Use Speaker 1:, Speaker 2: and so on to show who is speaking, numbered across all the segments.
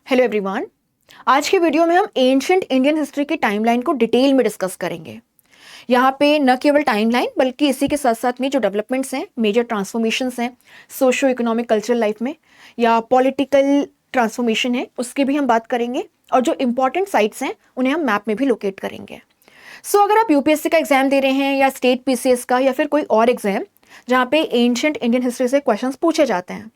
Speaker 1: Hello everyone. आज के video में हम एंशिएंट इंडियन हिस्ट्री की टाइमलाइन को डिटेल में डिस्कस करेंगे। यहाँ पे न केवल टाइमलाइन बल्कि इसी के साथ साथ में जो डेवलपमेंट्स हैं, मेजर ट्रांसफॉर्मेशंस हैं सोशो इकोनॉमिक कल्चरल लाइफ में या पॉलिटिकल ट्रांसफॉर्मेशन है, उसकी भी हम बात करेंगे और जो इंपॉर्टेंट साइट्स हैं उन्हें हम मैप में भी लोकेट करेंगे। सो अगर आप यूपीएससी का एग्जाम दे रहे हैं या स्टेट पीसीएस का या फिर कोई और एग्जाम जहाँ पे एंशिएंट इंडियन हिस्ट्री से क्वेश्चंस पूछे जाते हैं,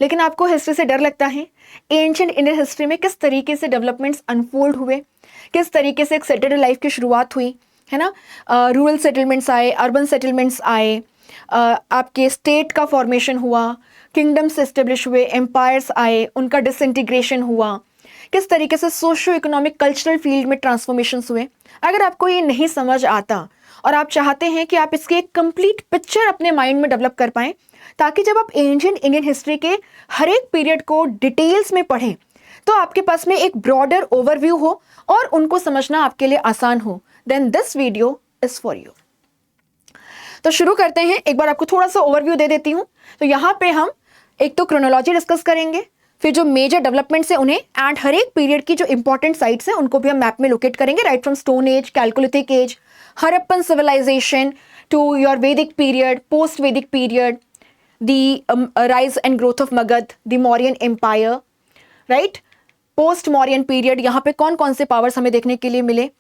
Speaker 1: लेकिन आपको हिस्ट्री से डर लगता है, एंशिएंट इंडियन हिस्ट्री में किस तरीके से डेवलपमेंट्स अनफोल्ड हुए, किस तरीके से एक सेटल्ड लाइफ की शुरुआत हुई है ना, रूरल सेटलमेंट्स आए, अर्बन सेटलमेंट्स आए, आपके स्टेट का फॉर्मेशन हुआ, किंगडम्स एस्टेब्लिश हुए, एम्पायर्स आए, उनका डिसइंटीग्रेशन हुआ, किस तरीके से सोशो इकोनॉमिक कल्चरल फील्ड में ट्रांसफॉर्मेशंस हुए। अगर आपको ये नहीं समझ आता और आप चाहते हैं कि आप इसकी एक कंप्लीट पिक्चर अपने माइंड में डेवलप कर पाएं, ताकि जब आप एंशिएंट इंडियन हिस्ट्री के हर एक पीरियड को डिटेल्स में पढ़ें तो आपके पास में एक ब्रॉडर ओवरव्यू हो और उनको समझना आपके लिए आसान हो, then this video is for you. तो शुरू करते हैं। एक बार आपको थोड़ा सा ओवरव्यू दे देती हूं। तो यहाँ पे हम एक तो क्रोनोलॉजी डिस्कस करेंगे, फिर जो मेजर डेवलपमेंट्स है उन्हें, एंड हर एक पीरियड की जो इंपॉर्टेंट साइट्स हैं उनको भी हम मैप में लोकेट करेंगे, right from stone age, chalcolithic age, Harappan civilization to your Vedic period, post Vedic period, the rise and growth of Magad, the Mauryan Empire, right? Post Mauryan period, यहाँ पे कौन कौन से पावर्स हमें देखने के लिए मिले,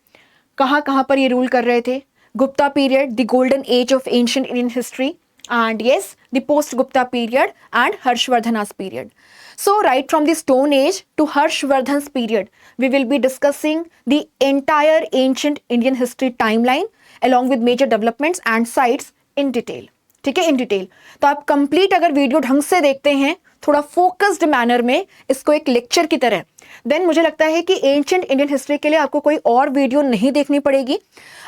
Speaker 1: कहाँ कहाँ पर ये रूल कर रहे थे। Gupta period, the golden age of ancient Indian history, and yes the post Gupta period and Harshavardhana's period. So right from the Stone Age to Harshvardhan's period, we will be discussing the entire ancient Indian history timeline along with major developments and sites in detail. ठीक है, in detail. तो आप complete अगर video ढंग से देखते हैं, थोड़ा फोकस्ड मैनर में, इसको एक लेक्चर की तरह, देन मुझे लगता है कि एंशिएंट इंडियन हिस्ट्री के लिए आपको कोई और वीडियो नहीं देखनी पड़ेगी।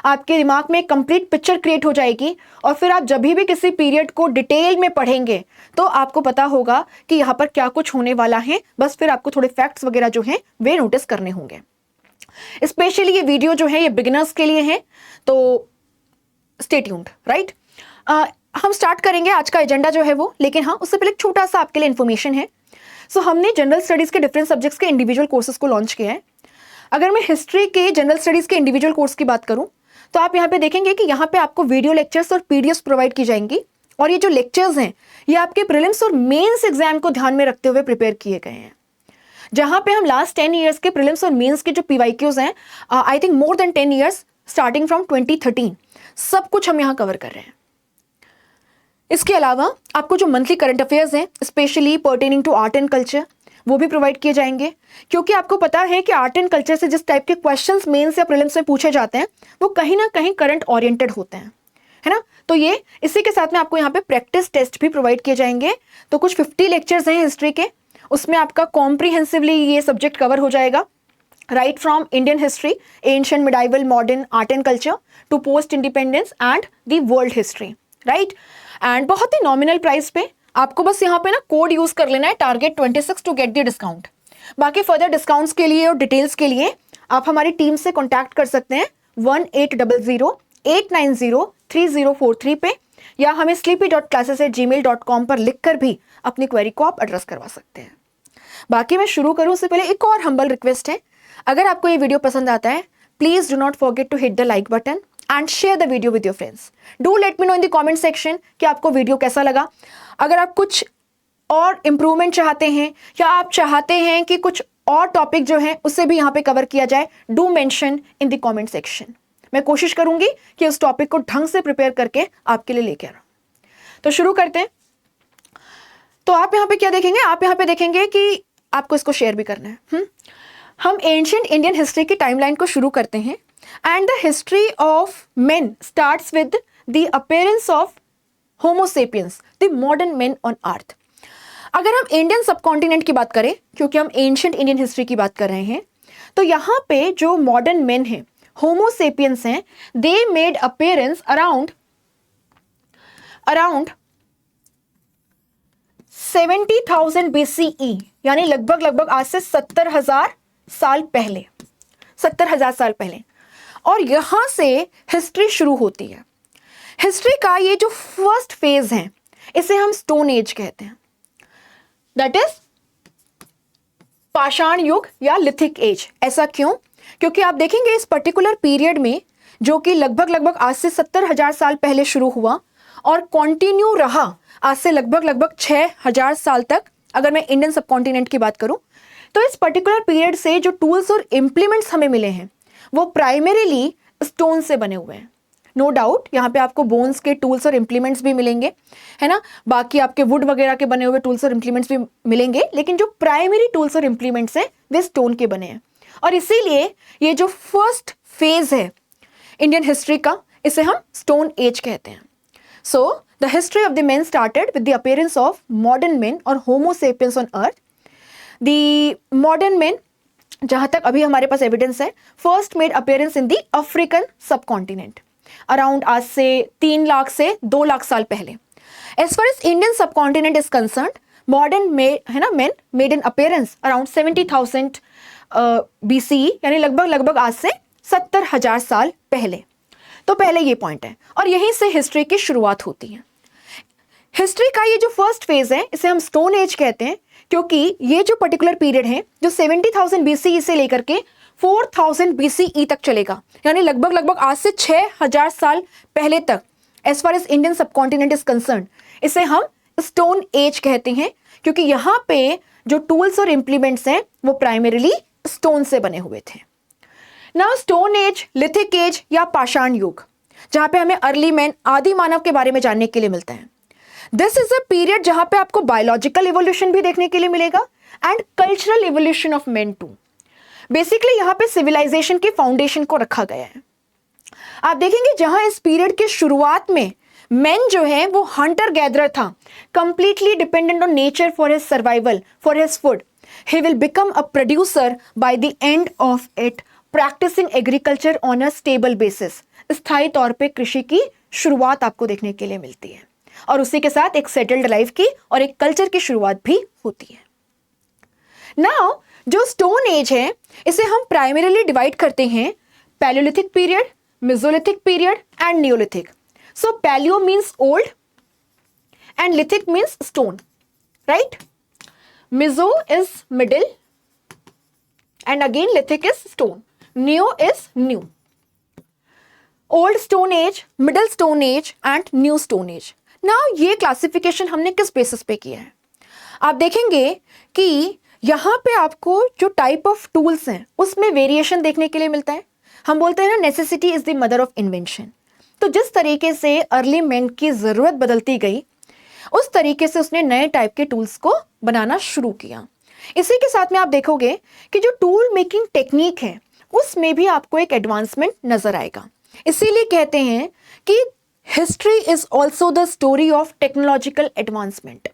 Speaker 1: आपके दिमाग में एक कंप्लीट पिक्चर क्रिएट हो जाएगी और फिर आप जब भी किसी पीरियड को डिटेल में पढ़ेंगे तो आपको पता होगा कि यहाँ पर क्या कुछ होने वाला है। बस फिर आपको थोड़े फैक्ट्स वगैरह जो हैं वे नोटिस करने होंगे। स्पेशली ये वीडियो जो है ये बिगिनर्स के लिए है, तो स्टे ट्यून्ड, राइट। हम स्टार्ट करेंगे आज का एजेंडा जो है वो, लेकिन हाँ उससे पहले छोटा सा आपके लिए इन्फॉर्मेशन है। सो हमने जनरल स्टडीज के डिफरेंट सब्जेक्ट्स के इंडिविजुअल कोर्सेज को लॉन्च किया है। अगर मैं हिस्ट्री के जनरल स्टडीज के इंडिविजुअल कोर्स की बात करूं तो आप यहाँ पे देखेंगे कि यहाँ पे आपको वीडियो लेक्चर्स और पीडीएफ प्रोवाइड की जाएंगी, और ये जो लेक्चर्स हैं ये आपके प्रीलिम्स और मेंस एग्जाम को ध्यान में रखते हुए प्रिपेयर किए गए हैं, जहां पे हम लास्ट 10 ईयर्स के प्रीलिम्स और मेंस के जो पीवाईक्यूज हैं, I think more than 10 years starting from 2013, सब कुछ हम यहाँ कवर कर रहे हैं। इसके अलावा आपको जो मंथली करंट अफेयर्स हैं specially pertaining to art and culture, वो भी प्रोवाइड किए जाएंगे, क्योंकि आपको पता है कि आर्ट एंड कल्चर से जिस टाइप के क्वेश्चंस मेंस या प्रीलिम्स में पूछे जाते हैं वो कहीं ना कहीं करंट ओरिएंटेड होते हैं, है ना। तो ये इसी के साथ में आपको यहाँ पे प्रैक्टिस टेस्ट भी प्रोवाइड किए जाएंगे। तो कुछ 50 लेक्चर्स हैं हिस्ट्री के, उसमें आपका कॉम्प्रिहेंसिवली ये सब्जेक्ट कवर हो जाएगा, right from Indian history, ancient, medieval, modern, art and culture to post independence and the world history, right. And बहुत ही नॉमिनल प्राइस पे आपको बस यहाँ पे ना कोड यूज कर लेना है, target 26 to get the discount. बाकी फर्दर डिस्काउंट्स के लिए और डिटेल्स के लिए आप हमारी टीम से कॉन्टैक्ट कर सकते हैं 1800-890-3043 पे, या हमें sleepy.classes@gmail.com पर लिखकर भी अपनी क्वेरी को आप एड्रेस करवा सकते हैं। बाकी मैं शुरू करूं उससे पहले एक और हम्बल रिक्वेस्ट है, अगर आपको ये वीडियो पसंद आता है please do not forget to hit the like button and share the video with your friends. Do let me know in the comment section कि आपको वीडियो कैसा लगा। अगर आप कुछ और इम्प्रूवमेंट चाहते हैं या आप चाहते हैं कि कुछ और टॉपिक जो है उससे भी यहाँ पे कवर किया जाए, do mention in the comment section. मैं कोशिश करूंगी कि उस टॉपिक को ढंग से प्रिपेयर करके आपके लिए लेके आऊं। तो शुरू करते हैं। तो आप यहाँ पे क्या देखेंगे, आप यहाँ पे देखेंगे कि आपको इसको शेयर भी करना है। हम एंशिएंट इंडियन हिस्ट्री की टाइमलाइन को शुरू करते हैं, and the history of main starts with the appearance of homo sapiens, the modern main on earth. अगर हम इंडियन सबकॉन्टिनेंट की बात करें, क्योंकि हम एंशिएंट इंडियन हिस्ट्री की बात कर रहे हैं, तो यहाँ पे जो मॉडर्न मेन हैं, होमो सेपियंस हैं, they made appearance around 70,000 BCE, यानी लगभग आज से 70,000 साल पहले, 70,000 साल पहले। और यहां से हिस्ट्री शुरू होती है। हिस्ट्री का ये जो फर्स्ट फेज है इसे हम स्टोन एज कहते हैं, दैट इज पाषाण युग या लिथिक एज। ऐसा क्यों? क्योंकि आप देखेंगे इस पर्टिकुलर पीरियड में, जो कि लगभग आज से 70,000 साल पहले शुरू हुआ और कंटिन्यू रहा आज से लगभग 6,000 साल तक, अगर मैं इंडियन सबकॉन्टिनेंट की बात करूं, तो इस पर्टिकुलर पीरियड से जो टूल्स और इंप्लीमेंट्स हमें मिले हैं वो प्राइमरीली स्टोन से बने हुए हैं। नो डाउट यहाँ पे आपको बोन्स के टूल्स और इंप्लीमेंट्स भी मिलेंगे, है ना, बाकी आपके वुड वगैरह के बने हुए टूल्स और इंप्लीमेंट्स भी मिलेंगे, लेकिन जो प्राइमरी टूल्स और इंप्लीमेंट्स हैं वे स्टोन के बने हैं। और इसीलिए ये जो फर्स्ट फेज है इंडियन हिस्ट्री का, इसे हम स्टोन एज कहते हैं। So the history of the man started with the appearance of modern man or Homo sapiens on earth. The modern man, जहां तक अभी हमारे पास एविडेंस है, first made appearance in the African subcontinent around आज से 3 लाख से 2 लाख साल पहले। As far as Indian subcontinent is concerned, modern man made an appearance around 70,000 BCE, यानी लगभग आज से 70,000 साल पहले। तो पहले ये पॉइंट है और यहीं से हिस्ट्री की शुरुआत होती है। हिस्ट्री का ये जो फर्स्ट फेज है इसे हम स्टोन एज कहते हैं, क्योंकि ये जो पर्टिकुलर पीरियड है जो 70,000 BCE से लेकर के 4,000 BCE तक चलेगा, यानी लगभग आज से 6,000 साल पहले तक, as far as Indian subcontinent is concern, इसे हम स्टोन एज कहते हैं, क्योंकि यहाँ पे जो टूल्स और इंप्लीमेंट्स हैं वो प्राइमरीली स्टोन से बने हुए थे। Now stone age, lithic age या पाषाण युग, जहां पे हमें अर्ली मैन, आदि मानव के बारे में जानने के लिए मिलता है। दिस इज अ पीरियड जहां पे आपको बायोलॉजिकल इवोल्यूशन भी देखने के लिए मिलेगा and cultural evolution of man too. Basically यहां पे सिविलाइजेशन के फाउंडेशन को रखा गया है। आप देखेंगे जहां इस पीरियड के शुरुआत में मैन जो है वो हंटर गैदरर था, completely dependent on nature for his survival, for his food. He will become a producer by the end of it, practicing agriculture on a stable basis. स्थायी तौर पे कृषि की शुरुआत आपको देखने के लिए मिलती है और उसी के साथ एक सेटल्ड लाइफ की और एक कल्चर की शुरुआत भी होती है। नाउ जो स्टोन एज है इसे हम प्राइमरीली डिवाइड करते हैं palaeolithic period, mesolithic period and neolithic. So palaeo means old and lithic means stone, right? Meso is middle and again lithic is stone, neo is new, old stone age, middle stone age and new stone age। now ये classification हमने किस basis पे किया है? आप देखेंगे कि यहाँ पे आपको जो टाइप ऑफ टूल्स हैं उसमें वेरिएशन देखने के लिए मिलता है। हम बोलते हैं ना, necessity is the mother of invention. तो जिस तरीके से अर्ली मैन की जरूरत बदलती गई उस तरीके से उसने नए टाइप के टूल्स को बनाना शुरू किया। इसी के साथ में आप देखोगे कि जो टूल मेकिंग टेक्निक है उसमें भी आपको एक एडवांसमेंट नजर आएगा। इसीलिए कहते हैं कि history is also the story of technological advancement,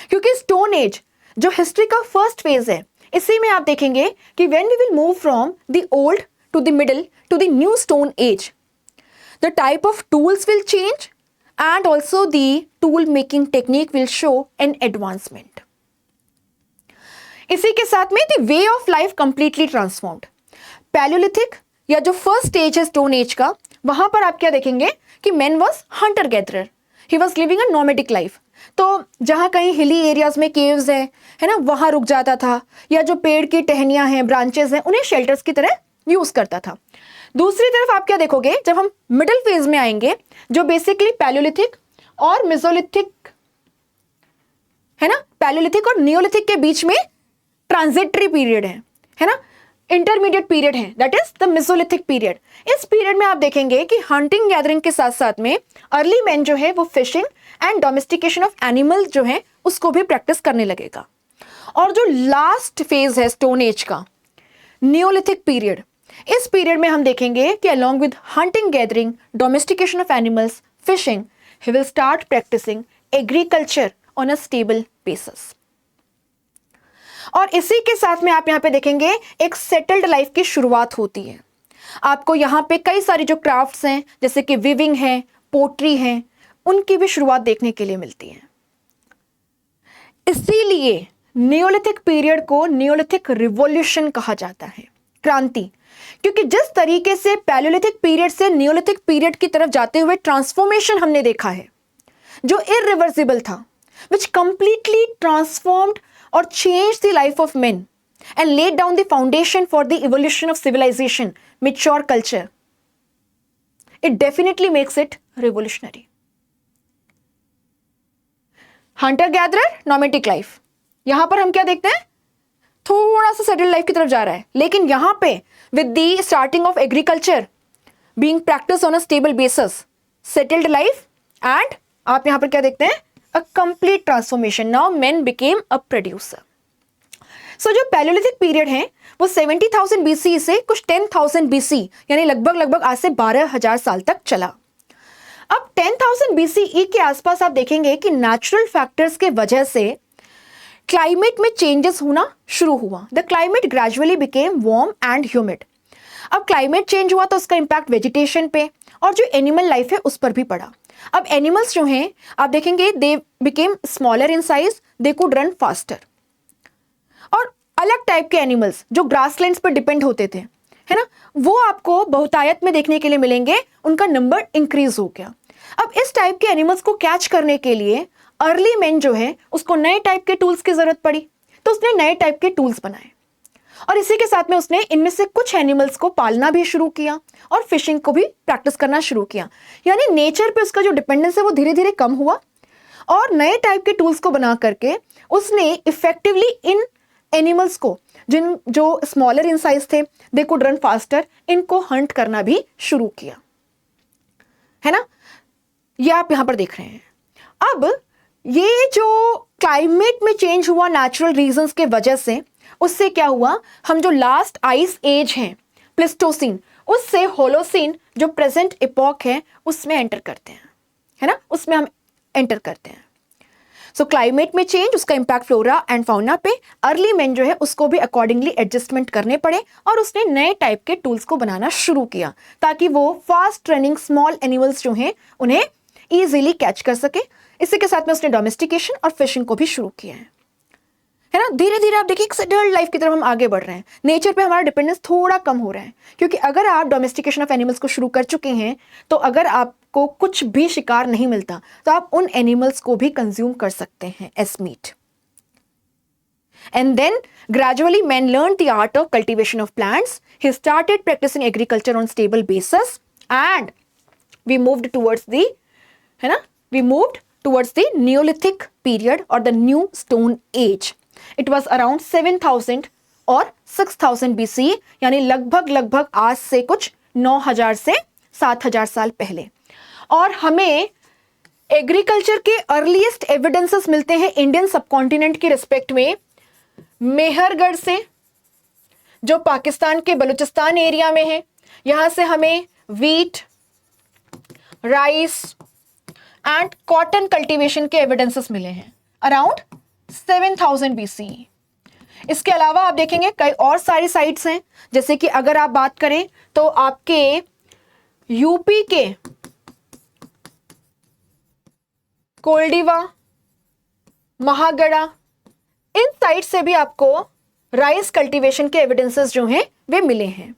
Speaker 1: क्योंकि स्टोन एज जो हिस्ट्री का फर्स्ट फेज है, इसी में आप देखेंगे कि when we will move from the old to the middle to the new stone age, the type of tools will change and also the tool making technique will show an advancement. इसी के साथ में the way of life completely transformed. Palaeolithic या जो first stage है stone age का, वहां पर आप क्या देखेंगे कि man was Hunter gatherer, he was living a nomadic life. तो जहां कहीं हिली एरियाज में केव्स है ना, वहां रुक जाता था, या जो पेड़ की टहनियां हैं, ब्रांचेस हैं, उन्हें शेल्टर्स की तरह यूज करता था। दूसरी तरफ आप क्या देखोगे, जब हम मिडिल फेज में आएंगे, जो बेसिकली पैलियोलिथिक और मेसोलिथिक है ना, पैलियोलिथिक और नियोलिथिक के बीच में ट्रांजिटरी पीरियड है ना, इंटरमीडिएट पीरियड है, that is the Mesolithic period. इस पीरियड में आप देखेंगे कि हंटिंग गैदरिंग के साथ साथ में अर्ली मैन जो है वो fishing and domestication of animal जो है उसको भी प्रैक्टिस करने लगेगा। और जो लास्ट फेज है स्टोन एज का, नियोलिथिक पीरियड, इस पीरियड में हम देखेंगे कि along with hunting gathering, domestication of animals, fishing, he will start practicing agriculture on a stable basis. और इसी के साथ में आप यहाँ पे देखेंगे एक सेटल्ड लाइफ की शुरुआत होती है। आपको यहाँ पे कई सारे जो क्राफ्ट्स हैं जैसे कि विविंग है, पोट्री है, उनकी भी शुरुआत देखने के लिए मिलती है। इसीलिए नियोलिथिक पीरियड को नियोलिथिक रिवॉल्यूशन कहा जाता है, क्रांति, क्योंकि जिस तरीके से पैलियोलिथिक पीरियड से नियोलिथिक पीरियड की तरफ जाते हुए ट्रांसफॉर्मेशन हमने देखा है जो इररिवर्सिबल था, विच कंप्लीटली ट्रांसफॉर्म्ड और change the life of main and laid down the foundation for the evolution of civilization, mature culture. It definitely makes it revolutionary. Hunter gatherer, nomadic life. यहां पर हम क्या देखते हैं, थोड़ा सा सेटल्ड लाइफ की तरफ जा रहा है, लेकिन यहां पे with the starting of agriculture being practiced on a stable basis, settled life, and आप यहां पर क्या देखते हैं, a complete transformation. Now men became a producer. सो जो पैलियोलिथिक पीरियड है वो 70,000 BC से कुछ 10,000 BC यानी लगभग आज से 12,000 साल तक चला। अब 10,000 BCE के आसपास आप देखेंगे कि नेचुरल फैक्टर्स के वजह से क्लाइमेट में चेंजेस होना शुरू हुआ। The climate gradually became warm and humid. अब क्लाइमेट चेंज हुआ तो उसका इंपैक्ट वेजिटेशन पे और जो एनिमल लाइफ है उस पर भी पड़ा। अब एनिमल्स जो हैं आप देखेंगे they became smaller in size, they could run faster. और अलग टाइप के एनिमल्स जो ग्रासलैंड्स पर डिपेंड होते थे, है ना, वो आपको बहुतायत में देखने के लिए मिलेंगे, उनका नंबर इंक्रीज हो गया। अब इस टाइप के एनिमल्स को कैच करने के लिए अर्ली मैन जो है उसको नए टाइप के टूल्स की जरूरत पड़ी, तो उसने नए टाइप के टूल्स बनाए और इसी के साथ में उसने इनमें से कुछ एनिमल्स को पालना भी शुरू किया और फिशिंग को भी प्रैक्टिस करना शुरू किया। यानी नेचर पे उसका जो डिपेंडेंस है वो धीरे धीरे कम हुआ और नए टाइप के टूल्स को बना करके उसने इफेक्टिवली इन एनिमल्स को जो स्मॉलर इन साइज थे, दे कुड रन फास्टर, इनको हंट करना भी शुरू किया, है ना। ये आप यहां पर देख रहे हैं। अब ये जो क्लाइमेट में चेंज हुआ नेचुरल रीजंस के वजह से, उससे क्या हुआ, हम जो लास्ट आइस एज है प्लेस्टोसिन, उससे होलोसिन जो प्रेजेंट इपॉक है उसमें एंटर करते हैं, है ना, उसमें हम एंटर करते हैं। सो क्लाइमेट में चेंज, उसका इंपैक्ट फ्लोरा एंड फाउना पे, अर्ली मैन जो है उसको भी अकॉर्डिंगली एडजस्टमेंट करने पड़े और उसने नए टाइप के टूल्स को बनाना शुरू किया ताकि वो फास्ट रनिंग स्मॉल एनिमल्स जो हैं उन्हें इजीली कैच कर सके। इसी के साथ में उसने डोमेस्टिकेशन और फिशिंग को भी शुरू किया है ना। धीरे धीरे आप देखिए सेटल्ड लाइफ की तरफ हम आगे बढ़ रहे हैं, नेचर पे हमारा डिपेंडेंस थोड़ा कम हो रहा है, क्योंकि अगर आप डोमेस्टिकेशन ऑफ एनिमल्स को शुरू कर चुके हैं तो अगर आपको कुछ भी शिकार नहीं मिलता तो आप उन एनिमल्स को भी कंज्यूम कर सकते हैं as meat. And then gradually man learned the art of cultivation of plants. He started practicing agriculture on stable basis and we moved towards the, है ना, we moved towards the Neolithic period or the new stone age. It was around 7,000 और 6,000 BC, यानी लगभग आज से कुछ 9,000 से 7,000 साल पहले। और हमें एग्रीकल्चर के अर्लीस्ट एविडेंसेस मिलते हैं इंडियन सबकॉन्टिनेंट के रिस्पेक्ट में मेहरगढ़ से, जो पाकिस्तान के बलूचिस्तान एरिया में है। यहां से हमें wheat, rice and cotton cultivation के एविडेंसेस मिले हैं अराउंड 7,000 BC। इसके अलावा आप देखेंगे कई और सारी साइट्स हैं, जैसे कि अगर आप बात करें तो आपके यूपी के कोल्डिवा, महागढ़ा, इन साइट से भी आपको राइस कल्टीवेशन के एविडेंसेस जो हैं वे मिले हैं।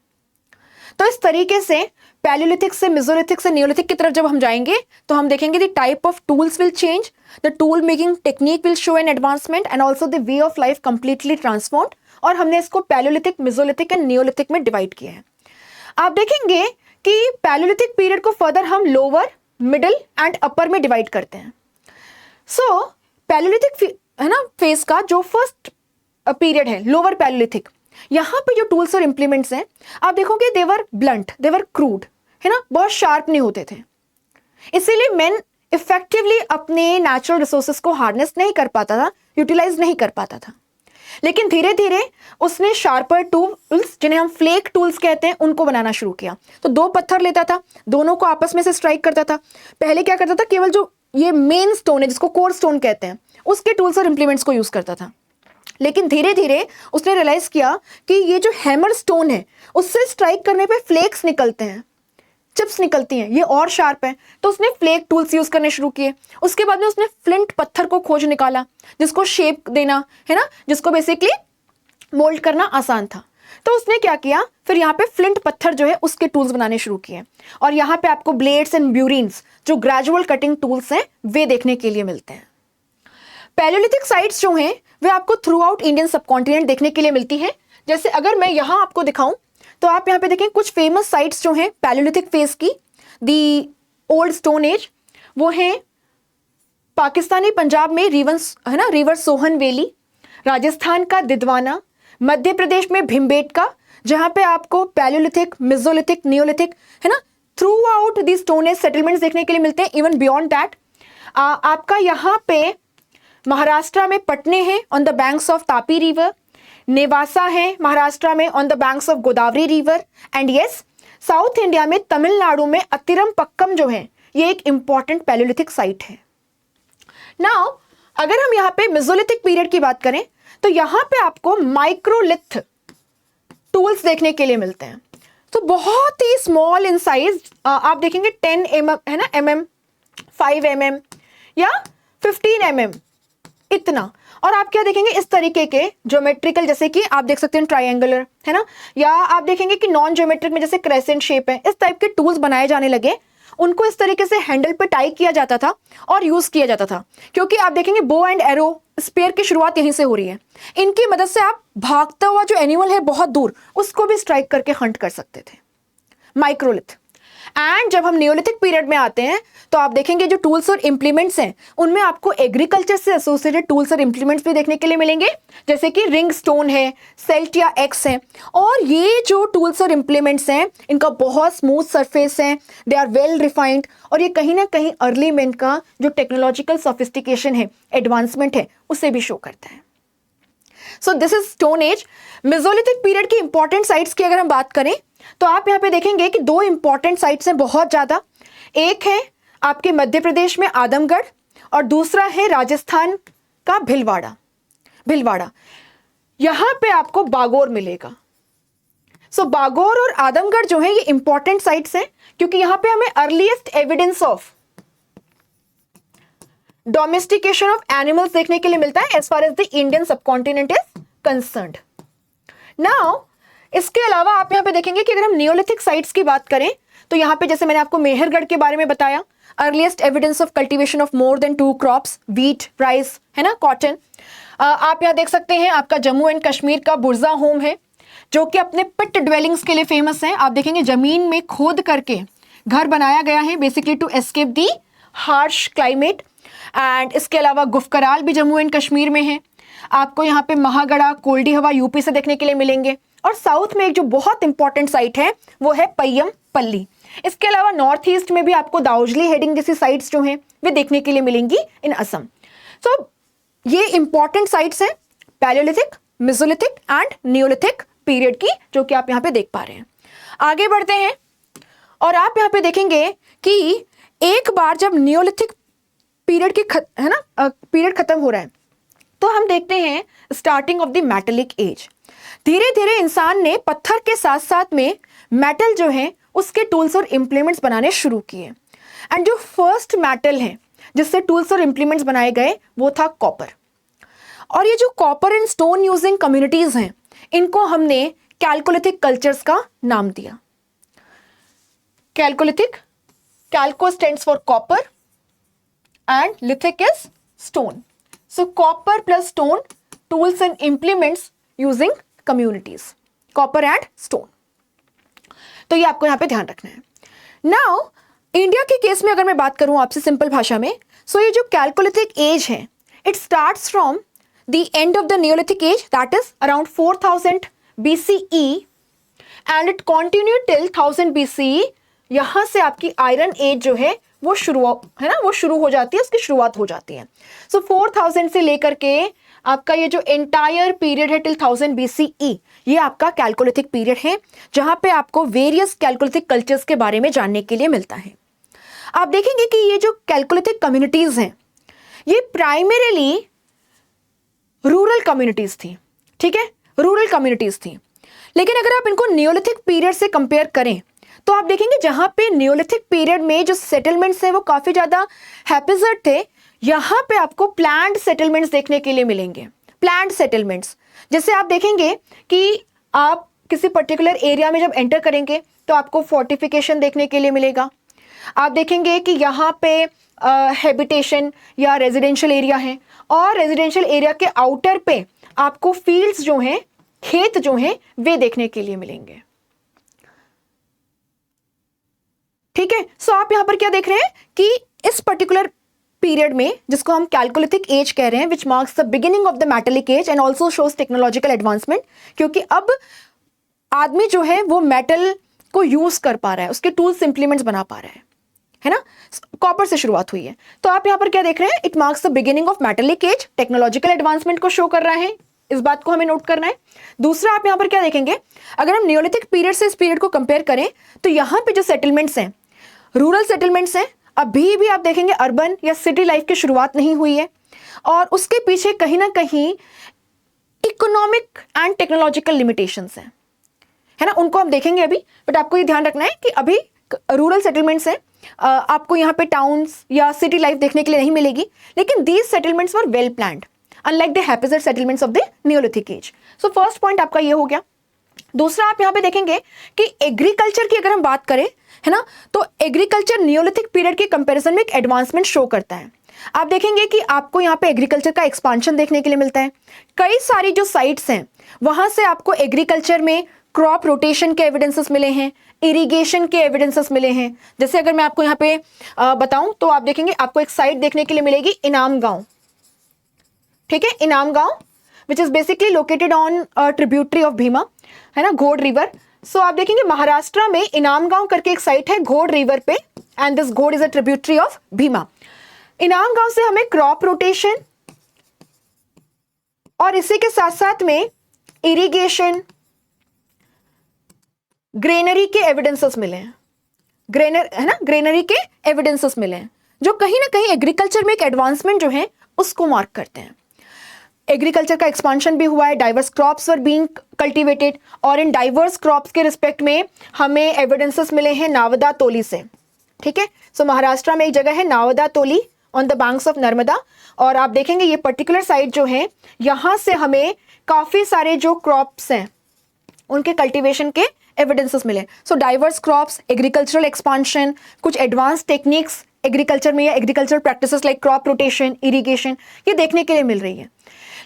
Speaker 1: तो इस तरीके से पैलियोलिथिक से मेसोलिथिक से नियोलिथिक की तरफ जब हम जाएंगे तो हम देखेंगे the type of tools will change, the tool making technique will show an advancement and also the way of life completely transformed. और हमने इसको पैलियोलिथिक, मेसोलिथिक एंड नियोलिथिक में डिवाइड किया है। आप देखेंगे कि पैलियोलिथिक पीरियड को फर्दर हम लोअर, मिडिल एंड अपर में डिवाइड करते हैं। सो पैलियोलिथिक है ना फेज का जो फर्स्ट पीरियड है लोअर पैलियोलिथिक, यहां पे जो टूल्स और इंप्लीमेंट्स हैं आप देखोगे देवर ब्लंट, देवर क्रूड, है ना, बहुत शार्प नहीं होते थे। इसीलिए मैन इफेक्टिवली अपने नेचुरल रिसोर्सेस को हार्नेस नहीं कर पाता था, यूटिलाइज नहीं कर पाता था। लेकिन धीरे धीरे उसने शार्पर टूल्स, जिन्हें हम फ्लेक टूल्स कहते हैं, उनको बनाना शुरू किया। तो दो पत्थर लेता था, दोनों को आपस में से स्ट्राइक करता था। पहले क्या करता था, केवल जो ये मेन स्टोन है जिसको कोर स्टोन कहते हैं उसके टूल्स और इंप्लीमेंट्स को यूज करता था। लेकिन धीरे धीरे उसने रियलाइज किया कि ये जो हैमर स्टोन है उससे स्ट्राइक करने पे फ्लेक्स निकलते हैं, चिप्स निकलती हैं, ये और शार्प है। तो उसने फ्लेक टूल्स यूज करने शुरू किए। उसके बाद में उसने फ्लिंट पत्थर को खोज निकाला जिसको शेप देना, है ना, जिसको बेसिकली मोल्ड करना आसान था। तो उसने क्या किया, फिर यहाँ पे फ्लिंट पत्थर जो है उसके टूल्स बनाने शुरू किए। और यहाँ पे आपको ब्लेड्स एंड ब्यूरिन्स जो ग्रेजुअल कटिंग टूल्स हैं वे देखने के लिए मिलते हैं। पैलियोलिथिक साइट्स जो हैं वे आपको थ्रू आउट इंडियन सबकॉन्टिनेंट देखने के लिए मिलती हैं। जैसे अगर मैं यहाँ आपको दिखाऊं तो आप यहाँ पे देखें कुछ फेमस साइट्स जो हैं पैलियोलिथिक फेज की, दी ओल्ड स्टोन एज, वो हैं पाकिस्तानी पंजाब में रिवर सोहन वैली, राजस्थान का दिदवाना, मध्य प्रदेश में भीमबेटका, जहां पे आपको Palaeolithic, Mesolithic, Neolithic through out the stone age settlements देखने के लिए मिलते हैं। इवन बियॉन्ड दैट आपका यहाँ पे महाराष्ट्र में पटने हैं on the banks of Tapi river, Nevasa है महाराष्ट्र में on the banks of Godavari river, and yes south India में तमिलनाडु में अतिरम पक्कम जो है ये एक इंपॉर्टेंट पैलियोलिथिक साइट है। नाउ अगर हम यहाँ पे मेसोलिथिक पीरियड की बात करें तो यहाँ पे आपको माइक्रोलिथ टूल्स देखने के लिए मिलते हैं। तो बहुत ही स्मॉल इन साइज, आप देखेंगे 10 mm है ना, mm, 5 mm या 15 mm इतना। और आप क्या देखेंगे इस तरीके के ज्योमेट्रिकल, जैसे कि आप देख सकते हैं ट्रायंगुलर है ना, या आप देखेंगे कि नॉन ज्योमेट्रिक में जैसे क्रेसेंट शेप है, इस टाइप के टूल्स बनाए जाने लगे। उनको इस तरीके से हैंडल पे टाई किया जाता था और यूज किया जाता था, क्योंकि आप देखेंगे बो एंड एरो स्पेयर की शुरुआत यहीं से हो रही है। इनकी मदद से आप भागता हुआ जो एनिमल है बहुत दूर, उसको भी स्ट्राइक करके हंट कर सकते थे। माइक्रोलिथ। एंड जब हम नियोलिथिक पीरियड में आते हैं तो आप देखेंगे जो टूल्स और इंप्लीमेंट्स हैं उनमें आपको एग्रीकल्चर से एसोसिएटेड टूल्स और इंप्लीमेंट्स भी देखने के लिए मिलेंगे, जैसे कि रिंग स्टोन है, सेल्ट या एक्स है। और ये जो टूल्स और इंप्लीमेंट्स हैं इनका बहुत स्मूथ सरफेस है, दे आर वेल रिफाइंड, और ये कहीं ना कहीं अर्ली मैन का जो टेक्नोलॉजिकल सोफिस्टिकेशन है, एडवांसमेंट है, उसे भी शो करता है। So this is stone age. Mesolithic period की इंपॉर्टेंट साइट्स की अगर हम बात करें तो आप यहाँ पे देखेंगे कि दो इंपॉर्टेंट साइट्स हैं बहुत ज्यादा। एक है आपके मध्य प्रदेश में आदमगढ़ और दूसरा है राजस्थान का भिलवाड़ा। यहां पे आपको बागोर मिलेगा। सो बागोर और आदमगढ़ जो है ये इंपॉर्टेंट साइट्स हैं, क्योंकि यहां पे हमें earliest evidence of domestication of animals देखने के लिए मिलता है as far as the Indian subcontinent is concerned. Now इसके अलावा आप यहां पे देखेंगे कि अगर हम नियोलिथिक साइट्स की बात करें तो यहां पे जैसे मैंने आपको मेहरगढ़ के बारे में बताया, earliest evidence of cultivation of more than 2 crops, wheat, rice है ना, कॉटन। आप यहां देख सकते हैं आपका जम्मू एंड कश्मीर का बुर्जा होम है, जो कि अपने पिट ड्वेलिंग्स के लिए फेमस है। आप देखेंगे जमीन में खोद करके घर बनाया गया है, basically to escape the harsh climate. And इसके अलावा गुफकराल भी जम्मू एंड कश्मीर में है। आपको यहाँ पे महागढ़ा, कोल्डी हवा यूपी से देखने के लिए मिलेंगे। और साउथ में एक जो बहुत इंपॉर्टेंट साइट है वो है पय्यम पल्ली। इसके अलावा नॉर्थ ईस्ट में भी आपको दाउजली हेडिंग जैसी साइट्स जो हैं वे देखने के लिए मिलेंगी इन असम। सो ये इंपॉर्टेंट साइट्स हैं Palaeolithic, Mesolithic and Neolithic period की, जो कि आप यहाँ पे देख पा रहे हैं। आगे बढ़ते हैं और आप यहाँ पे देखेंगे कि एक बार जब नियोलिथिक पीरियड की पीरियड खत्म हो रहा है तो हम देखते हैं starting of the metallic age. धीरे धीरे इंसान ने पत्थर के साथ साथ में मेटल जो है उसके टूल्स और इंप्लीमेंट्स बनाने शुरू किए। एंड जो फर्स्ट मेटल है जिससे टूल्स और इंप्लीमेंट्स बनाए गए वो था कॉपर। और ये जो copper and stone using communities हैं इनको हमने कैल्कोलिथिक कल्चर्स का नाम दिया। Chalcolithic, chalco stands for copper and lithic is stone. So copper plus stone tools and implements using communities, copper and stone. तो ये आपको यहां पे ध्यान रखना है। नाउ इंडिया के केस में अगर मैं बात करूं आपसे सिंपल भाषा में, सो ये जो कैल्कोलिथिक एज है it starts from the end of the neolithic age, that is around 4000 BCE and it continue till 1000 BCE। यहां से आपकी आयरन एज जो है वो शुरू हो जाती है, उसकी शुरुआत हो जाती है। सो 4000 से लेकर के आपका ये जो एंटायर पीरियड है टिल 1000 BCE, ये आपका कैल्कोलिथिक पीरियड है, जहां पे आपको वेरियस कैल्कोलिथिक कल्चर्स के बारे में जानने के लिए मिलता है। आप देखेंगे कि ये जो कैल्कोलिथिक कम्युनिटीज हैं ये प्राइमरीली रूरल कम्युनिटीज थी, ठीक है, रूरल कम्युनिटीज थी। लेकिन अगर आप इनको नियोलिथिक पीरियड से कंपेयर करें तो आप देखेंगे जहां पे नियोलिथिक पीरियड में जो सेटलमेंट्स हैं वो काफी ज्यादा हैप्पीजर्ड थे, यहां पे आपको प्लान्ड सेटलमेंट्स देखने के लिए मिलेंगे। प्लान्ड सेटलमेंट्स जैसे आप देखेंगे कि आप किसी पर्टिकुलर एरिया में जब एंटर करेंगे तो आपको फोर्टिफिकेशन देखने के लिए मिलेगा। आप देखेंगे कि यहाँ पे हैबिटेशन या रेजिडेंशियल एरिया है, और रेजिडेंशियल एरिया के आउटर पे आपको फील्ड्स जो हैं, खेत जो हैं, वे देखने के लिए मिलेंगे। ठीक है, सो आप यहां पर क्या देख रहे हैं कि इस पर्टिकुलर पीरियड में, जिसको हम कैलकोलिथिक एज कह रहे हैं, which marks the beginning of the metallic age and also shows technological advancement, क्योंकि अब आदमी जो है वो मेटल को यूज कर पा रहा है, उसके टूल्स इंप्लीमेंट्स बना पा रहा है ना। कॉपर से शुरुआत हुई है, तो आप यहां पर क्या देख रहे हैं, it marks the beginning of metallic age, technological advancement को शो कर रहा है, इस बात को हमें नोट करना है। दूसरा आप यहां पर क्या देखेंगे, अगर हम नियोलिथिक पीरियड से इस पीरियड को कंपेयर करें तो यहां पे जो सेटलमेंट्स हैं, रूरल सेटलमेंट्स हैं, अभी भी आप देखेंगे अर्बन या सिटी लाइफ की शुरुआत नहीं हुई है, और उसके पीछे कहीं ना कहीं इकोनॉमिक एंड टेक्नोलॉजिकल लिमिटेशंस हैं, है ना, उनको हम देखेंगे अभी। बट आपको ये ध्यान रखना है कि अभी रूरल सेटलमेंट्स हैं, आपको यहाँ पे टाउन्स या सिटी लाइफ देखने के लिए नहीं मिलेगी, लेकिन these settlements were well planned unlike the haphazard settlements of the neolithic age. So first point आपका ये हो गया। दूसरा आप यहाँ पे देखेंगे कि एग्रीकल्चर की अगर हम बात करें, है ना, तो एग्रीकल्चर नियोलिथिक पीरियड के कंपैरिजन में एक एडवांसमेंट शो करता है। आप देखेंगे कि आपको यहाँ पे एग्रीकल्चर का एक्सपांशन देखने के लिए मिलता है। कई सारी जो साइट्स हैं वहां से आपको एग्रीकल्चर में क्रॉप रोटेशन के एविडेंसेस मिले हैं, इरिगेशन के एविडेंसेस मिले हैं। जैसे अगर मैं आपको यहाँ पे बताऊं तो आप देखेंगे आपको एक साइट देखने के लिए मिलेगी इनाम गांव, ठीक है, इनाम गांव which is basically located on tributary of Bhima, है ना, घोड़ रिवर। सो आप देखेंगे महाराष्ट्र में इनाम गांव करके एक साइट है घोड़ रिवर पे, एंड दिस घोड़ is a tributary of Bhima. इनाम गांव से हमें क्रॉप रोटेशन और इसी के साथ साथ में इरिगेशन, ग्रेनरी के एविडेंसेस मिले हैं, है ना, ग्रेनरी के एविडेंसेस मिले हैं, जो कहीं ना कहीं एग्रीकल्चर में एक एडवांसमेंट जो है उसको मार्क करते हैं। एग्रीकल्चर का एक्सपांशन भी हुआ है, diverse crops were being cultivated, और इन डाइवर्स क्रॉप्स के रिस्पेक्ट में हमें एविडेंसेस मिले हैं नावदा तोली से, ठीक है। सो महाराष्ट्र में एक जगह है Navdatoli on the banks of Narmada, और आप देखेंगे ये पर्टिकुलर साइट जो है, यहां से हमें काफी सारे जो क्रॉप्स हैं उनके कल्टीवेशन के एविडेंसेस मिले। सो डाइवर्स क्रॉप्स, एग्रीकल्चरल एक्सपांशन, कुछ एडवांस टेक्निक्स एग्रीकल्चर में या agriculture practices like crop rotation, irrigation, ये देखने के लिए मिल रही है।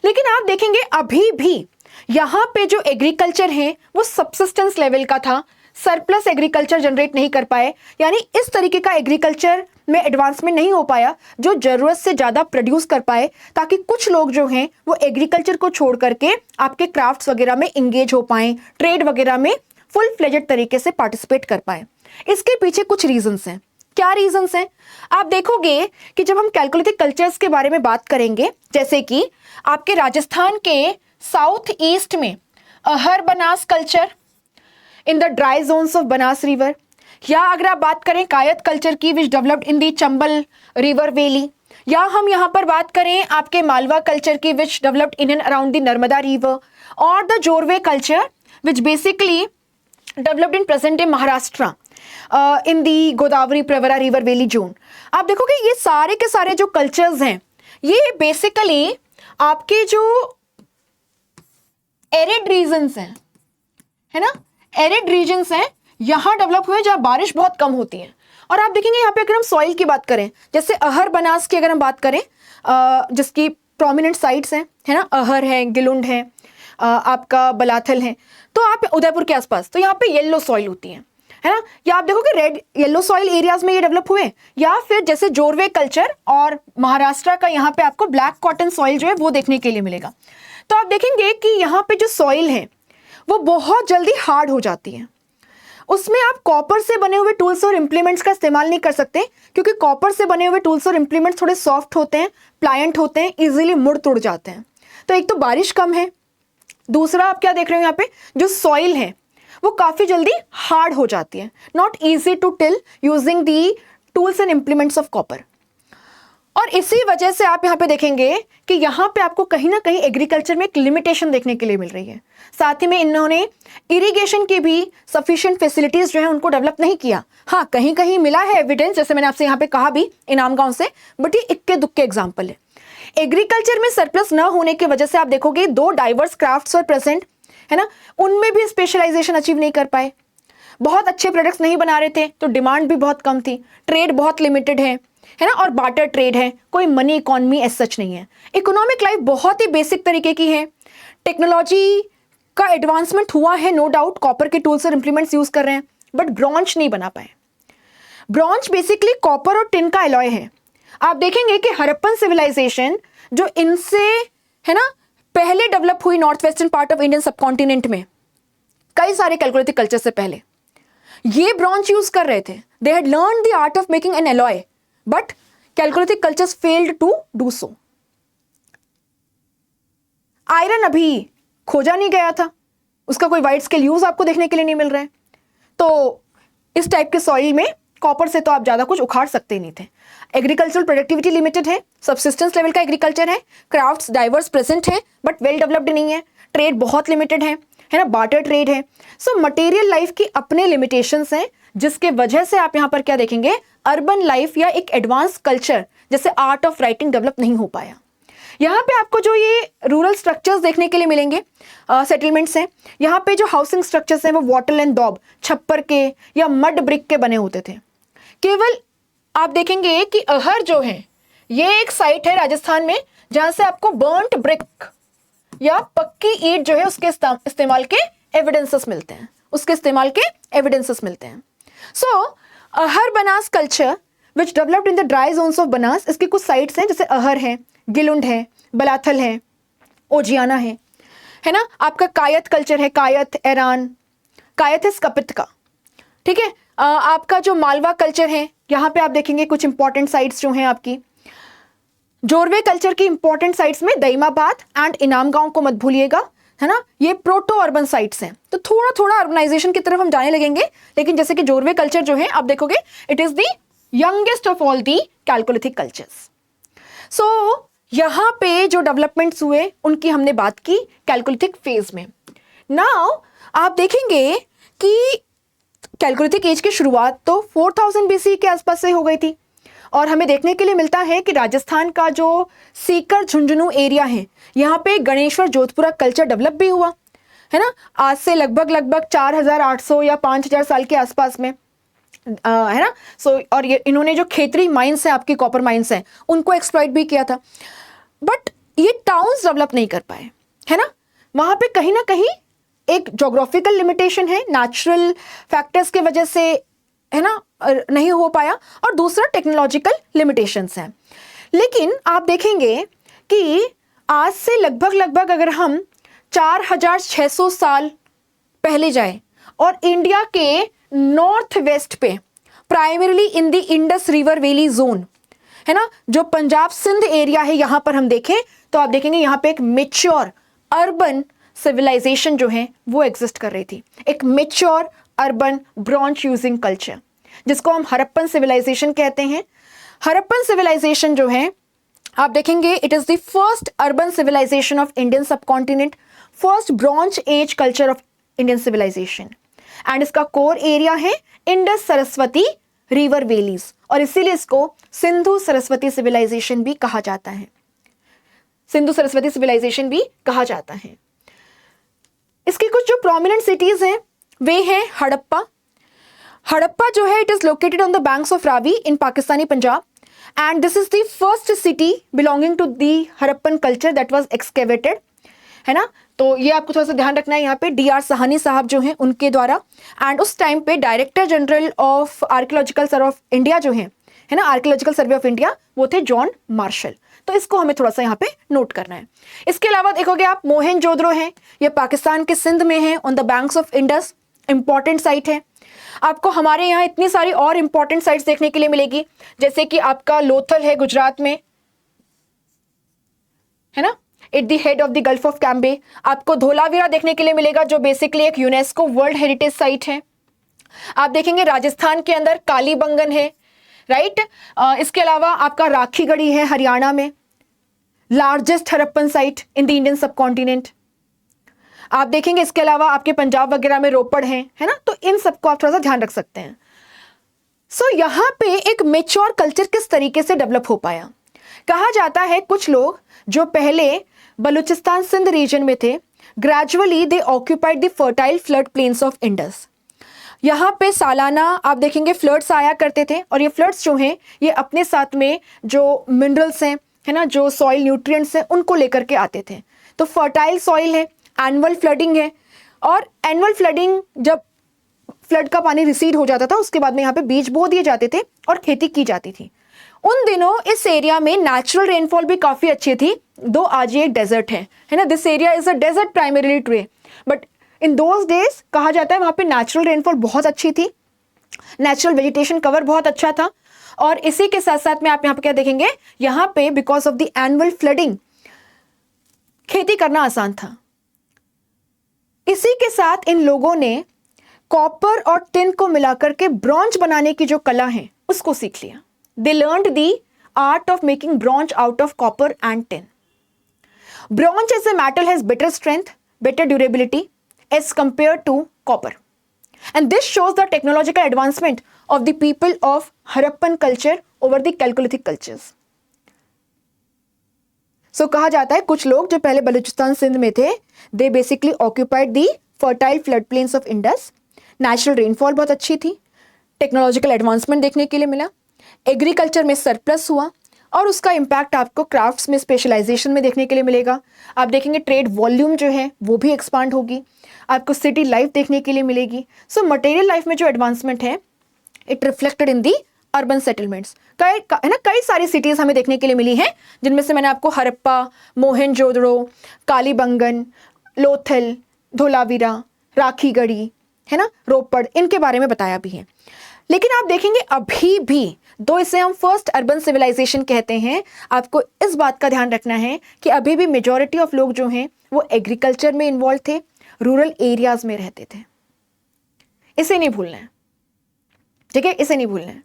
Speaker 1: लेकिन आप देखेंगे अभी भी यहाँ पे जो एग्रीकल्चर है वो सबसिस्टेंस लेवल का था, सरप्लस एग्रीकल्चर जनरेट नहीं कर पाए, यानी इस तरीके का एग्रीकल्चर में एडवांसमेंट नहीं हो पाया जो जरूरत से ज्यादा प्रोड्यूस कर पाए, ताकि कुछ लोग जो हैं वो एग्रीकल्चर को छोड़ करके आपके क्राफ्ट्स वगैरह में इंगेज हो पाए, ट्रेड वगैरह में फुल फ्लेजेड तरीके से पार्टिसिपेट कर पाए। इसके पीछे कुछ रीजंस हैं। क्या रीजंस हैं? आप देखोगे कि जब हम कैलकोलिथिक कल्चर्स के बारे में बात करेंगे, जैसे कि आपके राजस्थान के साउथ ईस्ट में Ahar Banas culture in the dry zones of Banas river, या अगर आप बात करें कायत कल्चर की which developed in the Chambal river valley, या हम यहाँ पर बात करें आपके मालवा कल्चर की which developed in and around the Narmada river, और the Jorwe culture which basically developed in present day Maharashtra in the Godavari Pravara river valley zone. आप देखोगे ये सारे के सारे जो कल्चर्स हैं ये बेसिकली आपके जो एरिड रीजन्स हैं, है ना, एरिड रीजन्स हैं, यहां डेवलप हुए जहां बारिश बहुत कम होती है। और आप देखेंगे यहाँ पे अगर हम सॉइल की बात करें, जैसे अहर बनास की अगर हम बात करें, जिसकी प्रोमिनेंट साइट्स हैं, है ना, अहर है, गिलुंड है, आपका बलाथल है, तो आप उदयपुर के आसपास, तो यहाँ पे येलो सॉइल होती है ना, या आप देखोगे रेड येलो सॉइल एरियाज में ये डेवलप हुए, या फिर जैसे जोरवे कल्चर और महाराष्ट्र का यहाँ पे आपको ब्लैक कॉटन सॉइल जो है वो देखने के लिए मिलेगा। तो आप देखेंगे कि यहाँ पे जो सॉइल है वो बहुत जल्दी हार्ड हो जाती है, उसमें आप कॉपर से बने हुए टूल्स और इंप्लीमेंट्स का इस्तेमाल नहीं कर सकते, क्योंकि कॉपर से बने हुए टूल्स और इंप्लीमेंट्स थोड़े सॉफ्ट होते हैं, प्लायंट होते हैं, इजीली मुड़ तुड़ जाते हैं। तो एक तो बारिश कम है, दूसरा आप क्या देख रहे हो यहाँ पे जो सॉइल है वो काफी जल्दी हार्ड हो जाती है, not easy to till using the tools and implements of copper. और इसी वजह से आप यहाँ पे देखेंगे कि यहाँ पे आपको कहीं ना कहीं एग्रीकल्चर में एक लिमिटेशन देखने के लिए मिल रही है। साथ ही में इन्होंने इरिगेशन की भी सफिशिएंट फैसिलिटीज जो है उनको डेवलप नहीं किया। हाँ, कहीं कहीं मिला है एविडेंस, जैसे मैंने आपसे यहाँ पे कहा भी इनाम गांव से, बट ये इक्के दुक्के एग्जाम्पल है। एग्रीकल्चर में सरप्लस न होने की वजह से आप देखोगे दो डाइवर्स क्राफ्ट्स और प्रेजेंट, है ना, उनमें भी स्पेशलाइजेशन अचीव नहीं कर पाए, बहुत अच्छे प्रोडक्ट्स नहीं बना रहे थे, तो डिमांड भी बहुत कम थी, ट्रेड बहुत लिमिटेड है, है ना, और बार्टर ट्रेड है, कोई मनी इकोनॉमी एज सच नहीं है। इकोनॉमिक लाइफ बहुत ही बेसिक तरीके की है। टेक्नोलॉजी का एडवांसमेंट हुआ है, नो डाउट, कॉपर के टूल्स और इंप्लीमेंट्स यूज कर रहे हैं, बट ब्रॉन्ज नहीं बना पाए। ब्रॉन्ज बेसिकली कॉपर और टिन का एलॉय है। आप देखेंगे कि हड़प्पन सिविलाइजेशन जो इनसे, है ना, पहले डेवलप हुई north western part of Indian subcontinent में, कई सारे कैलकुलेटिक कल्चर से पहले ये ब्रॉन्ज यूज कर रहे थे। They had learn the art of making an alloy, but chalcolithic cultures failed to do so. Iron अभी खोजा नहीं गया था, उसका कोई वाइड स्केल यूज आपको देखने के लिए नहीं मिल रहा है। तो इस टाइप के सॉइल में कॉपर से तो आप ज्यादा कुछ उखाड़ सकते नहीं थे। एग्रीकल्चरल प्रोडक्टिविटी लिमिटेड है, सब्सिस्टेंस लेवल का एग्रीकल्चर है, क्राफ्ट्स डाइवर्स प्रेजेंट है बट वेल डेवलप्ड नहीं है, ट्रेड बहुत लिमिटेड है ना, बार्टर ट्रेड है। सो मटेरियल लाइफ की अपने लिमिटेशंस हैं, जिसके वजह से आप यहां पर क्या देखेंगे, अर्बन लाइफ या एक एडवांस कल्चर जैसे आर्ट ऑफ राइटिंग डेवलप नहीं हो पाया। यहाँ पे आपको जो ये रूरल स्ट्रक्चर्स देखने के लिए मिलेंगे, सेटलमेंट्स हैं, यहाँ पे जो हाउसिंग स्ट्रक्चर्स हैं वो वॉटल एंड दौब, छप्पर के या मड ब्रिक के बने होते थे। केवल आप देखेंगे कि अहर जो है ये एक साइट है राजस्थान में जहां से आपको बर्न्ट ब्रिक या पक्की ईंट जो है उसके इस्तेमाल के एविडेंसेस मिलते हैं, so Ahar Banas culture which developed in the dry zones of Banas, इसकी कुछ साइट्स हैं जैसे अहर है, गिलुंड है, बलाथल है, ओजियाना है ना। आपका कायत कल्चर है, कायत एरान, कायत है स्कपित का, ठीक है। आपका जो मालवा कल्चर है, यहाँ पे आप देखेंगे कुछ इंपॉर्टेंट साइट्स जो हैं आपकी। जोरवे कल्चर की इंपॉर्टेंट साइट्स में दईमाबाद एंड इनाम गांव को मत भूलिएगा, है ना, ये प्रोटो अर्बन साइट्स हैं। तो थोड़ा थोड़ा अर्बनाइजेशन की तरफ हम जाने लगेंगे, लेकिन जैसे कि जोरवे कल्चर जो है आप देखोगे it is the youngest of all the chalcolithic cultures. So यहाँ पे जो डेवलपमेंट्स हुए उनकी हमने बात की कैलकुलिथिक फेज में। नाउ आप देखेंगे कि कैलकुलिथिक एज की शुरुआत तो 4000 BC के आसपास से हो गई थी, और हमें देखने के लिए मिलता है कि राजस्थान का जो सीकर झुंझुनू एरिया है, यहाँ पे गणेश्वर जोधपुरा कल्चर डेवलप भी हुआ, है ना, आज से लगभग 4800 या 5000 साल के आसपास में, है ना। सो और ये इन्होंने जो खेतरी माइंस है, आपकी कॉपर माइंस है, उनको एक्सप्लॉइट भी किया था, बट ये टाउन्स डेवलप नहीं कर पाए, है ना। वहां पे कहीं ना कहीं एक जोग्राफिकल लिमिटेशन है, नेचुरल फैक्टर्स के वजह से, है ना, नहीं हो पाया, और दूसरा टेक्नोलॉजिकल लिमिटेशंस हैं। लेकिन आप देखेंगे कि आज से लगभग अगर हम 4600 साल पहले जाए और इंडिया के नॉर्थ वेस्ट पे, primarily in the Indus river valley zone, है ना, जो पंजाब सिंध एरिया है, यहां पर हम देखें तो आप देखेंगे यहां पे एक मेच्योर अर्बन सिविलाइजेशन जो है वो एग्जिस्ट कर रही थी, एक mature urban bronze using culture, जिसको हम हड़प्पन सिविलाइजेशन कहते हैं। हड़प्पन सिविलाइजेशन जो है आप देखेंगे it is the first urban civilization of Indian subcontinent, first bronze age culture of Indian civilization, and इसका कोर एरिया है इंडस सरस्वती रिवर वैलीज, और इसीलिए इसको सिंधु सरस्वती सिविलाइजेशन भी कहा जाता है, सिंधु सरस्वती सिविलाइजेशन भी कहा जाता है। इसकी कुछ जो प्रोमिनेंट सिटीज हैं वे हैं हड़प्पा। हड़प्पा जो है it is located on the banks of Ravi in Pakistani Punjab, and this is the first city belonging to the Harappan culture that was excavated, है ना। तो ये आपको थोड़ा सा ध्यान रखना है, यहाँ पे DR साहनी साहब जो हैं उनके द्वारा, एंड उस टाइम पे director general of archaeological survey of India जो है ना, आर्कियोलॉजिकल सर्वे ऑफ इंडिया, वो थे जॉन मार्शल। तो इसको हमें थोड़ा सा यहाँ पे नोट करना है। इसके अलावा देखोगे आप मोहनजोदड़ो है, ये पाकिस्तान के सिंध में है, on the banks of Indus, important site है। आपको हमारे यहाँ इतनी सारी और इंपॉर्टेंट साइट्स देखने के लिए मिलेगी, जैसे कि आपका लोथल है गुजरात में, है ना, at the head of the gulf of Cambay. आपको धोलावीरा देखने के लिए मिलेगा जो बेसिकली एक यूनेस्को वर्ल्ड हेरिटेज साइट है। आप देखेंगे राजस्थान के अंदर कालीबंगन है, राइट। इसके अलावा आपका राखीगढ़ी है हरियाणा में, largest Harappan site in the Indian subcontinent. आप देखेंगे इसके अलावा आपके पंजाब वगैरह में रोपड़ है ना, तो इन सबको आप थोड़ा सा ध्यान रख सकते हैं। सो यहाँ पे एक मेच्योर कल्चर किस तरीके से डेवलप हो पाया, कहा जाता है कुछ लोग जो पहले बलूचिस्तान सिंध रीजन में थे, gradually they occupied the fertile flood plains of Indus. यहाँ पे सालाना आप देखेंगे फ्लड्स आया करते थे, और ये फ्लड्स जो हैं ये अपने साथ में जो मिनरल्स हैं, है ना, जो सॉइल न्यूट्रिएंट्स हैं, उनको लेकर के आते थे। तो फर्टाइल सॉइल है, एनुअल फ्लडिंग है, और एनुअल फ्लडिंग जब फ्लड का पानी रिसीड हो जाता था उसके बाद में यहाँ पे बीज बो दिए जाते थे और खेती की जाती थी। उन दिनों इस एरिया में नेचुरल रेनफॉल भी काफ़ी अच्छी थी, दो आज ये डेजर्ट है ना, this area is a desert primarily today, but in those days कहा जाता है वहाँ पे नेचुरल रेनफॉल बहुत अच्छी थी, नेचुरल वेजिटेशन कवर बहुत अच्छा था। और इसी के साथ साथ में आप यहाँ पे क्या देखेंगे, यहाँ पे because of the annual flooding खेती करना आसान था। इसी के साथ इन लोगों ने कॉपर और टिन को मिलाकर के ब्रॉन्ज बनाने की जो कला है उसको सीख लिया। They learned the art of making bronze out of copper and tin. Bronze as a metal has better strength, better durability as compared to copper, and this shows the technological advancement of the people of Harappan culture over the Chalcolithic cultures. So कहा जाता है कुछ लोग जो पहले बलूचिस्तान सिंध में थे, they basically occupied the fertile floodplains of Indus. Natural rainfall बहुत अच्छी थी, टेक्नोलॉजिकल एडवांसमेंट देखने के लिए मिला, एग्रीकल्चर में सरप्लस हुआ, और उसका इम्पैक्ट आपको क्राफ्ट्स में स्पेशलाइजेशन में देखने के लिए मिलेगा। आप देखेंगे ट्रेड वॉल्यूम जो है वो भी एक्सपांड होगी, आपको सिटी लाइफ देखने के लिए मिलेगी। सो मटेरियल लाइफ में जो एडवांसमेंट है it reflected in the urban settlements. कई सारी सिटीज हमें देखने के लिए मिली हैं, जिनमें से मैंने आपको हरप्पा, मोहनजोदड़ो, कालीबंगन, लोथल, धोलावीरा, राखीगढ़ी, है ना, रोपड़, इनके बारे में बताया भी है। लेकिन आप देखेंगे अभी भी, दो इसे हम फर्स्ट अर्बन सिविलाइजेशन कहते हैं, आपको इस बात का ध्यान रखना है कि अभी भी मेजॉरिटी ऑफ लोग जो हैं वो एग्रीकल्चर में इन्वॉल्व थे, रूरल एरियाज में रहते थे। इसे नहीं भूलना है, ठीक है, इसे नहीं भूलना है।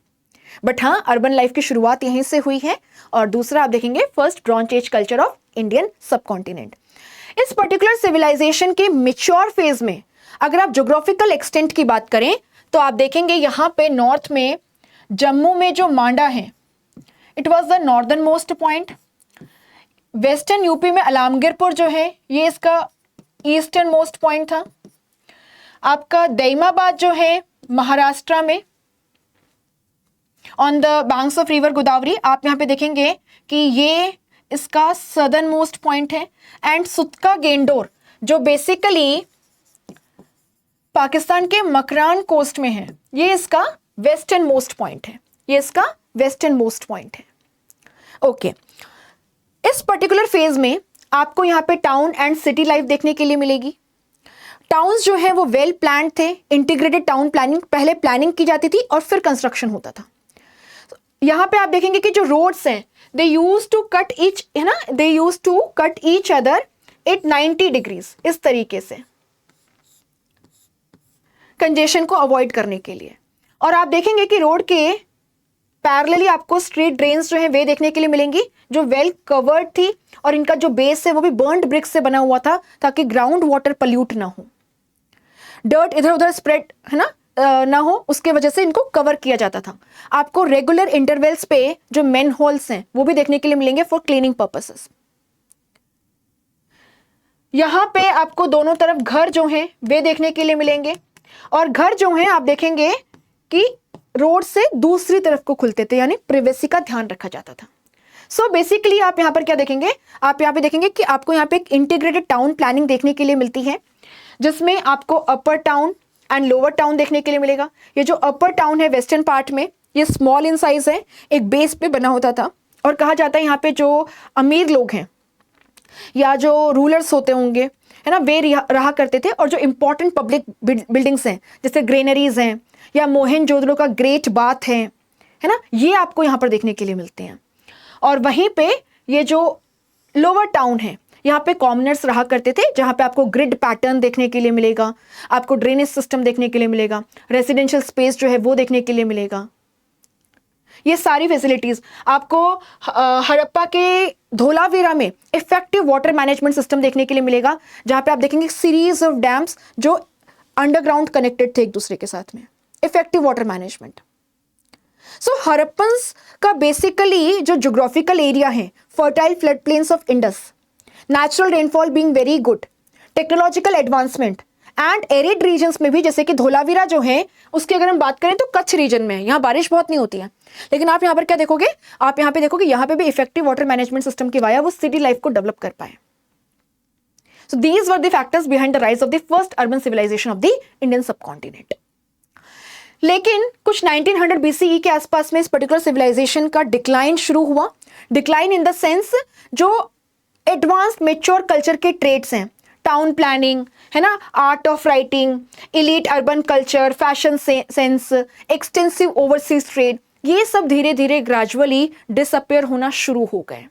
Speaker 1: बट हाँ, अर्बन लाइफ की शुरुआत यहीं से हुई है। और दूसरा आप देखेंगे first bronze age culture of Indian subcontinent. इस पर्टिकुलर सिविलाइजेशन के मेच्योर फेज में अगर आप ज्योग्राफिकल एक्सटेंट की बात करें तो आप देखेंगे यहाँ पे नॉर्थ में जम्मू में जो मांडा है it was the northern most point. Western UP में अलामगीरपुर जो है ये इसका ईस्टर्न मोस्ट पॉइंट था। आपका दैमाबाद जो है महाराष्ट्र में on the banks of river Godavari, आप यहाँ पे देखेंगे कि ये इसका सदर्न मोस्ट पॉइंट है। एंड सुतका गेंडोर जो बेसिकली पाकिस्तान के मकरान कोस्ट में है, ये इसका वेस्टर्न मोस्ट पॉइंट है, ये इसका वेस्टर्न मोस्ट पॉइंट है। ओके, इस पर्टिकुलर फेज में आपको यहाँ पे टाउन एंड सिटी लाइफ देखने के लिए मिलेगी। टाउन्स जो है वो वेल प्लान्ड थे, इंटीग्रेटेड टाउन प्लानिंग, पहले प्लानिंग की जाती थी और फिर कंस्ट्रक्शन होता था। यहाँ पे आप देखेंगे कि जो रोड्स हैं they use to cut each, है ना, they use to cut each other at 90 degrees, इस तरीके से कंजेशन को अवॉइड करने के लिए। और आप देखेंगे कि रोड के पैरेलली आपको स्ट्रीट ड्रेन्स जो है वे देखने के लिए मिलेंगी जो वेल कवर्ड थी, और इनका जो बेस है वो भी बर्न्ड ब्रिक्स से बना हुआ था ताकि ग्राउंड वाटर पल्यूट ना हो, डर्ट इधर उधर स्प्रेड, है ना, ना हो, उसके वजह से इनको कवर किया जाता था। आपको रेगुलर इंटरवल्स पे जो मेन होल्स हैं वो भी देखने के लिए मिलेंगे फॉर क्लीनिंग पर्पसेस। यहां पे आपको दोनों तरफ घर जो हैं वे देखने के लिए मिलेंगे, और घर जो हैं आप देखेंगे कि रोड से दूसरी तरफ को खुलते थे, यानी प्राइवेसी का ध्यान रखा जाता था। सो बेसिकली आप यहां पर क्या देखेंगे, आप यहां पे देखेंगे कि आपको यहां पे एक इंटीग्रेटेड टाउन प्लानिंग देखने के लिए मिलती है, जिसमें आपको अपर टाउन एंड लोअर टाउन देखने के लिए मिलेगा। ये जो अपर टाउन है वेस्टर्न पार्ट में, ये स्मॉल इन साइज है, एक बेस पे बना होता था, और कहा जाता है यहाँ पे जो अमीर लोग हैं या जो रूलर्स होते होंगे, है ना, वे रहा करते थे। और जो इंपॉर्टेंट पब्लिक बिल्डिंग्स हैं जैसे ग्रेनरीज हैं या मोहनजोदड़ो का ग्रेट बाथ है ना, ये आपको यहाँ पर देखने के लिए मिलते हैं। और वहीं पे ये जो लोअर टाउन है यहाँ पे कॉमनर्स रहा करते थे, जहाँ पे आपको ग्रिड पैटर्न देखने के लिए मिलेगा, आपको ड्रेनेज सिस्टम देखने के लिए मिलेगा, रेजिडेंशियल स्पेस जो है वो देखने के लिए मिलेगा। ये सारी फैसिलिटीज आपको हड़प्पा के धोलावीरा में इफेक्टिव वाटर मैनेजमेंट सिस्टम देखने के लिए मिलेगा, जहाँ पे आप देखेंगे सीरीज ऑफ डैम्स जो अंडरग्राउंड कनेक्टेड थे एक दूसरे के साथ में, effective water management. So Harappans का बेसिकली जो ज्योग्राफिकल एरिया है, fertile flood plains of Indus, natural rainfall being very good, technological advancement and arid regions में भी, जैसे कि धोलावीरा जो है उसकी अगर हम बात करें तो कच्छ रीजन में है, यहाँ बारिश बहुत नहीं होती है, लेकिन आप यहाँ पर क्या देखोगे, आप यहाँ पे देखोगे यहाँ पे भी इफेक्टिव वाटर मैनेजमेंट सिस्टम की वाया वो सिटी लाइफ को डेवलप कर पाए. So these were the factors behind the rise of the first urban civilization of the Indian subcontinent. लेकिन कुछ 1900 BCE के आसपास में इस पर्टिकुलर सिविलाइजेशन का डिक्लाइन शुरू हुआ. डिक्लाइन इन द सेंस जो एडवांस मेच्योर कल्चर के ट्रेड्स हैं, टाउन प्लानिंग है ना, art of writing, elite urban culture, fashion sense, extensive overseas trade, ये सब धीरे धीरे ग्रेजुअली डिसअपियर होना शुरू हो गए.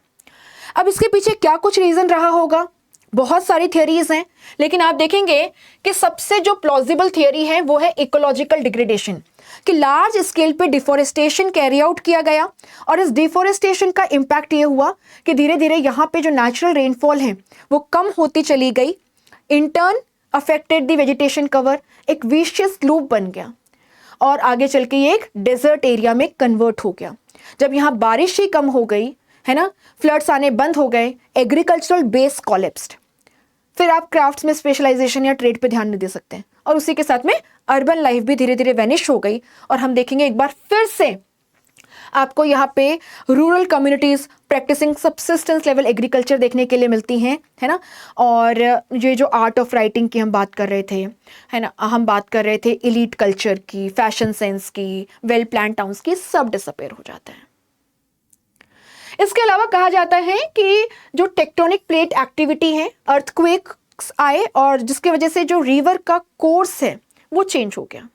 Speaker 1: अब इसके पीछे क्या कुछ रीजन रहा होगा, बहुत सारी थियरीज हैं, लेकिन आप देखेंगे कि सबसे जो प्लॉजिबल थियरी है वो है इकोलॉजिकल डिग्रेडेशन, कि लार्ज स्केल पे डिफोरेस्टेशन कैरी आउट किया गया और इस डिफोरेस्टेशन का इम्पैक्ट ये हुआ कि धीरे धीरे यहाँ पे जो नेचुरल रेनफॉल है वो कम होती चली गई. In turn affected the vegetation cover, एक विशियस लूप बन गया और आगे चल के ये एक डेजर्ट एरिया में कन्वर्ट हो गया. जब यहाँ बारिश ही कम हो गई है ना, फ्लड्स आने बंद हो गए, एग्रीकल्चरल बेस कोलैप्स्ड, फिर आप क्राफ्ट्स में स्पेशलाइजेशन या ट्रेड पे ध्यान नहीं दे सकते, और उसी के साथ में अर्बन लाइफ भी धीरे धीरे वैनिश हो गई. और हम देखेंगे एक बार फिर से आपको यहाँ पे rural communities practicing subsistence level agriculture देखने के लिए मिलती हैं, है ना. और ये जो आर्ट ऑफ राइटिंग की हम बात कर रहे थे, है ना, हम बात कर रहे थे इलीट कल्चर की, फैशन सेंस की, वेल प्लान टाउन्स की, सब डिसअपेयर हो जाता है. इसके अलावा कहा जाता है कि जो टेक्टोनिक प्लेट एक्टिविटी है, अर्थक्वेक्स आए और जिसकी वजह से जो रिवर का कोर्स है वो चेंज हो गया,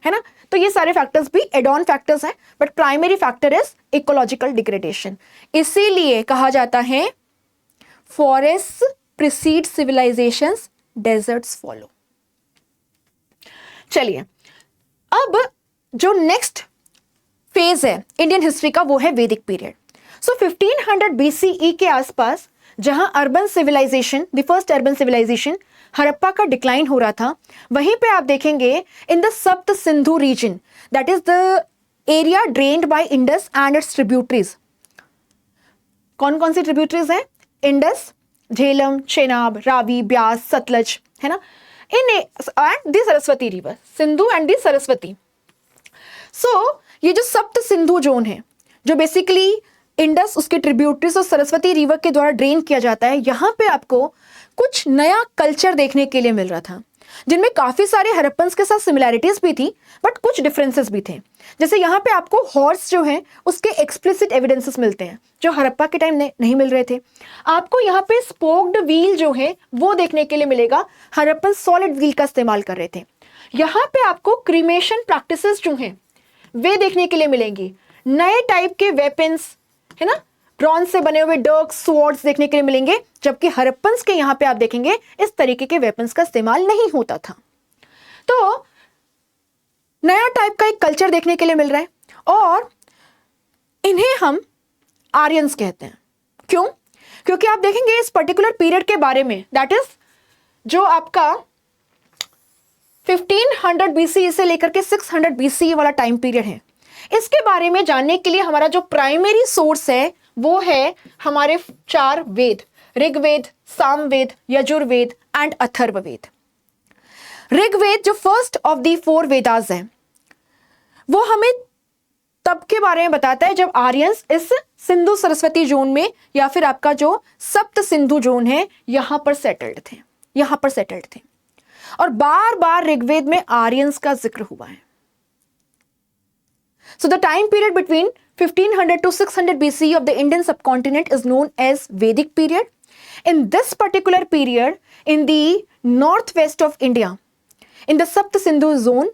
Speaker 1: है ना. तो ये सारे फैक्टर्स भी एड ऑन फैक्टर्स हैं, but primary factor is ecological degradation. इसीलिए कहा जाता है forest precede civilizations, deserts follow. चलिए, अब जो नेक्स्ट फेज है इंडियन हिस्ट्री का वो है वैदिक पीरियड. सो 1500 BCE के आसपास जहां urban civilization, the first urban civilization Harappa का डिक्लाइन हो रहा था, वहीं पे आप देखेंगे in the Sapta Sindhu region, that is the area drained by Indus and its tributaries. कौन कौन सी ट्रिब्यूटरीज हैं? इंडस, झेलम, चेनाब, रावी, ब्यास, सतलज, है ना, इन and the Saraswati river, Sindhu and the Saraswati. So ये जो सप्त सिंधु जोन है, जो बेसिकली इंडस, उसके ट्रिब्यूटरीज और सरस्वती रिवर के द्वारा ड्रेन किया जाता है, यहाँ पे आपको कुछ नया कल्चर देखने के लिए मिल रहा था, जिनमें काफी सारे हड़प्पन्स के साथ सिमिलैरिटीज भी थी बट कुछ डिफरेंसेस भी थे. जैसे यहाँ पे आपको हॉर्स जो है उसके एक्सप्लिसिट एविडेंसेस मिलते हैं जो हड़प्पा के टाइम नहीं मिल रहे थे. आपको यहाँ पे स्पोक्ड व्हील जो है वो देखने के लिए मिलेगा, हड़प्पन सॉलिड व्हील का इस्तेमाल कर रहे थे. यहाँ पे आपको क्रीमेशन प्रैक्टिसेस जो हैं वे देखने के लिए मिलेंगी. नए टाइप के वेपन्स, है ना, ब्रॉन्ज से बने हुए डर्क्स, स्वॉर्ड्स देखने के लिए मिलेंगे, जबकि हड़प्पन्स के यहाँ पे आप देखेंगे इस तरीके के वेपन्स का इस्तेमाल नहीं होता था. तो नया टाइप का एक कल्चर देखने के लिए मिल रहा है और इन्हें हम आर्यंस कहते हैं. क्यों? क्योंकि आप देखेंगे इस पर्टिकुलर पीरियड के बारे में, दैट इज जो आपका 1500 BCE से लेकर के 600 BCE वाला टाइम पीरियड है, इसके बारे में जानने के लिए हमारा जो प्राइमरी सोर्स है वो है हमारे 4 वेद, ऋग्वेद, सामवेद, यजुर्वेद एंड अथर्ववेद. ऋग्वेद जो फर्स्ट ऑफ द 4 वेदास है, वो हमें तब के बारे में बताता है जब आर्यंस इस सिंधु सरस्वती जोन में या फिर आपका जो सप्त सिंधु जोन है यहां पर सेटल्ड थे. और बार बार ऋग्वेद में आर्यंस का जिक्र हुआ है. So the time period between 1500 to 600 BCE of the Indian subcontinent is known as Vedic period. In this particular period, in the northwest of India, in the Sapt Sindhu zone,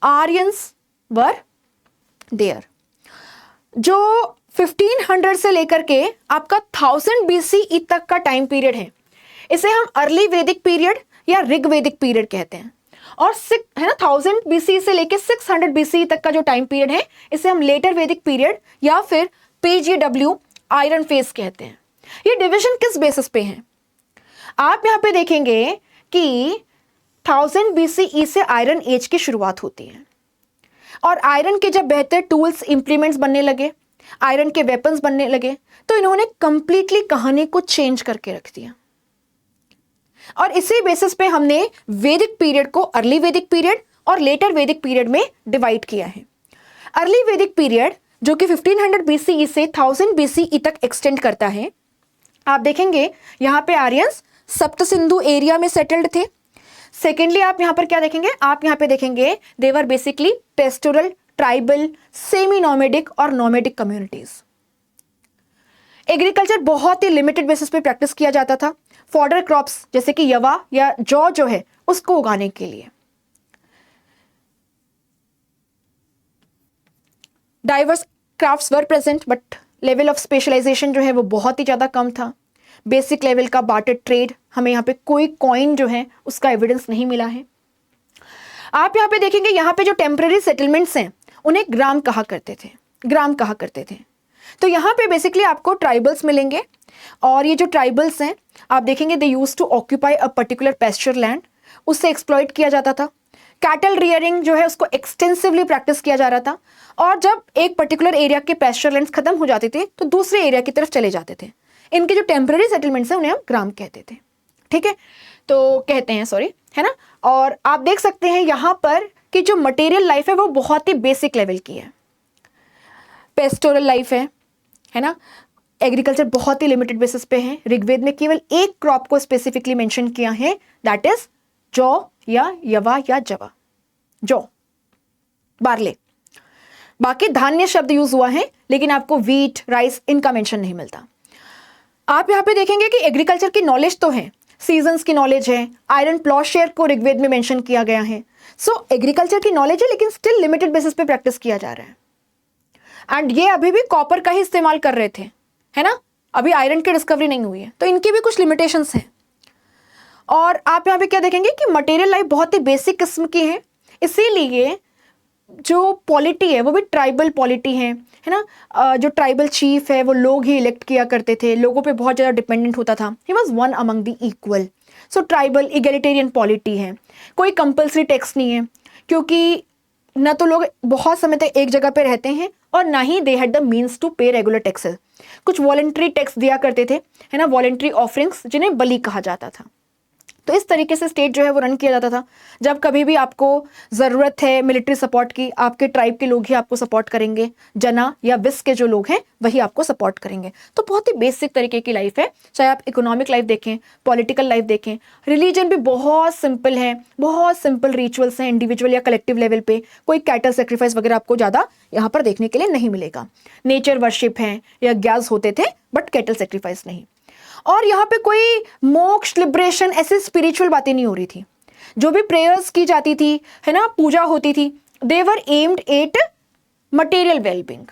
Speaker 1: Aryans were there. जो 1500 से लेकर के आपका 1000 BCE तक का time period है, इसे हम अर्ली वैदिक पीरियड या ऋग वैदिक पीरियड कहते हैं. और 1000 BCE से लेके 600 BCE तक का जो टाइम पीरियड है इसे हम लेटर वैदिक पीरियड या फिर PGW आयरन फेज कहते हैं. ये डिवीजन किस बेसिस पे है? आप यहाँ पे देखेंगे कि 1000 BCE से आयरन एज की शुरुआत होती है और आयरन के जब बेहतर टूल्स, इंप्लीमेंट्स बनने लगे, आयरन के वेपन्स बनने लगे, तो इन्होंने कंप्लीटली कहानी को चेंज करके रख दिया. और इसी बेसिस पे हमने वैदिक पीरियड को अर्ली वैदिक पीरियड और लेटर वैदिक पीरियड में डिवाइड किया है। अर्ली वैदिक पीरियड जो कि 1500 BCE से 1000 BCE तक एक्सटेंड करता है। आप देखेंगे यहाँ पे आर्यंस सप्त सिंधु एरिया में सेटल्ड थे। सेकेंडली आप यहाँ पर क्या देखेंगे, आप यहाँ पे देखेंगे they were basically pastoral, tribal, semi nomadic और नोमेडिक कम्युनिटीज। एग्रीकल्चर बहुत ही लिमिटेड बेसिस पे प्रैक्टिस किया जाता था, फॉडर क्रॉप्स जैसे कि यवा या जौ जो है उसको उगाने के लिए। Diverse crafts were present but level of specialization जो है वो बहुत ही ज़्यादा कम था। बेसिक लेवल का बार्टर ट्रेड, हमें यहाँ पे कोई कॉइन जो है उसका एविडेंस नहीं मिला है। आप यहाँ पे देखेंगे यहाँ पे जो टेम्पररी सेटलमेंट्स हैं उन्हें ग्राम कहा करते थे, ग्राम कहा करते थे। तो यहाँ पे बेसिकली आपको ट्राइबल्स मिलेंगे और ये जो ट्राइबल्स हैं आप देखेंगे they use to occupy a particular pasture land, उससे एक्सप्लॉइट किया जाता था। कैटल रियरिंग जो है उसको एक्सटेंसिवली प्रैक्टिस किया जा रहा था और जब एक पर्टिकुलर एरिया के पेस्चर लैंड्स खत्म हो जाते थे तो दूसरे एरिया की तरफ चले जाते थे। इनके जो टेम्पररी सेटलमेंट्स हैं उन्हें हम ग्राम कहते थे, ठीक है, तो कहते हैं सॉरी, है ना। और आप देख सकते हैं यहाँ पर कि जो मटेरियल लाइफ है वो बहुत ही बेसिक लेवल की है, पेस्टोरल लाइफ है ना। एग्रीकल्चर बहुत ही लिमिटेड बेसिस पे है। ऋग्वेद में केवल एक क्रॉप को स्पेसिफिकली मेंशन किया है, दैट इज जौ या यवा या जवा, जौ, बार्ले। बाकी धान्य शब्द यूज हुआ है लेकिन आपको वीट, राइस इनका मेंशन नहीं मिलता। आप यहाँ पे देखेंगे कि एग्रीकल्चर की नॉलेज तो है, सीजन्स की नॉलेज है, आयरन प्लॉशेयर को ऋग्वेद में मेंशन किया गया है। सो एग्रीकल्चर की नॉलेज है लेकिन स्टिल लिमिटेड बेसिस पे प्रैक्टिस किया जा रहा है। एंड ये अभी भी कॉपर का ही इस्तेमाल कर रहे थे, है ना, अभी आयरन की डिस्कवरी नहीं हुई है, तो इनकी भी कुछ लिमिटेशंस हैं। और आप यहाँ पे क्या देखेंगे कि मटेरियल लाइफ बहुत ही बेसिक किस्म की है, इसीलिए जो पॉलिटी है वो भी ट्राइबल पॉलिटी है ना। जो ट्राइबल चीफ है वो लोग ही इलेक्ट किया करते थे, लोगों पे बहुत ज़्यादा डिपेंडेंट होता था। He was one among the equal. So tribal egalitarian polity है, कोई कंपल्सरी टैक्स नहीं है क्योंकि न तो लोग बहुत समय तक एक जगह पे रहते हैं और ना ही they had the means to pay regular taxes. कुछ वॉलेंट्री टैक्स दिया करते थे, है ना, वॉलेंट्री ऑफरिंग्स जिन्हें बलि कहा जाता था। तो इस तरीके से स्टेट जो है वो रन किया जाता था। जब कभी भी आपको ज़रूरत है मिलिट्री सपोर्ट की, आपके ट्राइब के लोग ही आपको सपोर्ट करेंगे, जना या विस के जो लोग हैं वही आपको सपोर्ट करेंगे। तो बहुत ही बेसिक तरीके की लाइफ है, चाहे आप इकोनॉमिक लाइफ देखें, पॉलिटिकल लाइफ देखें। रिलीजन भी बहुत सिंपल है, बहुत सिंपल रिचुअल्स हैं इंडिविजुअल या कलेक्टिव लेवल पे। कोई कैटल सेक्रीफाइस वगैरह आपको ज़्यादा यहाँ पर देखने के लिए नहीं मिलेगा। नेचर वर्शिप है, यज्ञ होते थे बट कैटल सेक्रीफाइस नहीं। और यहाँ पे कोई मोक्ष, लिबरेशन, ऐसे स्पिरिचुअल बातें नहीं हो रही थी। जो भी प्रेयर्स की जाती थी, है ना, पूजा होती थी, they were aimed at material wellbeing,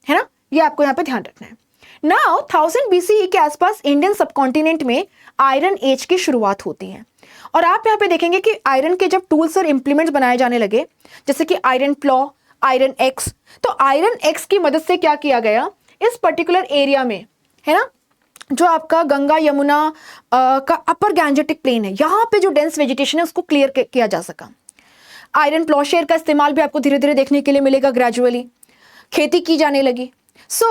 Speaker 1: है ना, ये आपको यहाँ पे ध्यान रखना है। नाउ 1000 BCE के आसपास इंडियन सबकॉन्टिनेंट में आयरन एज की शुरुआत होती है। और आप यहाँ पे देखेंगे कि आयरन के जब टूल्स और इंप्लीमेंट्स बनाए जाने लगे, जैसे कि आयरन प्लॉ, आयरन एक्स, तो आयरन एक्स की मदद से क्या किया गया, इस पर्टिकुलर एरिया में, है ना, जो आपका गंगा यमुना का अपर गैंजेटिक प्लेन है, यहाँ पे जो डेंस वेजिटेशन है उसको क्लियर किया जा सका। आयरन प्लॉशेयर का इस्तेमाल भी आपको धीरे धीरे देखने के लिए मिलेगा, ग्रेजुअली खेती की जाने लगी। So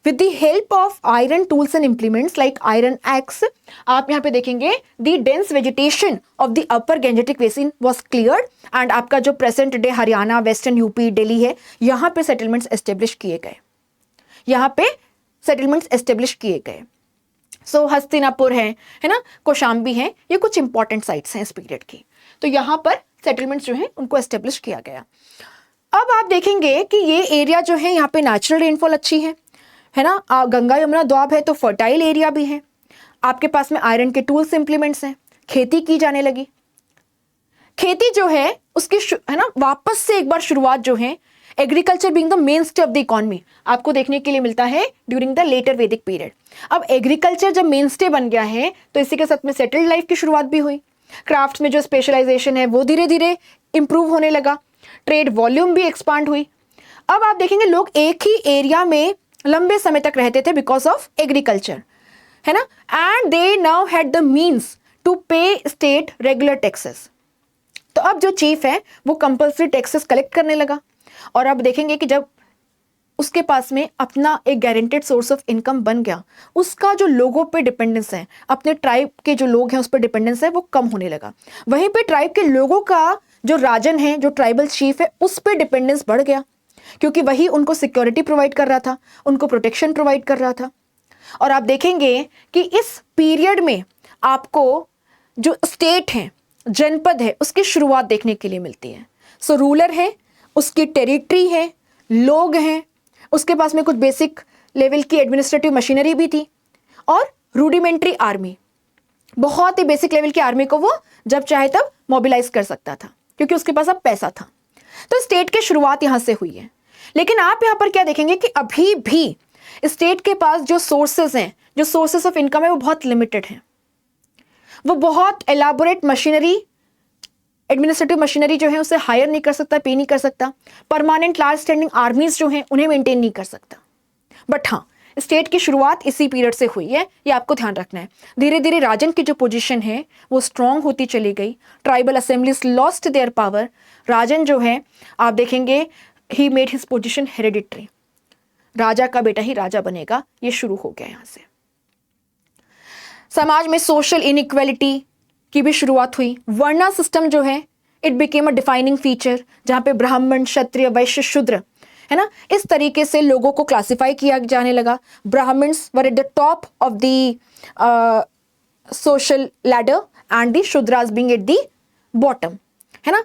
Speaker 1: with the help of iron tools and implements like iron x, आप यहाँ पे देखेंगे the dense vegetation of the upper Gangetic basin was cleared and आपका जो present day Haryana, western UP, Delhi है, यहाँ पे सेटलमेंट्स एस्टेब्लिश किए गए, यहाँ पे सेटलमेंट्स एस्टेब्लिश किए गए। सो हस्तिनापुर है ना, कौशाम्बी है, ये कुछ इंपॉर्टेंट साइट्स हैं इस पीरियड की। तो यहाँ पर सेटलमेंट्स जो हैं उनको एस्टेब्लिश किया गया। अब आप देखेंगे कि ये एरिया जो है यहाँ पे नेचुरल रेनफॉल अच्छी है ना, गंगा यमुना द्वाब है तो फर्टाइल एरिया भी है, आपके पास में आयरन के टूल्स इंप्लीमेंट्स हैं, खेती की जाने लगी। खेती जो है उसकी है ना वापस से एक बार शुरुआत जो है, agriculture being the main stay of the economy, आपको देखने के लिए मिलता है during the later Vedic period. अब एग्रीकल्चर जब मेन स्टे बन गया है तो इसी के साथ में सेटल्ड लाइफ की शुरुआत भी हुई। क्राफ्ट में जो स्पेशलाइजेशन है वो धीरे धीरे इंप्रूव होने लगा, ट्रेड वॉल्यूम भी एक्सपांड हुई। अब आप देखेंगे लोग एक ही एरिया में लंबे समय तक रहते थे बिकॉज ऑफ एग्रीकल्चर, है ना, and they now had the means to pay state regular taxes. तो अब जो चीफ है वो कंपल्सरी टैक्सेस कलेक्ट करने लगा। और अब देखेंगे कि जब उसके पास में अपना एक गारंटेड सोर्स ऑफ इनकम बन गया, उसका जो लोगों पे डिपेंडेंस है, अपने ट्राइब के जो लोग हैं उस पर डिपेंडेंस है, वो कम होने लगा। वहीं पे ट्राइब के लोगों का जो राजन है, जो ट्राइबल चीफ है, उस पर डिपेंडेंस बढ़ गया, क्योंकि वही उनको सिक्योरिटी प्रोवाइड कर रहा था, उनको प्रोटेक्शन प्रोवाइड कर रहा था। और आप देखेंगे कि इस पीरियड में आपको जो स्टेट है, जनपद है, उसकी शुरुआत देखने के लिए मिलती है। सो रूलर है, उसकी टेरिटरी है, लोग हैं, उसके पास में कुछ बेसिक लेवल की एडमिनिस्ट्रेटिव मशीनरी भी थी, और रूडिमेंट्री आर्मी, बहुत ही बेसिक लेवल की आर्मी को वो जब चाहे तब मोबिलाइज कर सकता था, क्योंकि उसके पास अब पैसा था। तो स्टेट की शुरुआत यहां से हुई है। लेकिन आप यहां पर क्या देखेंगे कि अभी भी स्टेट के पास जो सोर्सेस हैं, जो सोर्सेस ऑफ इनकम है, वो बहुत लिमिटेड हैं। वो बहुत एलाबोरेट मशीनरी, एडमिनिस्ट्रेटिव मशीनरी जो है उसे हायर नहीं कर सकता, पे नहीं कर सकता। परमानेंट लार्ज स्टैंडिंग आर्मीज जो हैं उन्हें मेंटेन नहीं कर सकता। बट हाँ, स्टेट की शुरुआत इसी पीरियड से हुई है, ये आपको ध्यान रखना है। धीरे धीरे राजन की जो पोजीशन है वो स्ट्रांग होती चली गई। Tribal assemblies lost their power. Rajan जो है, आप देखेंगे, he made his position hereditary, राजा का बेटा ही राजा बनेगा, ये शुरू हो गया यहां से। समाज में सोशल इनइक्वालिटी की भी शुरुआत हुई। वर्णा सिस्टम जो है, it became a defining feature, जहां पे ब्राह्मण, क्षत्रिय, वैश्य, शूद्र, है ना, इस तरीके से लोगों को क्लासिफाई किया जाने लगा। Brahmans were at the top of the social ladder and the Shudras being at the bottom, है ना।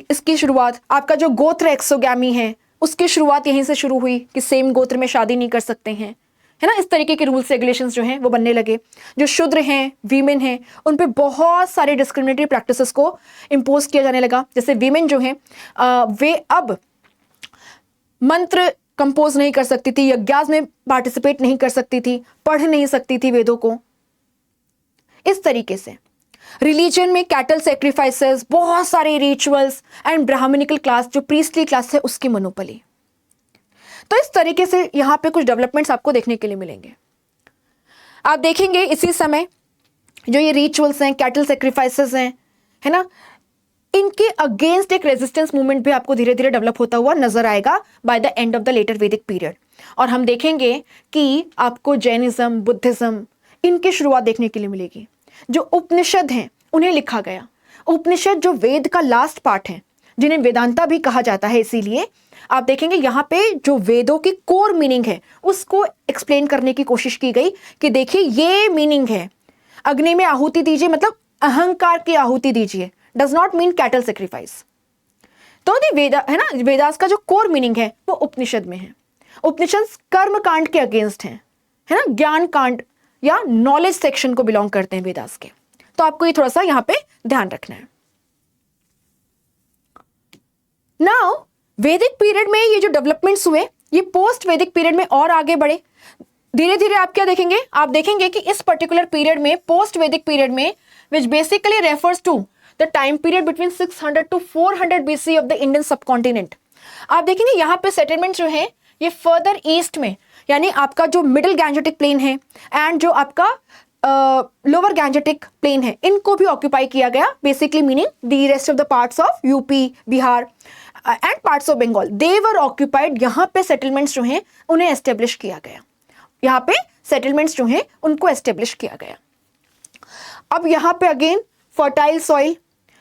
Speaker 1: इसकी शुरुआत, आपका जो गोत्र एक्सोगैमी है, उसकी शुरुआत यहीं से शुरू हुई कि सेम गोत्र में शादी नहीं कर सकते हैं, है ना। इस तरीके के रूल्स रेगुलेशंस जो हैं वो बनने लगे। जो शूद्र हैं, वीमेन हैं, उन पे बहुत सारे डिस्क्रिमिनेटरी प्रैक्टिसेस को इम्पोज किया जाने लगा। जैसे वीमेन जो हैं, वे अब मंत्र कंपोज नहीं कर सकती थी, यज्ञास में पार्टिसिपेट नहीं कर सकती थी, पढ़ नहीं सकती थी वेदों को। इस तरीके से रिलीजन में कैटल सेक्रीफाइसेस, बहुत सारे रिचुअल्स, एंड ब्राह्मणिकल क्लास, जो प्रीस्टली क्लास है, उसकी मोनोपोली। तो इस तरीके से यहां पे कुछ डेवलपमेंट्स आपको देखने के लिए मिलेंगे। आप देखेंगे इसी समय जो ये रिचुअल्स हैं, कैटल सेक्रीफाइसेस हैं, है ना, इनके अगेंस्ट एक रेजिस्टेंस मूवमेंट भी आपको धीरे धीरे डेवलप होता हुआ नजर आएगा by the end of the later Vedic period. और हम देखेंगे कि आपको जैनिज्म, बुद्धिज्म, इनकी शुरुआत देखने के लिए मिलेगी। जो उपनिषद हैं उन्हें लिखा गया। उपनिषद जो वेद का लास्ट पार्ट है, जिन्हें वेदांता भी कहा जाता है, इसीलिए आप देखेंगे यहाँ पे जो वेदों की कोर मीनिंग है उसको एक्सप्लेन करने की कोशिश की गई कि देखिए ये मीनिंग है, अग्नि में आहुति दीजिए, मतलब अहंकार की आहुति दीजिए, does not mean cattle sacrifice. तो वेदा, है ना, वेदास का जो कोर मीनिंग है वो उपनिषद में है। उपनिषद कर्म कांड के अगेंस्ट है ना, ज्ञान कांड या नॉलेज सेक्शन को बिलोंग करते हैं वेदास के। तो आपको ये थोड़ा सा यहां पे ध्यान रखना है। नाउ वैदिक पीरियड में ये जो डेवलपमेंट्स हुए, ये पोस्ट वैदिक पीरियड में और आगे बढ़े। धीरे धीरे आप क्या देखेंगे, आप देखेंगे कि इस पर्टिकुलर पीरियड में, पोस्ट वैदिक पीरियड में, which basically refers to the time period between 600 to 400 BC of the Indian subcontinent. आप देखेंगे यहाँ पे सेटलमेंट जो है ये फर्दर ईस्ट में, यानी आपका जो मिडिल गैंजेटिक प्लेन है एंड जो आपका लोअर गैंजेटिक प्लेन है, इनको भी ऑक्यूपाई किया गया। Basically meaning the rest of the parts of UP, Bihar and parts of Bengal, they were occupied. यहाँ पे सेटलमेंट्स जो हैं उन्हें एस्टेब्लिश किया गया। यहाँ पे सेटलमेंट्स जो हैं उनको एस्टेब्लिश किया गया। अब यहाँ पे अगेन फर्टाइल सॉइल,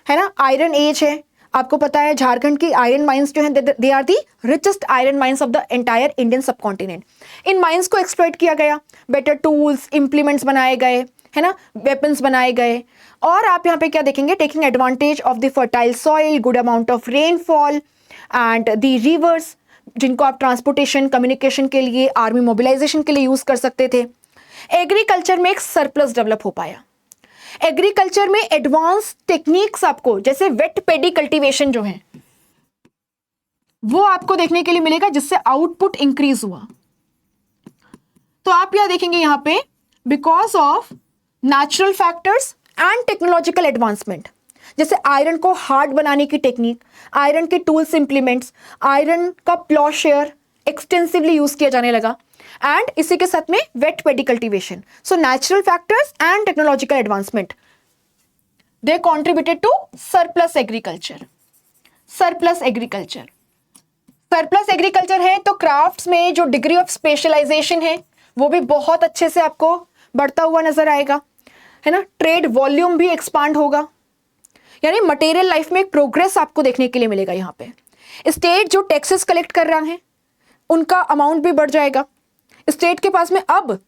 Speaker 1: है ना, आयरन एज है। आपको पता है झारखंड की आयरन माइंस जो हैं, they are the richest iron mines of the entire Indian subcontinent. इन माइंस को एक्सप्लॉइट किया गया, बेटर टूल्स, इंप्लीमेंट्स बनाए गए, है ना, वेपन्स बनाए गए। और आप यहाँ पे क्या देखेंगे, taking advantage of the fertile soil, good amount of rainfall and the reverse, जिनको आप ट्रांसपोर्टेशन, कम्युनिकेशन के लिए, आर्मी मोबिलाइजेशन के लिए यूज कर सकते थे। एग्रीकल्चर में एक सरप्लस डेवलप हो पाया। एग्रीकल्चर में एडवांस टेक्निक्स आपको, जैसे वेट पेडी कल्टीवेशन जो है, वो आपको देखने के लिए मिलेगा, जिससे आउटपुट इंक्रीज हुआ। तो आप क्या देखेंगे यहाँ पे, because of natural factors and technological advancement, जैसे आयरन को हार्ड बनाने की टेक्निक, आयरन के टूल्स, इंप्लीमेंट्स, आयरन का प्लॉशेयर एक्सटेंसिवली यूज किया जाने लगा, एंड इसी के साथ में wet paddy cultivation. So natural factors and technological advancement, they contributed to surplus agriculture. Surplus agriculture, surplus agriculture है तो क्राफ्ट्स में जो डिग्री ऑफ स्पेशलाइजेशन है वो भी बहुत अच्छे से आपको बढ़ता हुआ नजर आएगा, है ना। ट्रेड वॉल्यूम भी एक्सपांड होगा, यानी मटेरियल लाइफ में एक प्रोग्रेस आपको देखने के लिए मिलेगा। यहाँ पे स्टेट जो टैक्सेस कलेक्ट कर रहा है उनका अमाउंट भी बढ़ जाएगा। स्टेट के पास में अब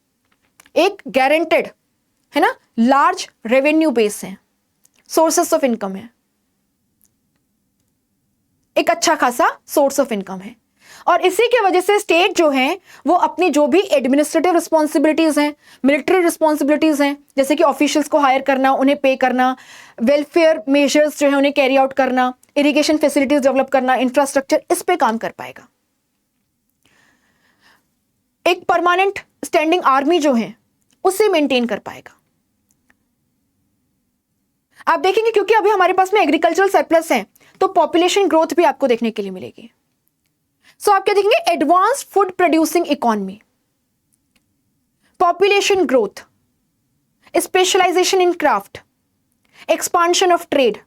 Speaker 1: एक गारंटेड, है ना, लार्ज रेवेन्यू बेस है, सोर्सेस ऑफ इनकम है, एक अच्छा खासा सोर्स ऑफ इनकम है। और इसी के वजह से स्टेट जो है वो अपनी जो भी एडमिनिस्ट्रेटिव रिस्पॉन्सिबिलिटीज हैं, मिलिट्री रिस्पॉन्सिबिलिटीज हैं, जैसे कि ऑफिशियल्स को हायर करना, उन्हें पे करना, वेलफेयर मेजर्स जो है उन्हें कैरी आउट करना, इरिगेशन फैसिलिटीज डेवलप करना, इंफ्रास्ट्रक्चर, इस पे काम कर पाएगा। एक परमानेंट स्टैंडिंग आर्मी जो है उसे मेंटेन कर पाएगा। आप देखेंगे क्योंकि अभी हमारे पास में एग्रीकल्चरल सरप्लस है तो पॉपुलेशन ग्रोथ भी आपको देखने के लिए मिलेगी। सो आप क्या देखेंगे, advanced food producing economy, population growth, specialization in craft, expansion of trade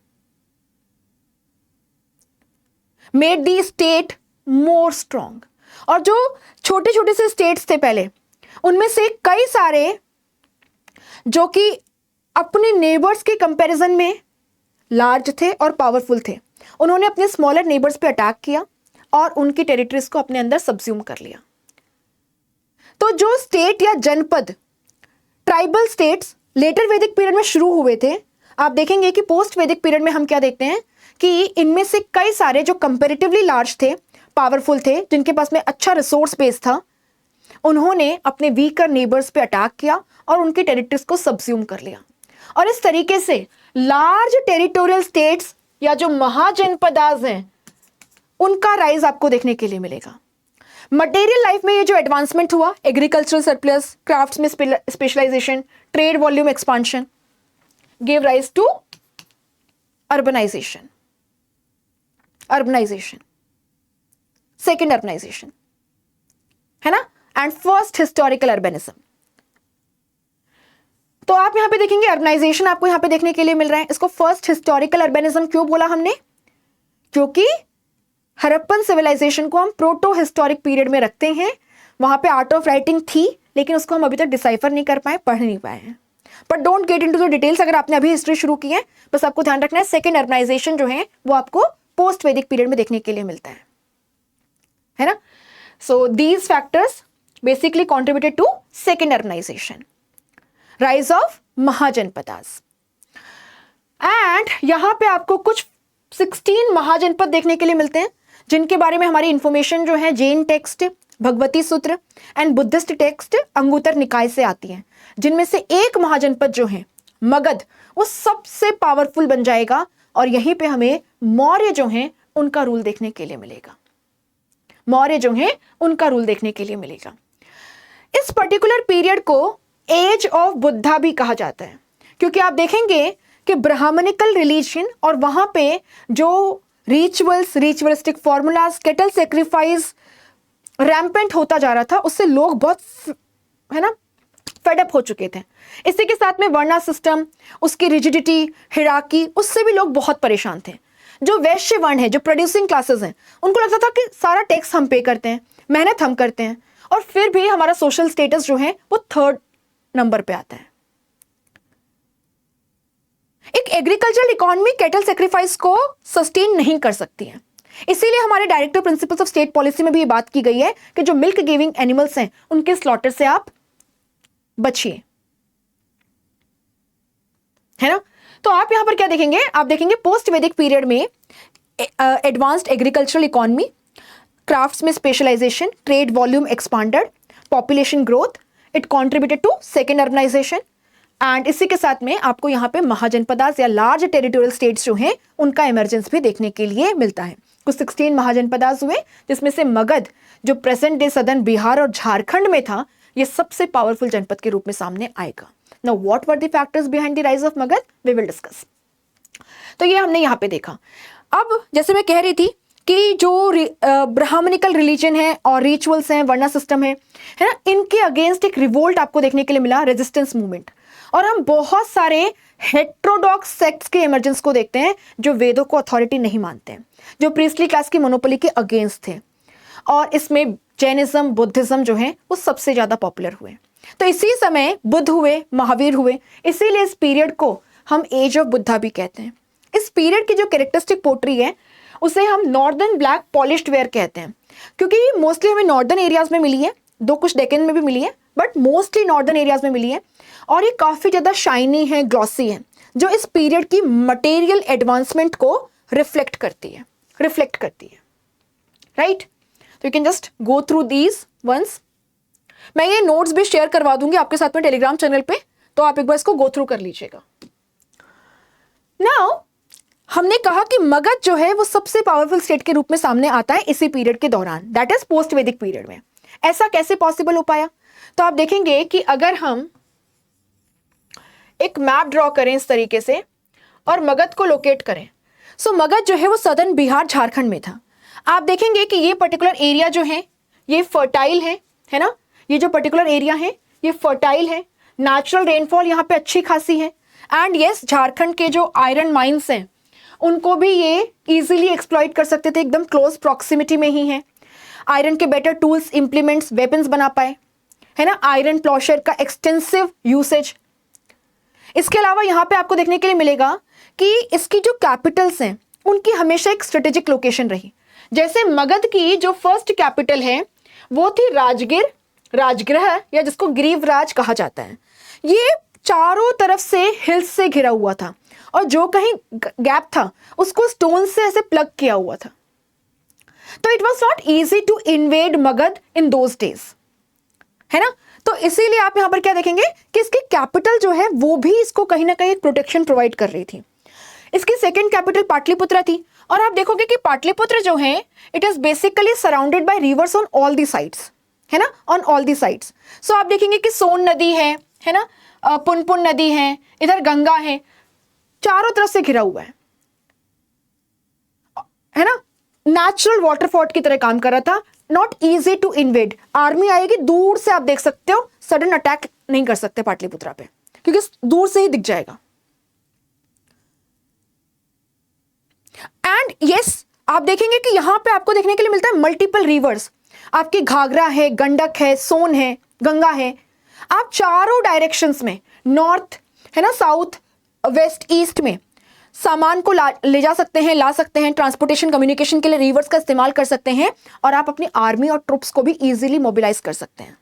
Speaker 1: made the state more strong. और जो छोटे छोटे से स्टेट्स थे पहले, उनमें से कई सारे जो कि अपने नेबर्स के कंपैरिजन में लार्ज थे और पावरफुल थे, उन्होंने अपने स्मॉलर नेबर्स पे अटैक किया और उनकी टेरिटरीज को अपने अंदर सब्ज्यूम कर लिया। तो जो स्टेट या जनपद, tribal states letter Vedic period में शुरू हुए थे, आप देखेंगे कि पोस्ट वैदिक पीरियड में हम क्या देखते हैं कि इनमें से कई सारे जो कंपैरेटिवली लार्ज थे, पावरफुल थे, जिनके पास में अच्छा रिसोर्स बेस था, उन्होंने अपने वीकर नेबर्स पे अटैक किया और उनकी टेरिटरीज को सब्ज्यूम कर लिया। और इस तरीके से लार्ज टेरिटोरियल स्टेट्स या जो महाजनपदास हैं उनका राइज आपको देखने के लिए मिलेगा। मटेरियल लाइफ में ये जो एडवांसमेंट हुआ, एग्रीकल्चरल सरप्लस, क्राफ्ट्स में specialization, trade volume expansion, give rise to urbanization, second urbanization, है ना, एंड फर्स्ट हिस्टोरिकल अर्बनिज्म। तो आप यहां पे देखेंगे अर्बनाइजेशन आपको यहां पे देखने के लिए मिल रहा है। इसको फर्स्ट हिस्टोरिकल अर्बनिज्म क्यों बोला हमने, क्योंकि हड़प्पन सिविलाइजेशन को हम प्रोटो हिस्टोरिक पीरियड में रखते हैं। वहां पे आर्ट ऑफ राइटिंग थी लेकिन उसको हम अभी तक डिसाइफर नहीं कर पाए, पढ़ नहीं पाए हैं। But don't get into the details, अगर आपने अभी हिस्ट्री शुरू की है, बस आपको ध्यान रखना है सेकेंड अर्बनाइजेशन जो है वो आपको पोस्ट वैदिक पीरियड में देखने के लिए मिलता है ना। So these factors basically contributed to second urbanization, rise of Mahajanapadas. And यहां पे आपको कुछ 16 महाजनपद देखने के लिए मिलते हैं जिनके बारे में हमारी इंफॉर्मेशन जो है जैन टेक्स्ट, भगवती सूत्र एंड बुद्धिस्ट टेक्स्ट अंगुत्तर निकाय से आती है। जिनमें से एक महाजनपद जो है मगध, वो सबसे पावरफुल बन जाएगा और यहीं पे हमें मौर्य जो हैं उनका रूल देखने के लिए मिलेगा। मौर्य जो हैं उनका रूल देखने के लिए मिलेगा। इस पर्टिकुलर पीरियड को एज ऑफ बुद्धा भी कहा जाता है, क्योंकि आप देखेंगे कि ब्राह्मणिकल रिलीजन और वहां पे जो rituals, ritualistic formulas, kettle sacrifice rampant होता जा रहा था, उससे लोग बहुत, है ना, फेडअप हो चुके थे। इसी के साथ में वर्णा सिस्टम, उसकी रिजिडिटी, हिराकी, उससे भी लोग बहुत परेशान थे। जो वैश्य वर्ण है, जो प्रोड्यूसिंग क्लासेस हैं, उनको लगता था कि सारा टैक्स हम पे करते हैं, मेहनत हम करते हैं, और फिर भी हमारा सोशल स्टेटस जो है वो थर्ड नंबर पे आता है। एक एग्रीकल्चरल इकोनॉमी कैटल सेक्रीफाइस को सस्टेन नहीं कर सकती है। इसीलिए हमारे directive principles of state policy में भी ये बात की गई है कि जो मिल्क गिविंग एनिमल्स हैं उनके स्लॉटर से आप बचिए, है ना। तो आप यहां पर क्या देखेंगे, आप देखेंगे पोस्ट वैदिक पीरियड में एडवांस्ड एग्रीकल्चरल इकोनॉमी, क्राफ्ट्स में specialization, trade volume expanded, population growth, it contributed to second urbanization. And इसी के साथ में आपको यहाँ पे महाजनपदास या लार्ज टेरिटोरियल स्टेट्स जो हैं उनका इमरजेंस भी देखने के लिए मिलता है। कुछ 16 महाजनपदास हुए जिसमें से मगध, जो प्रेजेंट डे सदर्न बिहार और झारखंड में था, ये सबसे पावरफुल जनपद के रूप में सामने आएगा। Now what were the factors behind the rise of Magadha, we will discuss. तो ये हमने यहाँ पे देखा। अब जैसे मैं कह रही थी कि जो ब्राह्मणिकल रिलीजन है और रिचुअल्स हैं, वर्णा सिस्टम है ना, इनके अगेंस्ट एक रिवोल्ट आपको देखने के लिए मिला, रेजिस्टेंस मूवमेंट। और हम बहुत सारे हेट्रोडॉक्स सेक्ट्स के इमर्जेंस को देखते हैं जो वेदों को अथॉरिटी नहीं मानते हैं, जो प्रीस्टली क्लास की मोनोपोली के अगेंस्ट थे। और इसमें जैनिज्म, बुद्धिज्म जो है वो सबसे ज़्यादा पॉपुलर हुए। तो इसी समय बुद्ध हुए, महावीर हुए, इसीलिए इस पीरियड को हम एज ऑफ बुद्धा भी कहते हैं। इस पीरियड की जो कैरेक्टरिस्टिक पोट्री है उसे हम नॉर्दर्न ब्लैक पॉलिश्ड वेयर कहते हैं, क्योंकि ये मोस्टली हमें नॉर्दर्न एरियाज में मिली है, दो कुछ डेक्कन में भी मिली है, बट मोस्टली नॉर्दर्न एरियाज में मिली है। और ये काफ़ी ज़्यादा शाइनी है, ग्लॉसी है, जो इस पीरियड की मटेरियल एडवांसमेंट को रिफ्लेक्ट करती है, राइट। तो you can just go through these once. मैं ये नोट्स भी शेयर करवा दूंगी आपके साथ में टेलीग्राम चैनल पे, तो आप एक बार इसको गो थ्रू कर लीजिएगा। नाउ हमने कहा कि मगध जो है वो सबसे पावरफुल स्टेट के रूप में सामने आता है इसी पीरियड के दौरान, that is post Vedic period में। ऐसा कैसे पॉसिबल हो पाया? तो आप देखेंगे कि अगर हम एक मैप ड्रॉ करें इस तरीके से और मगध को लोकेट करें, सो मगध जो है वो सदर्न बिहार झारखंड में था। आप देखेंगे कि ये पर्टिकुलर एरिया जो है ये फर्टाइल है ना, ये जो पर्टिकुलर एरिया है ये फर्टाइल है, नेचुरल रेनफॉल यहाँ पे अच्छी खासी है, एंड यस झारखंड के जो आयरन माइंस हैं उनको भी ये इजीली एक्सप्लॉइट कर सकते थे, एकदम क्लोज प्रॉक्सिमिटी में ही है। आयरन के बेटर टूल्स, इंप्लीमेंट्स, वेपन्स बना पाए, है ना, आयरन प्लॉशर का एक्सटेंसिव यूसेज। इसके अलावा यहाँ पे आपको देखने के लिए मिलेगा कि इसकी जो कैपिटल्स हैं उनकी हमेशा एक स्ट्रेटेजिक लोकेशन रही। जैसे मगध की जो फर्स्ट कैपिटल है वो थी राजगिर, राजगृह, या जिसको ग्रीवराज कहा जाता है। ये चारों तरफ से हिल्स से घिरा हुआ था और जो कहीं गैप था उसको स्टोन से ऐसे प्लग किया हुआ था। तो it was not easy to invade Magadha in those days, है ना। तो इसीलिए आप यहां पर क्या देखेंगे कि इसकी कैपिटल जो है वो भी इसको कहीं ना कहीं प्रोटेक्शन प्रोवाइड कर रही थी। इसकी सेकंड कैपिटल पाटलिपुत्रा थी, और आप देखोगे कि पाटलिपुत्र जो है it is basically surrounded by reverse on all the sides, है ना, ऑन ऑल दी साइड्स। सो आप देखेंगे कि सोन नदी है ना, पुनपुन नदी है, इधर गंगा है, चारों तरफ से घिरा हुआ है ना। नेचुरल वाटर फोर्ट की तरह काम कर रहा था, not easy to invade. Army आएगी दूर से, आप देख सकते हो, सडन अटैक नहीं कर सकते पाटलिपुत्रा पे, क्योंकि दूर से ही दिख जाएगा। एंड यस, आप देखेंगे कि यहां पे आपको देखने के लिए मिलता है मल्टीपल रिवर्स। आपकी घाघरा है, गंडक है, सोन है, गंगा है। आप चारों डायरेक्शंस में, नॉर्थ है ना, साउथ, वेस्ट, ईस्ट में सामान को ले जा सकते हैं, ला सकते हैं, ट्रांसपोर्टेशन, कम्युनिकेशन के लिए रिवर्स का इस्तेमाल कर सकते हैं, और आप अपनी आर्मी और ट्रुप्स को भी इजीली मोबिलाइज कर सकते हैं।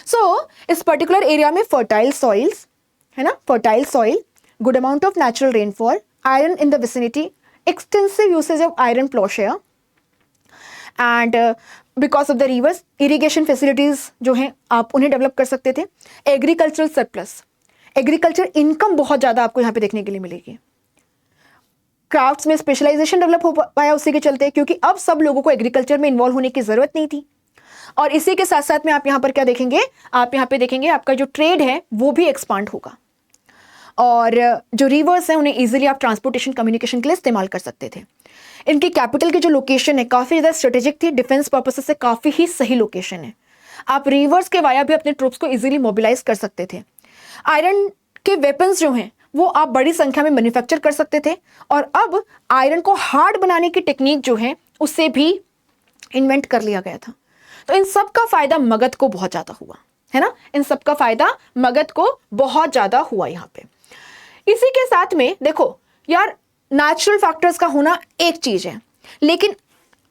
Speaker 1: सो इस पर्टिकुलर एरिया में फर्टाइल सॉइल्स, है ना, fertile soil, good amount of natural rainfall, iron in the vicinity, extensive usage of iron ploughshare, and because of the rivers irrigation facilities जो हैं आप उन्हें डेवलप कर सकते थे। एग्रीकल्चरल सरप्लस, एग्रीकल्चर इनकम बहुत ज़्यादा आपको यहाँ पे देखने के लिए मिलेगी। क्राफ्ट्स में स्पेशलाइजेशन डेवलप हो पाया उसी के चलते, क्योंकि अब सब लोगों को एग्रीकल्चर में इन्वॉल्व होने की ज़रूरत नहीं थी। और इसी के साथ साथ में आप यहाँ पर क्या देखेंगे, आप यहाँ पे देखेंगे आपका जो ट्रेड है वो भी एक्सपांड होगा, और जो रिवर्स हैं उन्हें इजीली आप ट्रांसपोर्टेशन, कम्युनिकेशन के लिए इस्तेमाल कर सकते थे। इनकी कैपिटल की जो लोकेशन है काफ़ी ज़्यादा स्ट्रेटेजिक थी, डिफेंस पर्पसेस से काफ़ी ही सही लोकेशन है। आप रिवर्स के वाया भी अपने ट्रूप्स को इजीली मोबिलाइज कर सकते थे। आयरन के वेपन्स जो हैं वो आप बड़ी संख्या में मैन्युफैक्चर कर सकते थे, और अब आयरन को हार्ड बनाने की टेक्निक जो है उससे भी इन्वेंट कर लिया गया था। तो इन सब का फायदा मगध को बहुत ज़्यादा हुआ, है ना, इन सब का फायदा मगध को बहुत ज़्यादा हुआ यहाँ पे। इसी के साथ में देखो यार, नेचुरल फैक्टर्स का होना एक चीज है, लेकिन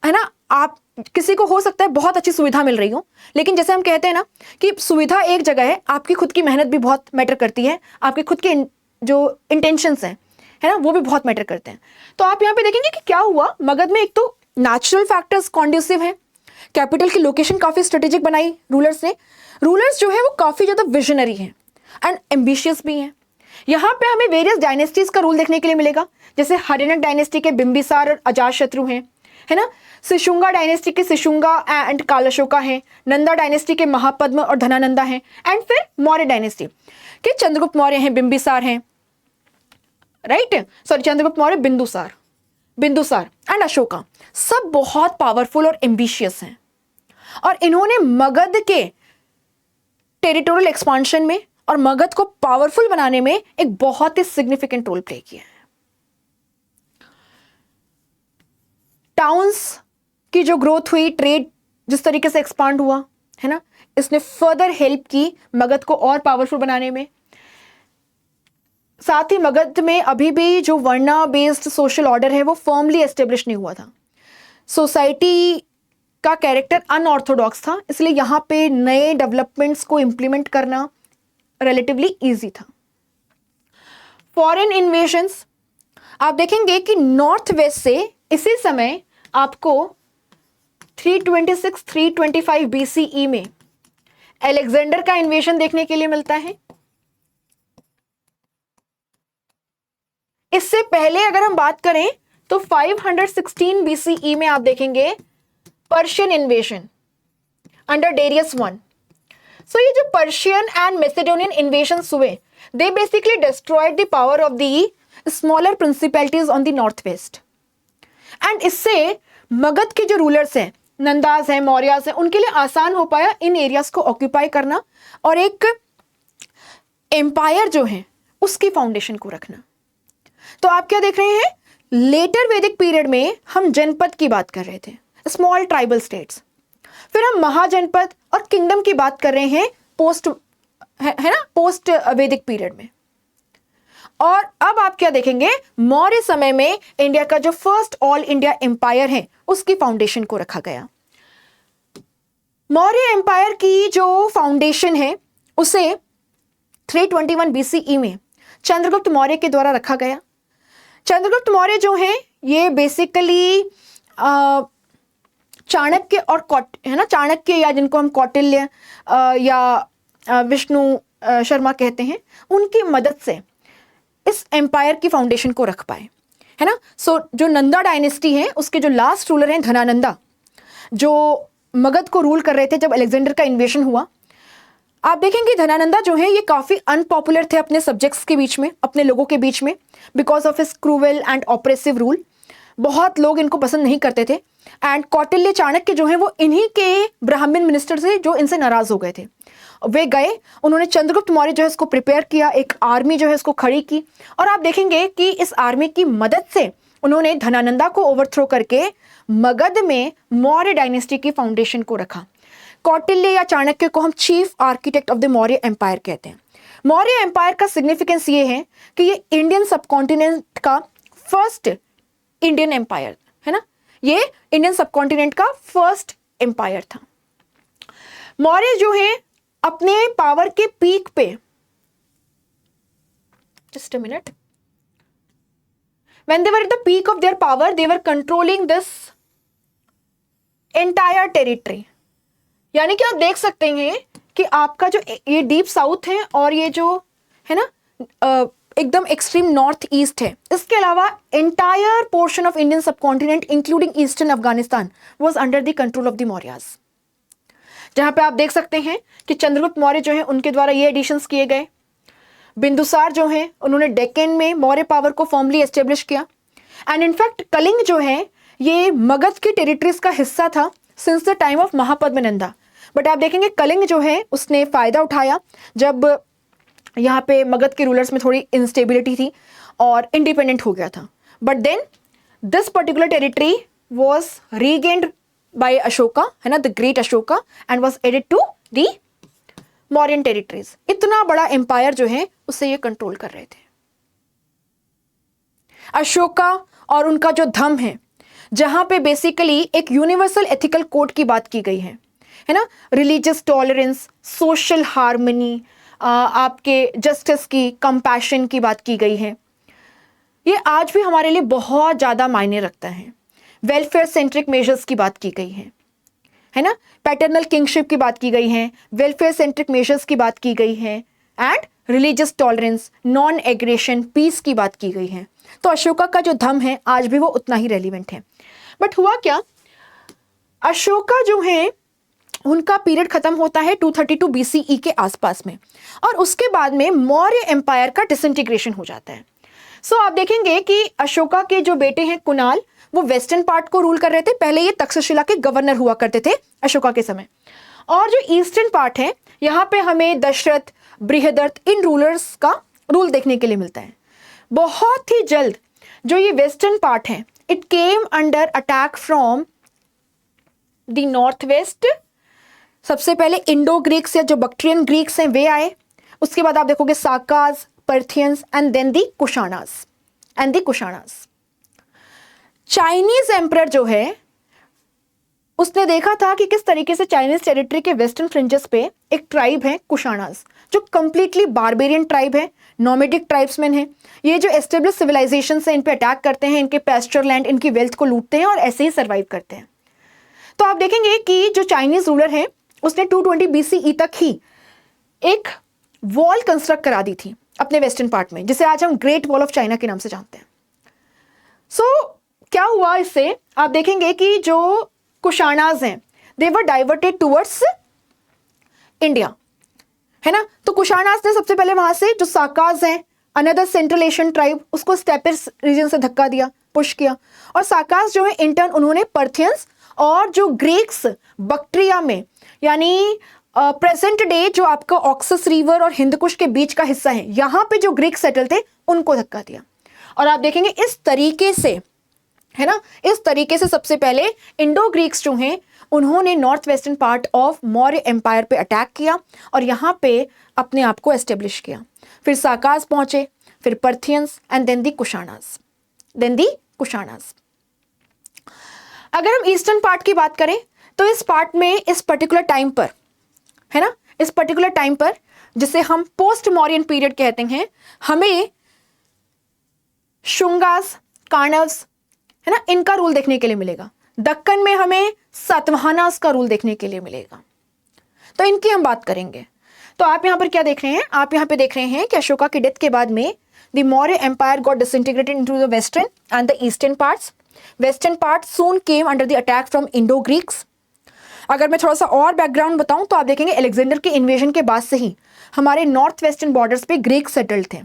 Speaker 1: है ना, आप किसी को हो सकता है बहुत अच्छी सुविधा मिल रही हो, लेकिन जैसे हम कहते हैं ना कि सुविधा एक जगह है, आपकी खुद की मेहनत भी बहुत मैटर करती है, आपके खुद के जो इंटेंशंस हैं, है ना, वो भी बहुत मैटर करते हैं। तो आप यहाँ पे देखेंगे कि क्या हुआ मगध में, एक तो नेचुरल फैक्टर्स कॉन्ड्यूसिव है, कैपिटल की लोकेशन काफी स्ट्रेटेजिक बनाई रूलर्स ने। रूलर्स जो है वो काफी ज्यादा विजनरी हैं एंड एम्बिशियस भी हैं। यहाँ पे हमें वेरियस डायनेस्टीज का रूल देखने के लिए मिलेगा, जैसे हरियाणा डायनेस्टी के बिंबिसार और अजातशत्रु हैं, है ना, सिशुंगा डायनेस्टी के सिशुंगा एंड कालाशोका हैं, नंदा डायनेस्टी के महापद्म और धनानंदा हैं, एंड फिर मौर्य डायनेस्टी के चंद्रगुप्त मौर्य हैं, बिंबिसार हैं, right, sorry Chandragupta Maurya, Bindusara and Ashoka, सब बहुत पावरफुल और एम्बिशियस हैं, और इन्होंने मगध के टेरिटोरियल एक्सपांशन में और मगध को पावरफुल बनाने में एक बहुत ही सिग्निफिकेंट रोल प्ले किया है। टाउन्स की जो ग्रोथ हुई, ट्रेड जिस तरीके से एक्सपांड हुआ है ना, इसने फर्दर हेल्प की मगध को और पावरफुल बनाने में। साथ ही मगध में अभी भी जो वर्णा बेस्ड सोशल ऑर्डर है वो फर्मली एस्टेब्लिश नहीं हुआ था। सोसाइटी का कैरेक्टर अनऑर्थोडॉक्स था, इसलिए यहाँ पे नए डेवलपमेंट्स को इंप्लीमेंट करना रिलेटिवली इजी था। फॉरेन इन्वेजन्स, आप देखेंगे कि नॉर्थ वेस्ट से इसी समय आपको 326-325 BCE में अलेक्जेंडर का इन्वेजन देखने के लिए मिलता है। इससे पहले अगर हम बात करें तो 516 BCE में आप देखेंगे Persian invasion under Darius one. So ये जो पर्शियन एंड मैसेडोनियन इन्वेजन्स हुए, they basically destroyed the power of the smaller principalities on the north west. And इससे मगध के जो रूलर्स हैं, नंदास हैं, मौर्यास हैं, उनके लिए आसान हो पाया इन एरियाज को ऑक्यूपाई करना और एक एम्पायर जो है उसकी फाउंडेशन को रखना। तो आप क्या देख रहे हैं, लेटर वैदिक पीरियड में हम जनपद की बात कर रहे थे, स्मॉल ट्राइबल स्टेट्स, फिर हम महाजनपद और किंगडम की बात कर रहे हैं पोस्ट है ना, पोस्ट वैदिक पीरियड में। और अब आप क्या देखेंगे, मौर्य समय में इंडिया का जो फर्स्ट ऑल इंडिया एम्पायर है उसकी फाउंडेशन को रखा गया। मौर्य एम्पायर की जो फाउंडेशन है उसे 321 BCE में चंद्रगुप्त मौर्य के द्वारा रखा गया। चंद्रगुप्त मौर्य जो है ये बेसिकली चाणक्य और है ना, चाणक्य या जिनको हम कौटिल्य या विष्णु शर्मा कहते हैं, उनकी मदद से इस एम्पायर की फाउंडेशन को रख पाए, है ना। सो जो नंदा डायनेस्टी है उसके जो लास्ट रूलर हैं धनानंदा, जो मगध को रूल कर रहे थे जब अलेक्जेंडर का इन्वेजन हुआ, आप देखेंगे धनानंदा जो है ये काफी अनपॉपुलर थे अपने सब्जेक्ट्स के बीच में, अपने लोगों के बीच में, because of his cruel and oppressive rule. बहुत लोग इनको पसंद नहीं करते थे। एंड कौटिल्य चाणक्य जो है वो इन्हीं के ब्राह्मण मिनिस्टर से जो इनसे नाराज हो गए थे, वे गए, उन्होंने चंद्रगुप्त मौर्य जो है इसको प्रिपेयर किया, एक आर्मी जो है इसको खड़ी की, और आप देखेंगे कि इस आर्मी की मदद से उन्होंने धनानंदा को ओवरथ्रो करके मगध में मौर्य डायनेस्टी की फाउंडेशन को रखा। कौटिल्य या चाणक्य को हम chief architect of the Maurya empire कहते हैं। मौर्य एम्पायर का सिग्निफिकेंस ये है कि ये इंडियन सबकॉन्टिनेंट का फर्स्ट इंडियन एम्पायर है ना, ये इंडियन सबकॉन्टिनेंट का फर्स्ट एम्पायर था। मौर्य जो है अपने पावर के पीक पे, just a minute, when they were at the peak of their power they were controlling this entire territory। यानी कि आप देख सकते हैं कि आपका जो ये डीप साउथ है और ये जो है ना एकदम एक्सट्रीम नॉर्थ ईस्ट है, इसके अलावा entire portion of Indian subcontinent including eastern Afghanistan was under the control of the Mauryas. जहां पे आप देख सकते हैं कि चंद्रगुप्त मौर्य जो है उनके द्वारा ये एडिशंस किए गए। बिंदुसार जो है उन्होंने डेक्कन में मौर्य पावर को फॉर्मली एस्टेब्लिश किया। एंड इनफैक्ट कलिंग जो है ये मगध की टेरिटरीज का हिस्सा था since the time of Mahapadmananda. But आप देखेंगे कलिंग जो है उसने फायदा उठाया जब यहाँ पे मगध के रूलर्स में थोड़ी इंस्टेबिलिटी थी और इंडिपेंडेंट हो गया था। But then this particular territory was regained by Ashoka, है ना, the great Ashoka, and was added to the Mauryan territories. इतना बड़ा एम्पायर जो है उसे ये कंट्रोल कर रहे थे। अशोका और उनका जो धम्म है, जहां पे बेसिकली एक यूनिवर्सल एथिकल कोड की बात की गई है ना, रिलीजियस टॉलरेंस, सोशल हार्मनी, आपके जस्टिस की, कंपैशन की बात की गई है। ये आज भी हमारे लिए बहुत ज़्यादा मायने रखता है। वेलफेयर सेंट्रिक मेजर्स की बात की गई है ना, पैटर्नल किंगशिप की बात की गई है, वेलफेयर सेंट्रिक मेजर्स की बात की गई है, and religious tolerance, non aggression, peace की बात की गई है। तो अशोका का जो धम्म है आज भी वो उतना ही रेलिवेंट है। बट हुआ क्या, अशोका जो है उनका पीरियड खत्म होता है 232 BCE के आसपास में, और उसके बाद में मौर्य एम्पायर का डिसइंटीग्रेशन हो जाता है। सो आप देखेंगे कि अशोका के जो बेटे हैं कुणाल, वो वेस्टर्न पार्ट को रूल कर रहे थे। पहले ये तक्षशिला के गवर्नर हुआ करते थे अशोका के समय, और जो ईस्टर्न पार्ट है यहाँ पे हमें दशरथ, बृहदर्थ, इन रूलर्स का रूल देखने के लिए मिलता है। बहुत ही जल्द जो ये वेस्टर्न पार्ट है, it came under attack from the north waste, सबसे पहले इंडो ग्रीक्स या जो बक्ट्रियन ग्रीक्स हैं वे आए, उसके बाद आप देखोगे Sakas, Parthians and then the Kushanas. Chinese emperor जो है उसने देखा था कि किस तरीके से चाइनीज टेरिटरी के वेस्टर्न फ्रिंजेस पे एक ट्राइब है कुशाणास, जो कंप्लीटली बारबेरियन ट्राइब है, नोमेडिक ट्राइब्समैन है। ये जो एस्टेब्लिश सिविलाइजेशन से इन पे अटैक करते हैं, इनके पेस्चर लैंड, इनकी वेल्थ को लूटते हैं और ऐसे ही सर्वाइव करते हैं। तो आप देखेंगे कि जो चाइनीज रूलर है उसने 220 BCE तक ही एक वॉल कंस्ट्रक्ट करा दी थी अपने वेस्टर्न पार्ट में, जिसे आज हम ग्रेट वॉल ऑफ चाइना के नाम से जानते हैं। क्या हुआ इससे, आप देखेंगे कि जो कुशाणास हैं they were diverted towards India, है ना। तो कुशाणास ने सबसे पहले वहां से जो साकाज हैं, अनदर सेंट्रल एशियन ट्राइब, उसको स्टेपिस रीजन से धक्का दिया, पुश किया, और साकाज जो है इंटर्न उन्होंने पर्थियंस और जो ग्रीक्स बक्ट्रिया में, यानी प्रेजेंट डे जो आपका ऑक्सस रिवर और हिंदकुश के बीच का हिस्सा है, यहां पे जो ग्रीक सेटल थे उनको धक्का दिया। और आप देखेंगे इस तरीके से, है ना, इस तरीके से सबसे पहले इंडो ग्रीक्स जो हैं उन्होंने north western part of Maurya empire पे अटैक किया और यहां पे अपने आप को एस्टेब्लिश किया। फिर साकाज पहुंचे, फिर पर्थियंस एंड देन दी कुशाणास। अगर हम ईस्टर्न पार्ट की बात करें तो इस पार्ट में इस पर्टिकुलर टाइम पर, है ना, इस पर्टिकुलर टाइम पर जिसे हम पोस्ट मौर्यन पीरियड कहते हैं, हमें शुंगास, काणव्स, है ना, इनका रूल देखने के लिए मिलेगा। दक्कन में हमें सातवाहनास का रूल देखने के लिए मिलेगा। तो इनकी हम बात करेंगे। तो आप यहां पर क्या देख रहे हैं, आप यहां पे देख रहे हैं कि अशोका की डेथ के बाद में the Maurya empire got disintegrated into the western and the eastern parts. Western part soon came under the attack from Indo Greeks. अगर मैं थोड़ा सा और बैकग्राउंड बताऊं तो आप देखेंगे अलेक्जेंडर के इन्वेजन के बाद से ही हमारे नॉर्थ वेस्टर्न बॉर्डर्स पे ग्रीक सेटल्ड थे।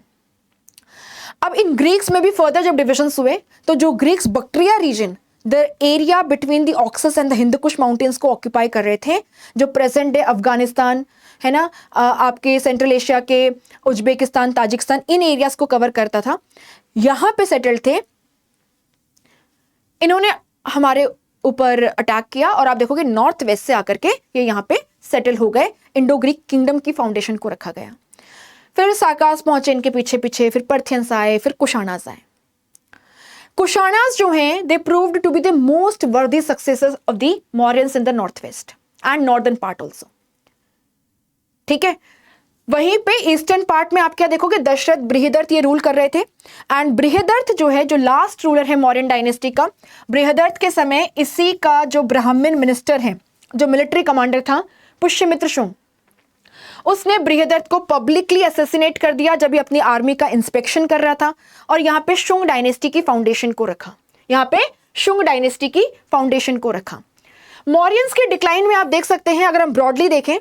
Speaker 1: अब इन ग्रीक्स में भी फर्दर जब डिविजन्स हुए तो जो Greeks Bactria region, the area between the Oxus and the Hindukush mountains को ऑक्यूपाई कर रहे थे, जो प्रेजेंट डे अफगानिस्तान, है ना, आपके सेंट्रल एशिया के उज्बेकिस्तान, ताजिकिस्तान, इन एरियाज को कवर करता था, यहां पे सेटल्ड थे। इन्होंने हमारे ऊपर अटैक किया और आप देखोगे नॉर्थ वेस्ट से आकर के ये यहाँ पे सेटल हो गए, इंडो ग्रीक किंगडम की फाउंडेशन को रखा गया। फिर साकास पहुंचे इनके पीछे पीछे, फिर पर्थियंस आए, फिर कुशाणास आए। कुशाणास जो हैं they proved to be the most worthy successors of the Mauryans in the north west and northern part also. ठीक है, वहीं पे ईस्टर्न पार्ट में आप क्या देखोगे, दशरथ, बृहदर्थ ये रूल कर रहे थे। एंड बृहदर्थ जो है, जो लास्ट रूलर है मौर्यन डायनेस्टी का, बृहदर्थ के समय इसी का जो ब्राह्मण मिनिस्टर है, जो मिलिट्री कमांडर था, पुष्यमित्र शुंग, उसने बृहदर्थ को पब्लिकली असैसिनेट कर दिया जब ये अपनी आर्मी का इंस्पेक्शन कर रहा था, और यहाँ पे शुंग डायनेस्टी की फाउंडेशन को रखा। यहाँ पे शुंग डायनेस्टी की फाउंडेशन को रखा। मौर्यंस के डिक्लाइन में आप देख सकते हैं, अगर हम ब्रॉडली देखें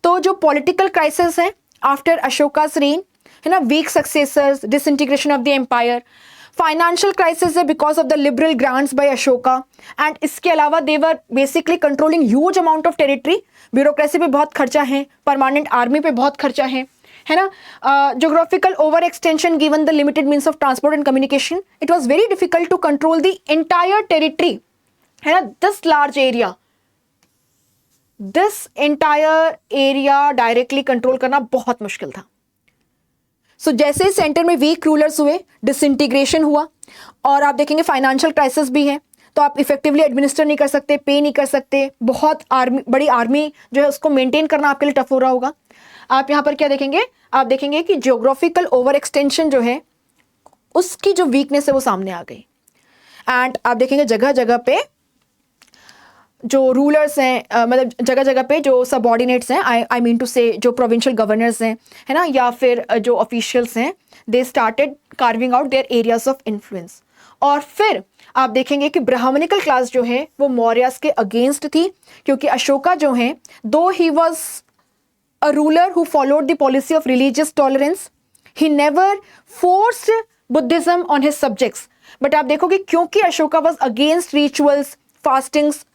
Speaker 1: तो जो पॉलिटिकल क्राइसिस है आफ्टर अशोकास रेन, है ना, weak successors, disintegration of the empire, financial crisis है because of the liberal grants by Ashoka, and इसके अलावा they were basically controlling huge amount of territory, bureaucracy पे बहुत खर्चा है, परमानेंट आर्मी पे बहुत खर्चा है ना, geographical over extension given the limited means of transport and communication, it was very difficult to control the entire territory, है ना, this large area, this entire area directly control करना बहुत मुश्किल था। सो जैसे ही सेंटर में वीक रूलर्स हुए, डिसइंटीग्रेशन हुआ, और आप देखेंगे फाइनेंशियल क्राइसिस भी है, तो आप इफेक्टिवली एडमिनिस्टर नहीं कर सकते, पे नहीं कर सकते, बहुत आर्मी, बड़ी आर्मी जो है उसको मेंटेन करना आपके लिए टफ हो रहा होगा। आप यहाँ पर क्या देखेंगे, आप देखेंगे कि ज्योग्राफिकल ओवर एक्सटेंशन जो है उसकी जो वीकनेस है वो सामने आ गई। एंड आप देखेंगे जगह जगह पे जो रूलर्स हैं, मतलब जगह जगह पे जो सबऑर्डिनेट्स हैं, आई मीन टू से जो प्रोविंशियल गवर्नर्स हैं, है ना, या फिर जो ऑफिशियल्स हैं, they started carving out there areas of influence. और फिर आप देखेंगे कि ब्राह्मणिकल क्लास जो है वो मौर्यास के अगेंस्ट थी, क्योंकि अशोका जो है, though he was a ruler who followed the policy of religious tolerance, he never forced Buddhism on his subjects, but आप देखोगे क्योंकि Ashoka was against rituals, fastings,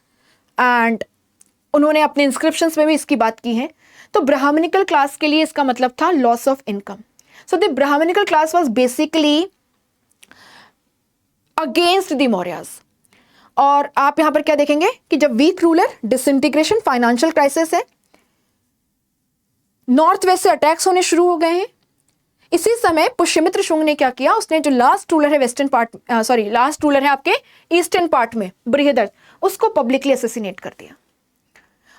Speaker 1: and उन्होंने अपने इंस्क्रिप्शंस में भी इसकी बात की है, तो ब्राह्मणिकल क्लास के लिए इसका मतलब था loss of income. So the Brahmanical class was basically against the Mauryas. और आप यहां पर क्या देखेंगे कि जब weak ruler, disintegration, financial crisis है, नॉर्थ वेस्ट से अटैक्स होने शुरू हो गए हैं, इसी समय पुष्यमित्र शुंग ने क्या किया, उसने जो लास्ट रूलर है वेस्टर्न पार्ट, लास्ट रूलर है आपके ईस्टर्न पार्ट में, बृहदर्थ, उसको पब्लिकली असैसिनेट कर दिया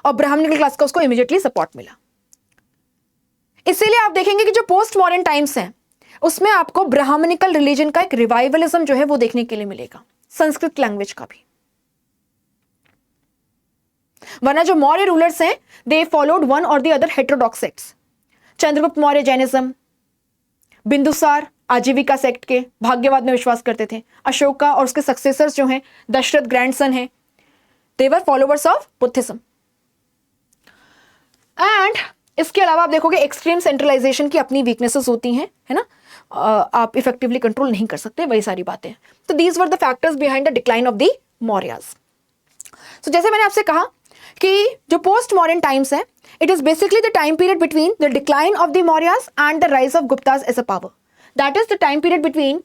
Speaker 1: और ब्राह्मणिकल क्लास का उसको इमीडिएटली सपोर्ट मिला। इसीलिए आप देखेंगे कि जो पोस्ट मॉडर्न टाइम्स हैं उसमें आपको ब्राह्मणिकल रिलीजन का एक रिवाइवलिज्म जो है वो देखने के लिए मिलेगा, संस्कृत लैंग्वेज का भी। वरना जो मौर्य रूलर्स हैं they followed one or the other heterodox sects. Chandragupta Maurya Jainism, Bindusara Ajivika sect के भाग्यवाद में विश्वास करते थे, अशोका और उसके सक्सेसर्स जो हैं, दशरथ ग्रैंडसन हैं, they were followers of Buddhism. And इसके अलावा आप देखोगे एक्सट्रीम सेंट्रलाइजेशन की अपनी वीकनेसेस होती हैं, है ना, आप इफेक्टिवली कंट्रोल नहीं कर सकते, वही सारी बातें। तो these were the factors behind the decline of the Mauryas. So जैसे मैंने आपसे कहा कि जो पोस्ट मॉडर्न टाइम्स है, it is basically the time period between the decline of the Mauryas and the rise of Guptas as a power. That is the time period between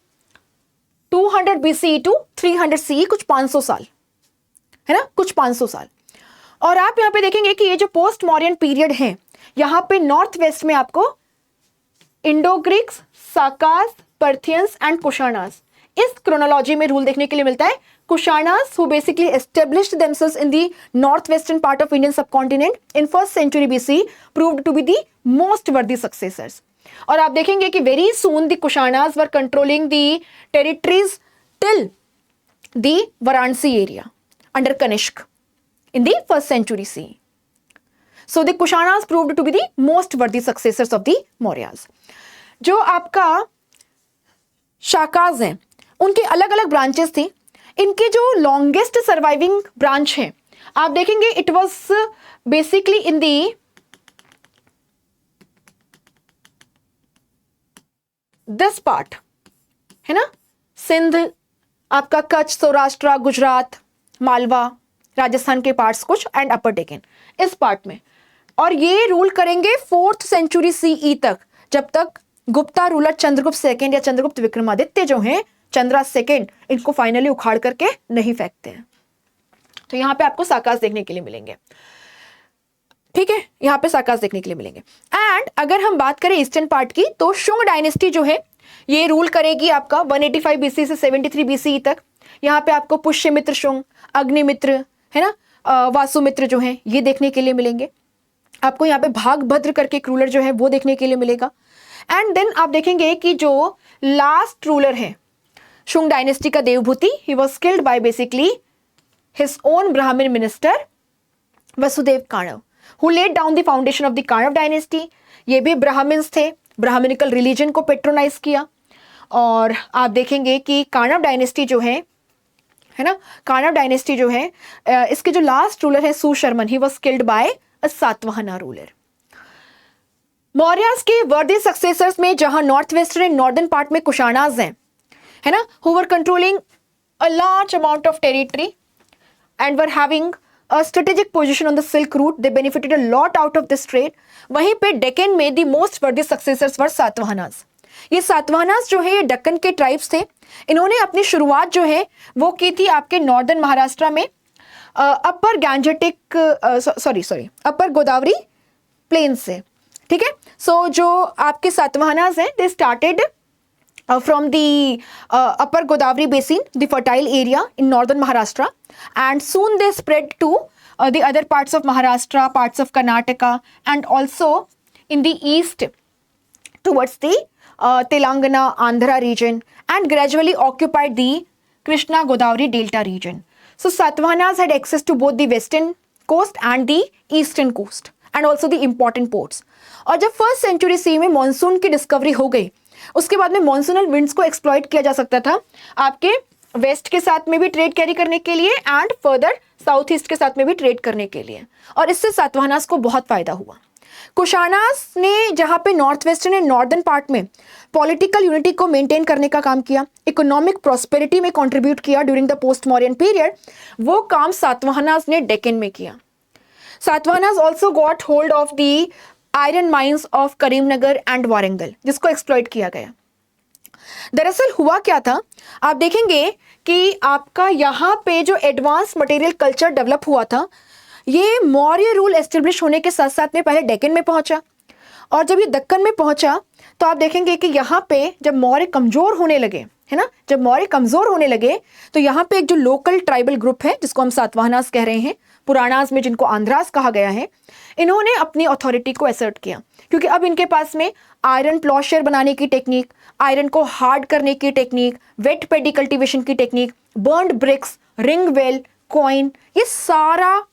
Speaker 1: 200 BCE to 300 CE, कुछ 500 साल, है ना, कुछ 500 साल। और आप यहां पे देखेंगे कि ये जो पोस्ट मॉडर्न पीरियड है, यहां पे नॉर्थ वेस्ट में आपको इंडो ग्रीक्स, साकास, पर्थियंस एंड कुशानास, इस क्रोनोलॉजी में रूल देखने के लिए मिलता है। Kushanas who basically established themselves in the northwestern part of Indian subcontinent in first century BC proved to be the most worthy successors. और आप देखेंगे कि very soon the Kushanas were controlling the territories till the Varanasi area under Kanishk in the first century CE. So the Kushanas proved to be the most worthy successors of the Mauryas. जो आपका शाकाज हैं उनके अलग अलग branches थी। इनके जो longest surviving branch है आप देखेंगे, it was basically in the this part, है ना, सिंध, आपका कच्छ, सौराष्ट्र, गुजरात, मालवा, राजस्थान के पार्ट्स कुछ एंड अपर डेक्कन, इस पार्ट में। और ये रूल करेंगे 4th century CE तक, जब तक गुप्ता रूलर चंद्रगुप्त सेकंड या चंद्रगुप्त विक्रमादित्य जो हैं, चंद्रा सेकंड, इनको फाइनली उखाड़ करके नहीं फेंकते हैं। तो यहां पे आपको साकास देखने के लिए मिलेंगे, ठीक है, यहां पे साकास देखने के लिए मिलेंगे। एंड अगर हम बात करें ईस्टर्न पार्ट की, तो शुंग डायनेस्टी जो है ये रूल करेगी आपका 185 BC से 73 BCE तक। यहाँ पे आपको पुष्यमित्र शुंग, अग्निमित्र, है ना, वासुमित्र जो है ये देखने के लिए मिलेंगे। आपको यहाँ पे भागभद्र करके एक रूलर जो है वो देखने के लिए मिलेगा। एंड देन आप देखेंगे कि जो लास्ट रूलर है शुंग डायनेस्टी का, Devabhuti, he was killed by basically his own Brahmin minister Vasudeva Kanva, who laid down the foundation of the Kanva dynasty. ये भी ब्राह्मण्स थे, ब्राह्मणिकल रिलीजन को पेट्रोनाइज किया। और आप देखेंगे कि काणव डायनेस्टी जो है ना, काणव डायनेस्टी जो है, इसके जो लास्ट रूलर है सुशर्मन, ही was killed bye a Satavahana ruler. Mauryas के वर्दी सक्सेसर्स में जहां north western and northern part में कुशानाज हैं, है ना, who were controlling a large amount of territory and were having a strategic position on the Silk Route, they benefited a lot out of this trade. वहीं पे डेक्कन में the most worthy successors were सातवाहनास। ये सातवाहनास जो है ये दक्कन के tribes थे। इन्होंने अपनी शुरुआत जो है वो की थी आपके नॉर्दर्न महाराष्ट्र में, अपर गैंजेटिक अपर गोदावरी प्लेन से, ठीक है। सो जो आपके सातवाहनास हैं they started from the upper Godavari basin, the fertile area in northern Maharashtra, and soon they spread to the other parts of Maharashtra, parts of Karnataka, and also in the east towards the Telangana, Andhra region, and gradually occupied the Krishna Godavari Delta region. So Satavahanas had access to both the western coast and the eastern coast, and also the important ports. और जब first century C में monsoon की discovery हो गई, उसके बाद में monsoonal winds को एक्सप्लॉइट किया जा सकता था आपके वेस्ट के साथ में भी ट्रेड कैरी करने के लिए एंड फर्दर साउथ ईस्ट के साथ में भी ट्रेड करने के लिए, और इससे सातवाहनास को बहुत फायदा हुआ। कुशानास ने जहां पे north western and northern part में पॉलिटिकल यूनिटी को मेंटेन करने का काम किया, इकोनॉमिक प्रॉस्पेरिटी में कंट्रीब्यूट किया during the post modern period, वो काम सातवाहनास ने डेक्कन में किया। Satavahanas also got hold of the iron mines of Karimnagar and Warangal, जिसको एक्सप्लॉइट किया गया। दरअसल हुआ क्या था, आप देखेंगे कि आपका यहाँ पे जो एडवांस मटेरियल कल्चर डेवलप हुआ था, ये मौर्य रूल एस्टेब्लिश होने के साथ साथ में पहले डेक्कन में पहुंचा, और जब ये दक्कन में पहुंचा तो आप देखेंगे कि यहाँ पे जब मौर्य कमजोर होने लगे, है ना, जब मौर्य कमजोर होने लगे तो यहाँ पे एक जो लोकल ट्राइबल ग्रुप है जिसको हम सातवाहनास कह रहे हैं, पुराणास में जिनको आंध्रास कहा गया है, इन्होंने अपनी अथॉरिटी को असर्ट किया, क्योंकि अब इनके पास में आयरन प्लॉशेयर बनाने की टेक्निक, आयरन को हार्ड करने की टेक्निक, वेट पेडी कल्टीवेशन की technique, burnt bricks, ring well, coin, ये सारा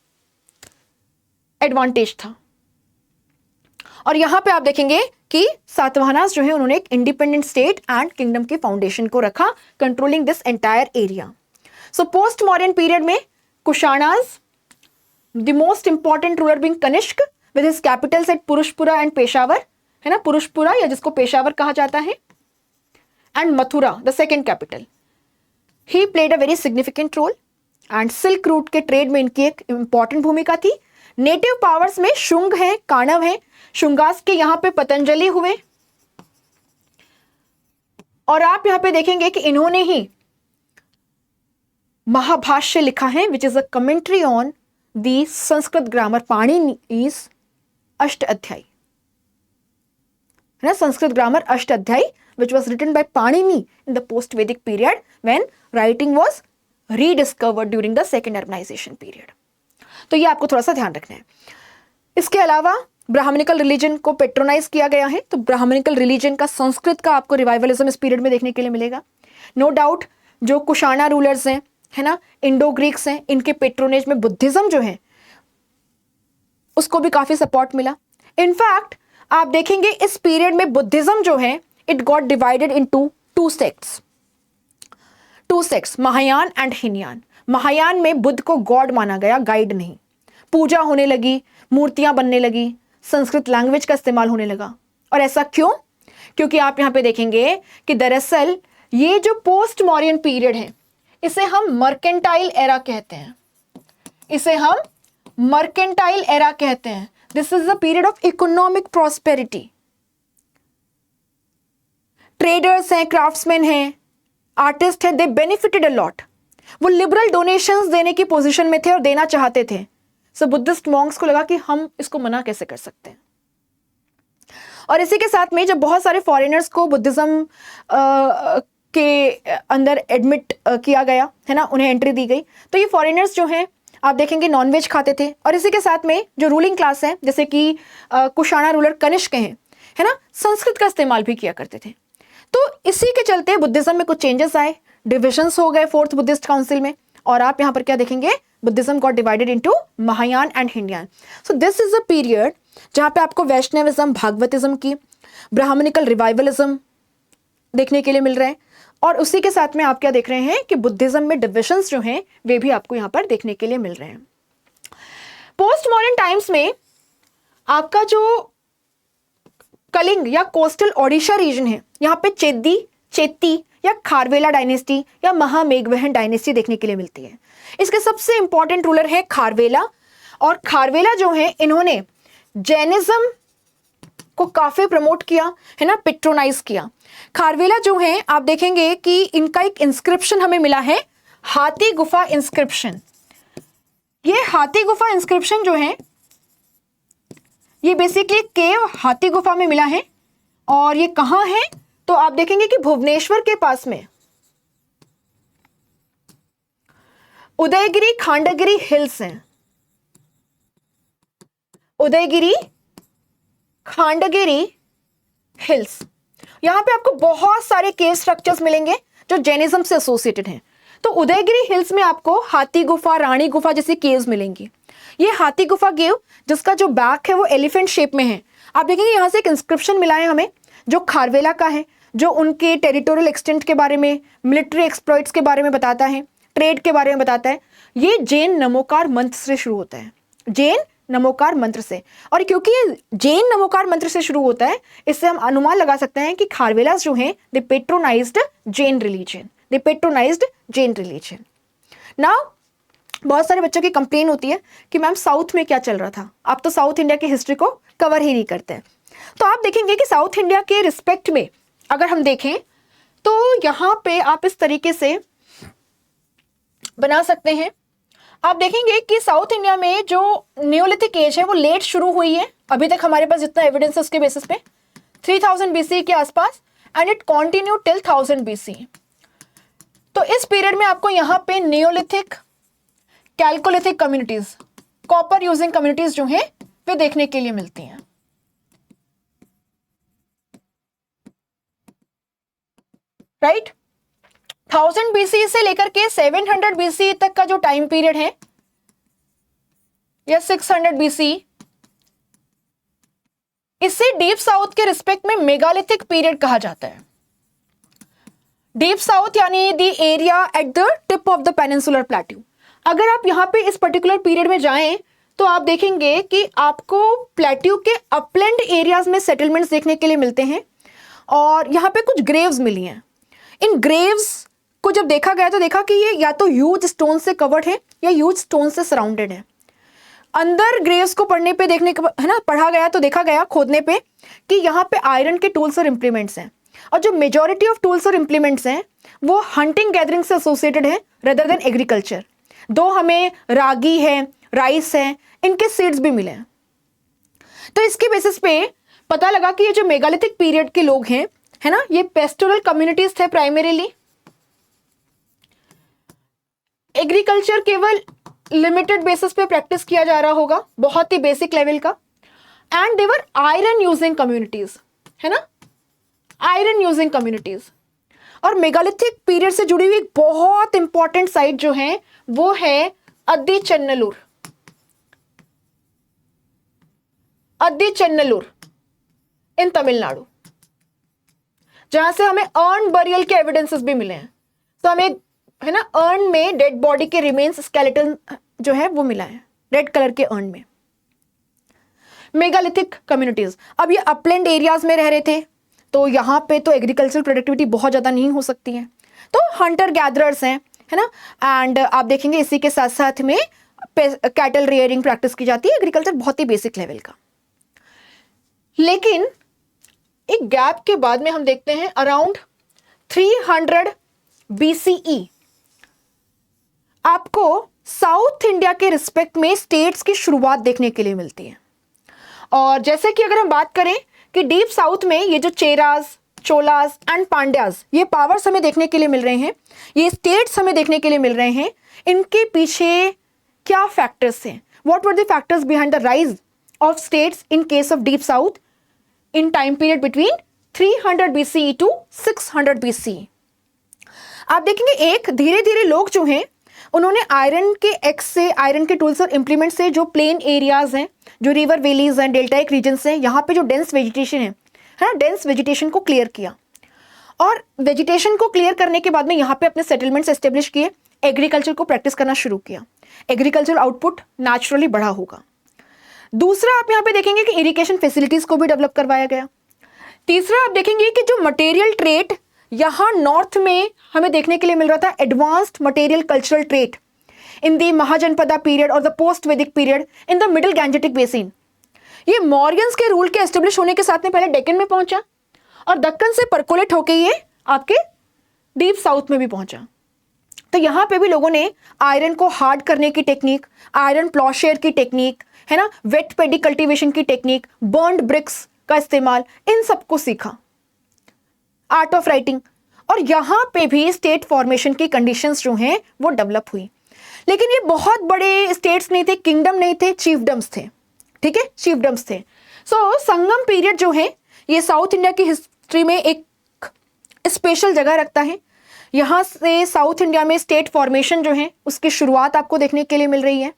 Speaker 1: एडवांटेज था। और यहां पे आप देखेंगे कि सातवाहनास जो है उन्होंने एक इंडिपेंडेंट स्टेट एंड किंगडम के फाउंडेशन को रखा, controlling this entire area. So post modern period में Kushanas, the most important ruler being Kanishka with his capitals at Purushapura and Peshawar, है ना, पुरुषपुरा या जिसको पेशावर कहा जाता है, and Mathura the second capital. He played a very significant role and silk route के trade में इनकी एक इंपॉर्टेंट भूमिका थी। नेटिव पावर्स में शुंग है, काणव है, शुंगास के यहां पे पतंजलि हुए, और आप यहां पे देखेंगे कि इन्होंने ही महाभाष्य लिखा है which is a commentary on the Sanskrit grammar, Panini's Ashtadhyayi, है ना, संस्कृत ग्रामर अष्ट अध्यायी which was written by Panini in the post-Vedic period when writing was rediscovered during the second urbanization period. तो ये आपको थोड़ा सा ध्यान रखना है। इसके अलावा ब्राह्मणिकल रिलीजन को पेट्रोनाइज किया गया है, तो ब्राह्मणिकल रिलीजन का, संस्कृत का आपको रिवाइवलिज्म इस पीरियड में देखने के लिए मिलेगा। नो डाउट जो कुशाना रूलर्स हैं, है ना, इंडो ग्रीक्स हैं, इनके पेट्रोनेज में बुद्धिज्म जो है उसको भी काफी सपोर्ट मिला। इनफैक्ट आप देखेंगे इस पीरियड में बुद्धिज्म जो है it got divided into two sects, Mahayana and Hinayana. Mahayana में बुद्ध को गॉड माना गया, गाइड नहीं, पूजा होने लगी, मूर्तियां बनने लगी, संस्कृत लैंग्वेज का इस्तेमाल होने लगा। और ऐसा क्यों? क्योंकि आप यहां पे देखेंगे कि दरअसल ये जो पोस्ट मॉरियन पीरियड है इसे हम मर्केंटाइल एरा कहते हैं, इसे हम मर्केंटाइल एरा कहते हैं। This is the period of economic prosperity. Traders हैं, क्राफ्ट्समैन हैं, आर्टिस्ट हैं, दे बेनिफिटेड अ लॉट। वो लिबरल डोनेशंस देने की पोजीशन में थे और देना चाहते थे। सो बुद्धिस्ट मॉन्क्स को लगा कि हम इसको मना कैसे कर सकते हैं। और इसी के साथ में जब बहुत सारे फॉरेनर्स को बुद्धिज्म के अंदर एडमिट किया गया, है ना, उन्हें एंट्री दी गई, तो ये फॉरेनर्स जो हैं आप देखेंगे नॉनवेज खाते थे। और इसी के साथ में जो रूलिंग क्लास है, जैसे कि कुशाना रूलर कनिष्क हैं, है ना, संस्कृत का इस्तेमाल भी किया करते थे। तो इसी के चलते बुद्धिज्म में कुछ चेंजेस आए, डिविजन्स हो गए फोर्थ बुद्धिस्ट काउंसिल में, और आप यहां पर क्या देखेंगे, Buddhism got divided into Mahayana and Hinayana. So this is a period जहां पे आपको वैष्णविज्म, भागवतिज्म की, ब्राह्मणिकल रिवाइवलिज्म देखने के लिए मिल रहे हैं, और उसी के साथ में आप क्या देख रहे हैं कि बुद्धिज्म में डिविजन्स जो हैं वे भी आपको यहां पर देखने के लिए मिल रहे हैं। पोस्ट मॉडर्न टाइम्स में आपका जो कलिंग या कोस्टल ओडिशा रीजन है, यहाँ पे चेत्ती या खारवेला डायनेस्टी या महामेघवहन डायनेस्टी देखने के लिए मिलती है। इसके सबसे इंपॉर्टेंट रूलर है खारवेला, और खारवेला जो है इन्होंने जैनिज्म को काफी प्रमोट किया, है ना, पेट्रोनाइज किया। खारवेला जो है आप देखेंगे कि इनका एक इंस्क्रिप्शन हमें मिला है, हाथी गुफा इंस्क्रिप्शन। ये हाथी गुफा इंस्क्रिप्शन जो है ये बेसिकली केव हाथी गुफा में मिला है, और ये कहां है तो आप देखेंगे कि भुवनेश्वर के पास में उदयगिरी खांडगिरी हिल्स हैं, उदयगिरी खांडगिरी हिल्स। यहां पे आपको बहुत सारे केव स्ट्रक्चर्स मिलेंगे जो जैनिज्म से एसोसिएटेड हैं। तो उदयगिरी हिल्स में आपको हाथी गुफा, रानी गुफा जैसी केव्स मिलेंगी। ये हाथी गुफा केव जिसका जो बैक है वो एलिफेंट शेप में है। आप देखेंगे यहां से एक इंस्क्रिप्शन मिला है हमें जो खारवेला का है, जो उनके टेरिटोरियल एक्सटेंट के बारे में, मिलिट्री एक्सप्लॉइट्स के बारे में बताता है, ट्रेड के बारे में बताता है। ये जैन नमोकार मंत्र से शुरू होता है, जैन नमोकार मंत्र से। और क्योंकि ये जैन नमोकार मंत्र से शुरू होता है, इससे हम अनुमान लगा सकते हैं कि खारवेलास जो हैं दे पेट्रोनाइज्ड जैन रिलीजन, दे पेट्रोनाइज्ड जैन रिलीजन। नाउ बहुत सारे बच्चों की कंप्लेन होती है कि मैम साउथ में क्या चल रहा था, आप तो साउथ इंडिया की हिस्ट्री को कवर ही नहीं करते हैं। तो आप देखेंगे कि साउथ इंडिया के रिस्पेक्ट में अगर हम देखें तो यहाँ पे आप इस तरीके से बना सकते हैं। आप देखेंगे कि साउथ इंडिया में जो न्यूलिथिक एज है वो लेट शुरू हुई है, अभी तक हमारे पास जितना एविडेंस है उसके बेसिस पे 3000 BC के आसपास, and it continue till 1000 BC। तो इस पीरियड में आपको यहाँ पे Neolithic, chalcolithic communities, copper using communities जो हैं वे देखने के लिए मिलती हैं। राइट, 1000 BC से लेकर के 700 BC तक का जो टाइम पीरियड है या 600 BC, इसे डीप साउथ के रिस्पेक्ट में मेगालिथिक पीरियड कहा जाता है। डीप साउथ यानी the area at the tip of the peninsular plateau. अगर आप यहां पे इस पर्टिकुलर पीरियड में जाएं तो आप देखेंगे कि आपको प्लेट्यू के अपलैंड एरियाज में सेटलमेंट्स देखने के लिए मिलते हैं, और यहां पे कुछ ग्रेव्स मिली हैं। इन ग्रेव्स को जब देखा गया तो देखा कि ये या तो ह्यूज स्टोन से कवर्ड है या ह्यूज स्टोन से सराउंडेड है। अंदर ग्रेव्स को पढ़ने पे देखने के है ना, पढ़ा गया तो देखा गया खोदने पे कि यहाँ पे आयरन के टूल्स और इंप्लीमेंट्स हैं, और जो मेजॉरिटी ऑफ टूल्स और इंप्लीमेंट्स हैं वो हंटिंग गैदरिंग से एसोसिएटेड है रेदर देन एग्रीकल्चर। दो हमें रागी है, राइस है, इनके सीड्स भी मिले हैं। तो इसके बेसिस पे पता लगा कि ये जो मेगालिथिक पीरियड के लोग हैं है ना, ये पेस्टोरल कम्युनिटीज थे प्राइमरीली। एग्रीकल्चर केवल लिमिटेड बेसिस पे प्रैक्टिस किया जा रहा होगा, बहुत ही बेसिक लेवल का, and they were iron using communities, है ना, आयरन यूजिंग कम्युनिटीज। और मेगालिथिक पीरियड से जुड़ी हुई एक बहुत इंपॉर्टेंट साइट जो है वो है अद्दीचन्नलूर। अद्दीचन्नलूर इन तमिलनाडु, जहां से हमें अर्न बरियल के एविडेंसेस भी मिले हैं। तो हमें है ना अर्न में डेड बॉडी के रिमेन्स, स्केलेटन जो है वो मिला है रेड कलर के अर्न में। मेगालिथिक कम्युनिटीज, अब ये अपलैंड एरियाज में रह रहे थे, तो यहाँ पे तो एग्रीकल्चर प्रोडक्टिविटी बहुत ज़्यादा नहीं हो सकती है, तो हंटर गैदरर्स हैं, है ना, एंड आप देखेंगे इसी के साथ साथ में कैटल रियरिंग प्रैक्टिस की जाती है, एग्रीकल्चर बहुत ही बेसिक लेवल का। लेकिन एक गैप के बाद में हम देखते हैं अराउंड 300 BCE आपको साउथ इंडिया के रिस्पेक्ट में स्टेट्स की शुरुआत देखने के लिए मिलती है। और जैसे कि अगर हम बात करें कि डीप साउथ में ये जो चेराज, चोलास एंड पांड्याज, ये पावर्स हमें देखने के लिए मिल रहे हैं, ये स्टेट्स हमें देखने के लिए मिल रहे हैं, इनके पीछे क्या फैक्टर्स हैं? What were the factors behind the rise of states in case of deep south in time period between 300 BCE to 600 BCE? आप देखेंगे एक धीरे धीरे लोग जो हैं उन्होंने आयरन के एक्स से, आयरन के टूल्स और इंप्लीमेंट से जो प्लेन एरियाज हैं, जो रिवर वैलीज हैं, डेल्टाइक रीजन्स हैं, यहाँ पे जो डेंस वेजिटेशन है ना, डेंस वेजिटेशन को क्लियर किया, और वेजिटेशन को क्लियर करने के बाद में यहाँ पे अपने सेटलमेंट्स एस्टेब्लिश किए, एग्रीकल्चर को प्रैक्टिस करना शुरू किया, एग्रीकल्चर आउटपुट नेचुरली बढ़ा होगा। दूसरा आप यहाँ पे देखेंगे कि इरिगेशन फैसिलिटीज को भी डेवलप करवाया गया। तीसरा आप देखेंगे कि जो मटेरियल ट्रेड यहाँ नॉर्थ में हमें देखने के लिए मिल रहा था, advanced material cultural trade in the Mahajanapada period और the post Vedic period in the middle Gangetic basin. ये मौर्यंस के रूल के एस्टेब्लिश होने के साथ में पहले डेक्कन में पहुंचा और दक्कन से परकोलेट होके ये आपके डीप साउथ में भी पहुंचा। तो यहाँ पे भी लोगों ने आयरन को हार्ड करने की टेक्निक, आयरन प्लॉशेयर की टेक्निक, है ना, वेट पेडी कल्टीवेशन की टेक्निक, बर्न्ड ब्रिक्स का इस्तेमाल, इन सबको सीखा, आर्ट ऑफ राइटिंग, और यहाँ पे भी स्टेट फॉर्मेशन की कंडीशंस जो हैं वो डेवलप हुई। लेकिन ये बहुत बड़े स्टेट्स नहीं थे, किंगडम नहीं थे, चीफडम्स थे, ठीक है, चीफडम्स थे। सो संगम पीरियड जो है ये साउथ इंडिया की हिस्ट्री में एक स्पेशल जगह रखता है। यहाँ से साउथ इंडिया में स्टेट फॉर्मेशन जो है उसकी शुरुआत आपको देखने के लिए मिल रही है।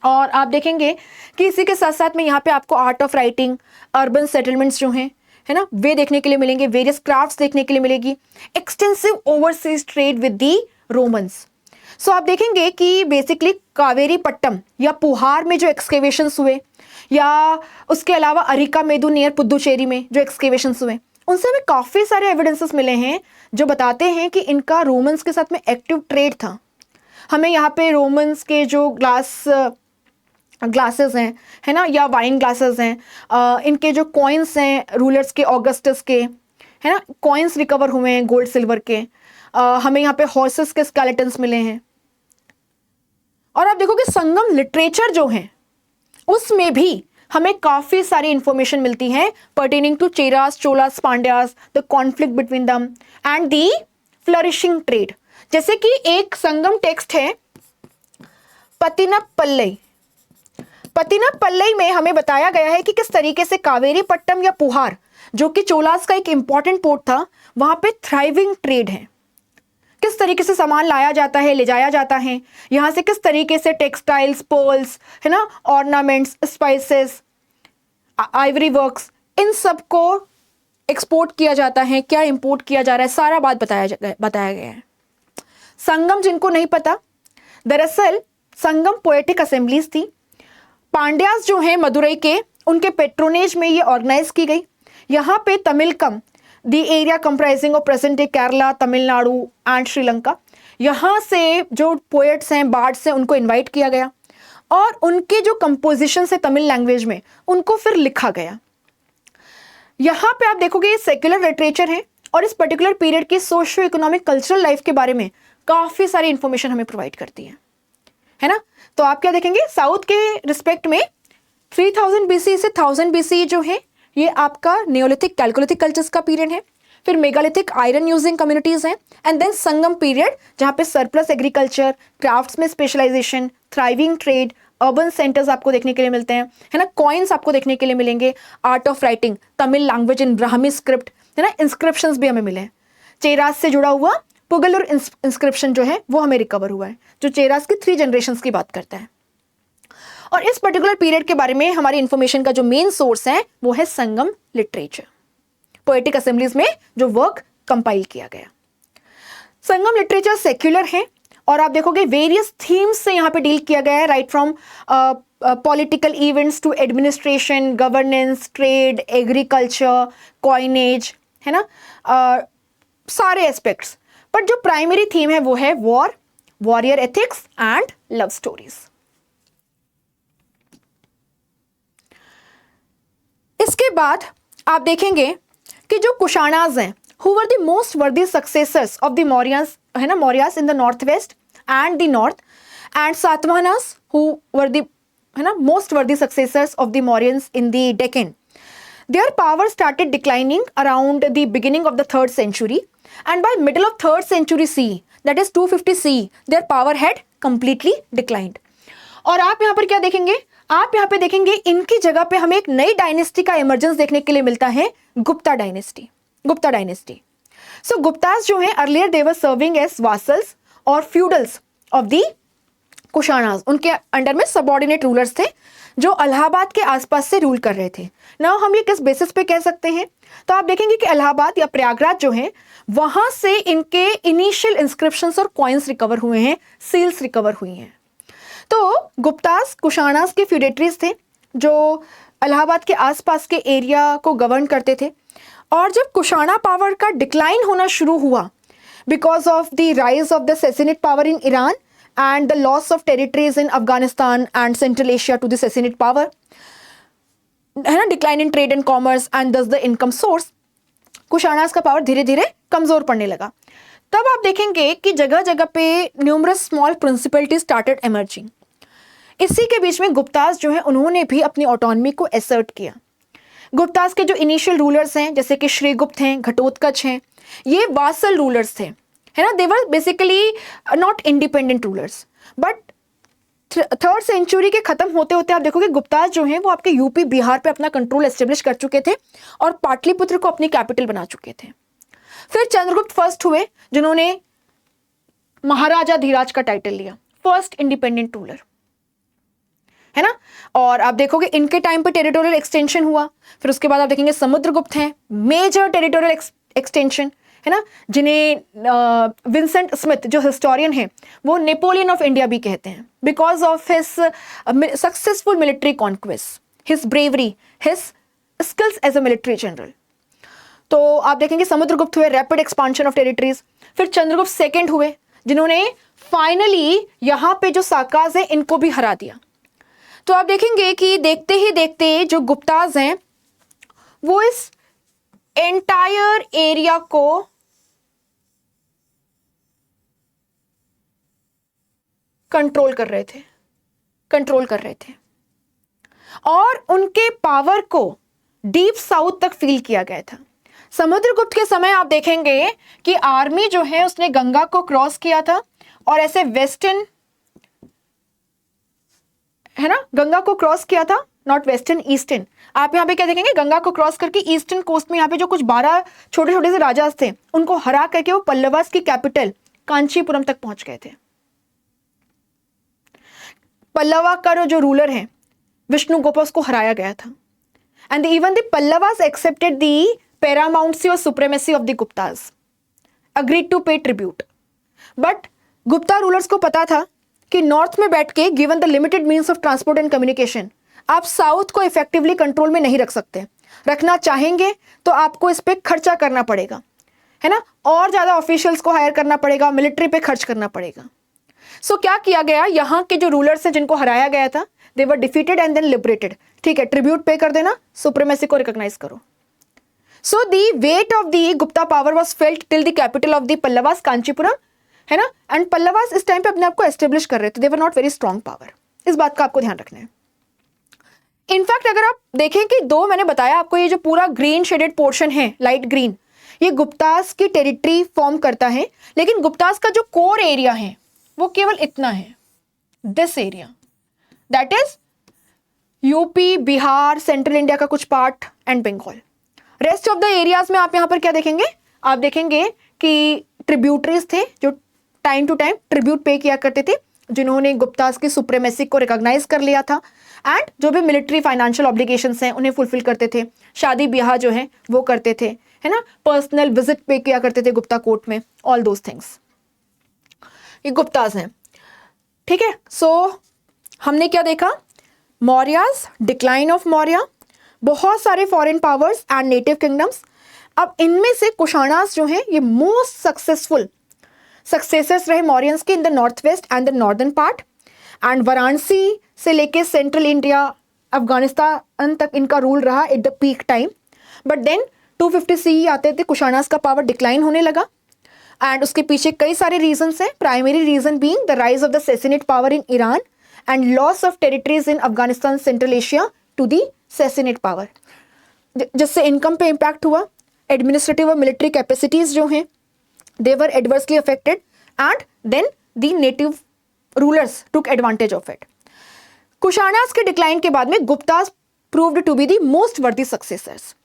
Speaker 1: और आप देखेंगे कि इसी के साथ साथ में यहाँ पे आपको art of writing, urban settlements जो हैं, है ना, वे देखने के लिए मिलेंगे, वेरियस क्राफ्ट्स देखने के लिए मिलेगी, extensive overseas trade with the Romans. So आप देखेंगे कि बेसिकली कावेरी पट्टम या पुहार में जो एक्सकेवेशंस हुए, या उसके अलावा अरिका मेदु नियर पुदुचेरी में जो एक्सकेवेशंस हुए, उनसे हमें काफ़ी सारे एविडेंसेस मिले हैं जो बताते हैं कि इनका रोमन्स के साथ में एक्टिव ट्रेड था। हमें यहाँ पे रोमन्स के जो ग्लासेस हैं, है ना, या वाइन ग्लासेस हैं, इनके जो कॉइन्स हैं रूलर्स के, ऑगस्टस के, है ना, कॉइन्स रिकवर हुए हैं गोल्ड सिल्वर के, हमें यहाँ पे हॉर्सेस के स्केलेटन्स मिले हैं। और आप देखो कि संगम लिटरेचर जो है उसमें भी हमें काफी सारी इंफॉर्मेशन मिलती है pertaining to Cheras, Cholas, Pandyas, the conflict between them and the flourishing trade. जैसे कि एक संगम टेक्स्ट है पतिनपल्लई। पतिनपल्लई में हमें बताया गया है कि किस तरीके से कावेरी पट्टम या पुहार, जो कि चोलास का एक इंपॉर्टेंट पोर्ट था, वहां पे थ्राइविंग ट्रेड है। किस तरीके से सामान लाया जाता है, ले जाया जाता है, यहां से किस तरीके से टेक्सटाइल्स, पर्ल्स, है ना, ऑर्नामेंट्स, स्पाइसेस, आइवरी वर्क्स, इन सब को एक्सपोर्ट किया जाता है, क्या इंपोर्ट किया जा रहा है, सारा बात बताया गया है। संगम जिनको नहीं पता, दरअसल संगम पोएटिक असेंबलीज थी। पांड्यास जो हैं मदुरई के, उनके पेट्रोनेज में ये ऑर्गेनाइज की गई। यहाँ पे Tamilakam, the area comprising of present day Kerala, Tamil Nadu and Sri Lanka, यहाँ से जो पोएट्स हैं, बार्ड्स हैं, उनको इन्वाइट किया गया और उनके जो कंपोजिशन है तमिल लैंग्वेज में, उनको फिर लिखा गया। यहाँ पे आप देखोगे ये सेक्युलर लिटरेचर है और इस पर्टिकुलर पीरियड की सोशियो इकोनॉमिक कल्चरल लाइफ के बारे में काफी सारी इंफॉर्मेशन हमें प्रोवाइड करती है ना। तो आप क्या देखेंगे, साउथ के रिस्पेक्ट में 3000 BC से 1000 BC जो है ये आपका नियोलिथिक कैलकोलिथिक कल्चर्स का पीरियड है। फिर मेगालिथिक आयरन यूजिंग कम्युनिटीज हैं, एंड देन संगम पीरियड जहां पे सरप्लस एग्रीकल्चर, क्राफ्ट्स में specialization, thriving trade, urban centres आपको देखने के लिए मिलते हैं, है ना। कॉइन्स आपको देखने के लिए मिलेंगे, art of writing, Tamil language in Brahmi script, है ना, इंस्क्रिप्शंस भी हमें मिले हैं। चेरास से जुड़ा हुआ पुगलुर इंस्क्रिप्शन जो है वो हमें रिकवर हुआ है, जो चेरास की 3 जनरेशंस की बात करता है। और इस पर्टिकुलर पीरियड के बारे में हमारी इंफॉर्मेशन का जो मेन सोर्स है वो है संगम लिटरेचर, पोएटिक असेंबलीज में जो वर्क कंपाइल किया गया। संगम लिटरेचर सेक्युलर है और आप देखोगे वेरियस थीम्स से यहाँ पे डील किया गया है, right from political events to administration, governance, trade, agriculture, coinage, है ना, सारे एस्पेक्ट्स। बट जो प्राइमरी थीम है वो है war, warrior ethics and love stories. इसके बाद आप देखेंगे कि जो कुशाणाज हैं, who were the most worthy successors of the Mauryas, है ना, Mauryas in the north west and the north, and Satavahanas who were the, है ना, most worthy successors of the Mauryans in the Deccan. Their power started declining around the beginning of the 3rd century, and by middle of 3rd century CE, that is 250 CE, their power had completely declined. और आप यहाँ पर क्या देखेंगे, आप यहाँ पे देखेंगे इनकी जगह पे हमें एक नई डायनेस्टी का इमर्जेंस देखने के लिए मिलता है, Gupta dynasty. Gupta dynasty, so Guptas जो है earlier they were serving as vassals और फ्यूडल्स ऑफ दी कुशाणास, उनके अंडर में सबऑर्डिनेट रूलर्स थे जो इलाहाबाद के आसपास से रूल कर रहे थे। नाउ हम ये किस बेसिस पे कह सकते हैं, तो आप देखेंगे कि इलाहाबाद या प्रयागराज जो है वहां से इनके इनिशियल इंस्क्रिप्शंस और कॉइन्स रिकवर हुए हैं, सील्स रिकवर हुई हैं। तो गुप्तास कुशाणास के फ्यूडेटरीज थे जो इलाहाबाद के आसपास के एरिया को गवर्न करते थे। और जब कुशाणा पावर का डिक्लाइन होना शुरू हुआ because of the rise of the Sassanid power in Iran and the loss of territories in Afghanistan and Central Asia to the Sassanid power, है ना, decline in trade and commerce and thus the income source, कुशाणास का power धीरे धीरे कमजोर पड़ने लगा। तब आप देखेंगे कि जगह जगह पे न्यूमरस स्मॉल प्रिंसिपलिटीज स्टार्टेड एमर्जिंग। इसी के बीच में गुप्तास जो है उन्होंने भी अपनी ऑटोनॉमी को एसर्ट किया। गुप्तास के जो इनिशियल रूलर्स हैं जैसे कि श्रीगुप्त हैं, घटोत्कच हैं, ये वासल रूलर्स थे, है ना, they were basically not independent rulers. But 3rd century के खत्म होते होते आप देखोगे गुप्तास जो हैं वो आपके यूपी बिहार पे अपना कंट्रोल एस्टेब्लिश कर चुके थे और पाटलिपुत्र को अपनी कैपिटल बना चुके थे। फिर चंद्रगुप्त फर्स्ट हुए जिन्होंने महाराजा धीराज का टाइटल लिया, फर्स्ट इंडिपेंडेंट रूलर, है ना। और आप देखोगे इनके टाइम पे टेरिटोरियल एक्सटेंशन हुआ। फिर उसके बाद आप देखेंगे समुद्रगुप्त हैं, मेजर टेरिटोरियल एक्सटेंशन, है ना, जिन्हें विंसेंट स्मिथ जो हिस्टोरियन है वो नेपोलियन ऑफ इंडिया भी कहते हैं because of his successful military conquest, his bravery, his skills as a military general. तो आप देखेंगे समुद्रगुप्त हुए, रैपिड एक्सपांशन ऑफ टेरिटरीज। फिर चंद्रगुप्त सेकंड हुए जिन्होंने फाइनली यहाँ पे जो साकाज है इनको भी हरा दिया। तो आप देखेंगे कि देखते ही देखते जो गुप्ताज हैं वो इस एंटायर एरिया को कंट्रोल कर रहे थे और उनके पावर को डीप साउथ तक फील किया गया था। समुद्रगुप्त के समय आप देखेंगे कि आर्मी जो है उसने गंगा को क्रॉस किया था और ऐसे वेस्टर्न, है ना, गंगा को क्रॉस किया था, नॉट वेस्टर्न, ईस्टर्न। आप यहाँ पे क्या देखेंगे, गंगा को क्रॉस करके ईस्टर्न कोस्ट में यहाँ पे जो कुछ 12 छोटे छोटे से राजा थे उनको हरा करके वो पल्लवास की कैपिटल कांचीपुरम तक पहुंच गए थे। पल्लवा का जो रूलर है विष्णुगुप्त, उसको हराया गया था। And even the Pallavas accepted the paramountcy और supremacy of the Guptas, agreed to pay tribute. But Gupta rulers को पता था कि नॉर्थ में बैठ के, given the limited means of transport and communication, आप साउथ को इफेक्टिवली कंट्रोल में नहीं रख सकते। रखना चाहेंगे तो आपको इस पे खर्चा करना पड़ेगा, है ना, और ज्यादा ऑफिशियल्स को हायर करना पड़ेगा, मिलिट्री पे खर्च करना पड़ेगा। सो क्या किया गया, यहाँ के जो रूलर्स हैं जिनको हराया गया था, they were defeated and then liberated. ठीक है, ट्रिब्यूट पे कर देना, सुप्रीमेसी को रिकॉग्नाइज करो। So the weight of the Gupta power was felt till the capital of the Pallavas Kanchipuram, है ना। एंड पल्लवास इस टाइम पे अपने आप को एस्टेब्लिश कर रहे थे, they were not very strong power. इस बात का आपको ध्यान रखना है। इनफैक्ट अगर आप देखें कि दो मैंने बताया आपको, ये जो पूरा ग्रीन शेडेड पोर्शन है, लाइट ग्रीन, ये गुप्तास की टेरिटरी फॉर्म करता है, लेकिन गुप्तास का जो कोर एरिया है वो केवल इतना है, this area, that is UP, Bihar, central India का कुछ part and Bengal. Rest of the areas में आप यहां पर क्या देखेंगे, आप देखेंगे कि ट्रिब्यूटरीज थे जो टाइम टू टाइम ट्रिब्यूट पे किया करते थे, जिन्होंने गुप्तास की सुप्रीमेसी को रिकॉग्नाइज कर लिया था, एंड जो भी मिलिट्री फाइनेंशियल ऑब्लिगेशंस हैं उन्हें फुलफिल करते थे, शादी ब्याह जो है वो करते थे, है ना, पर्सनल विजिट पे किया करते थे गुप्ता कोर्ट में, ऑल दोज थिंग्स, ये गुप्तास हैं। ठीक है, सो हमने क्या देखा, मौर्यास, डिक्लाइन ऑफ मौर्य, बहुत सारे foreign powers and native kingdoms. अब इनमें से कुशाणास जो हैं ये मोस्ट सक्सेसफुल सक्सेसर्स रहे मौर्यंस के in the north west and the northern part, and Varanasi से लेके सेंट्रल इंडिया, अफगानिस्तान तक इनका रूल रहा at the peak time. But then 250 CE आते थे, कुशाणास का पावर डिक्लाइन होने लगा, एंड उसके पीछे कई सारे रीजंस हैं। Primary reason being the rise of the Sassanid power in Iran and loss of territories in Afghanistan, Central Asia to the Sassanid power, जिससे इनकम पे इंपैक्ट हुआ। एडमिनिस्ट्रेटिव और मिलिट्री कैपेसिटीज जो हैं they were adversely affected, and then the native rulers took advantage of it. Kushanas के decline के बाद में Guptas proved to be the most worthy successors,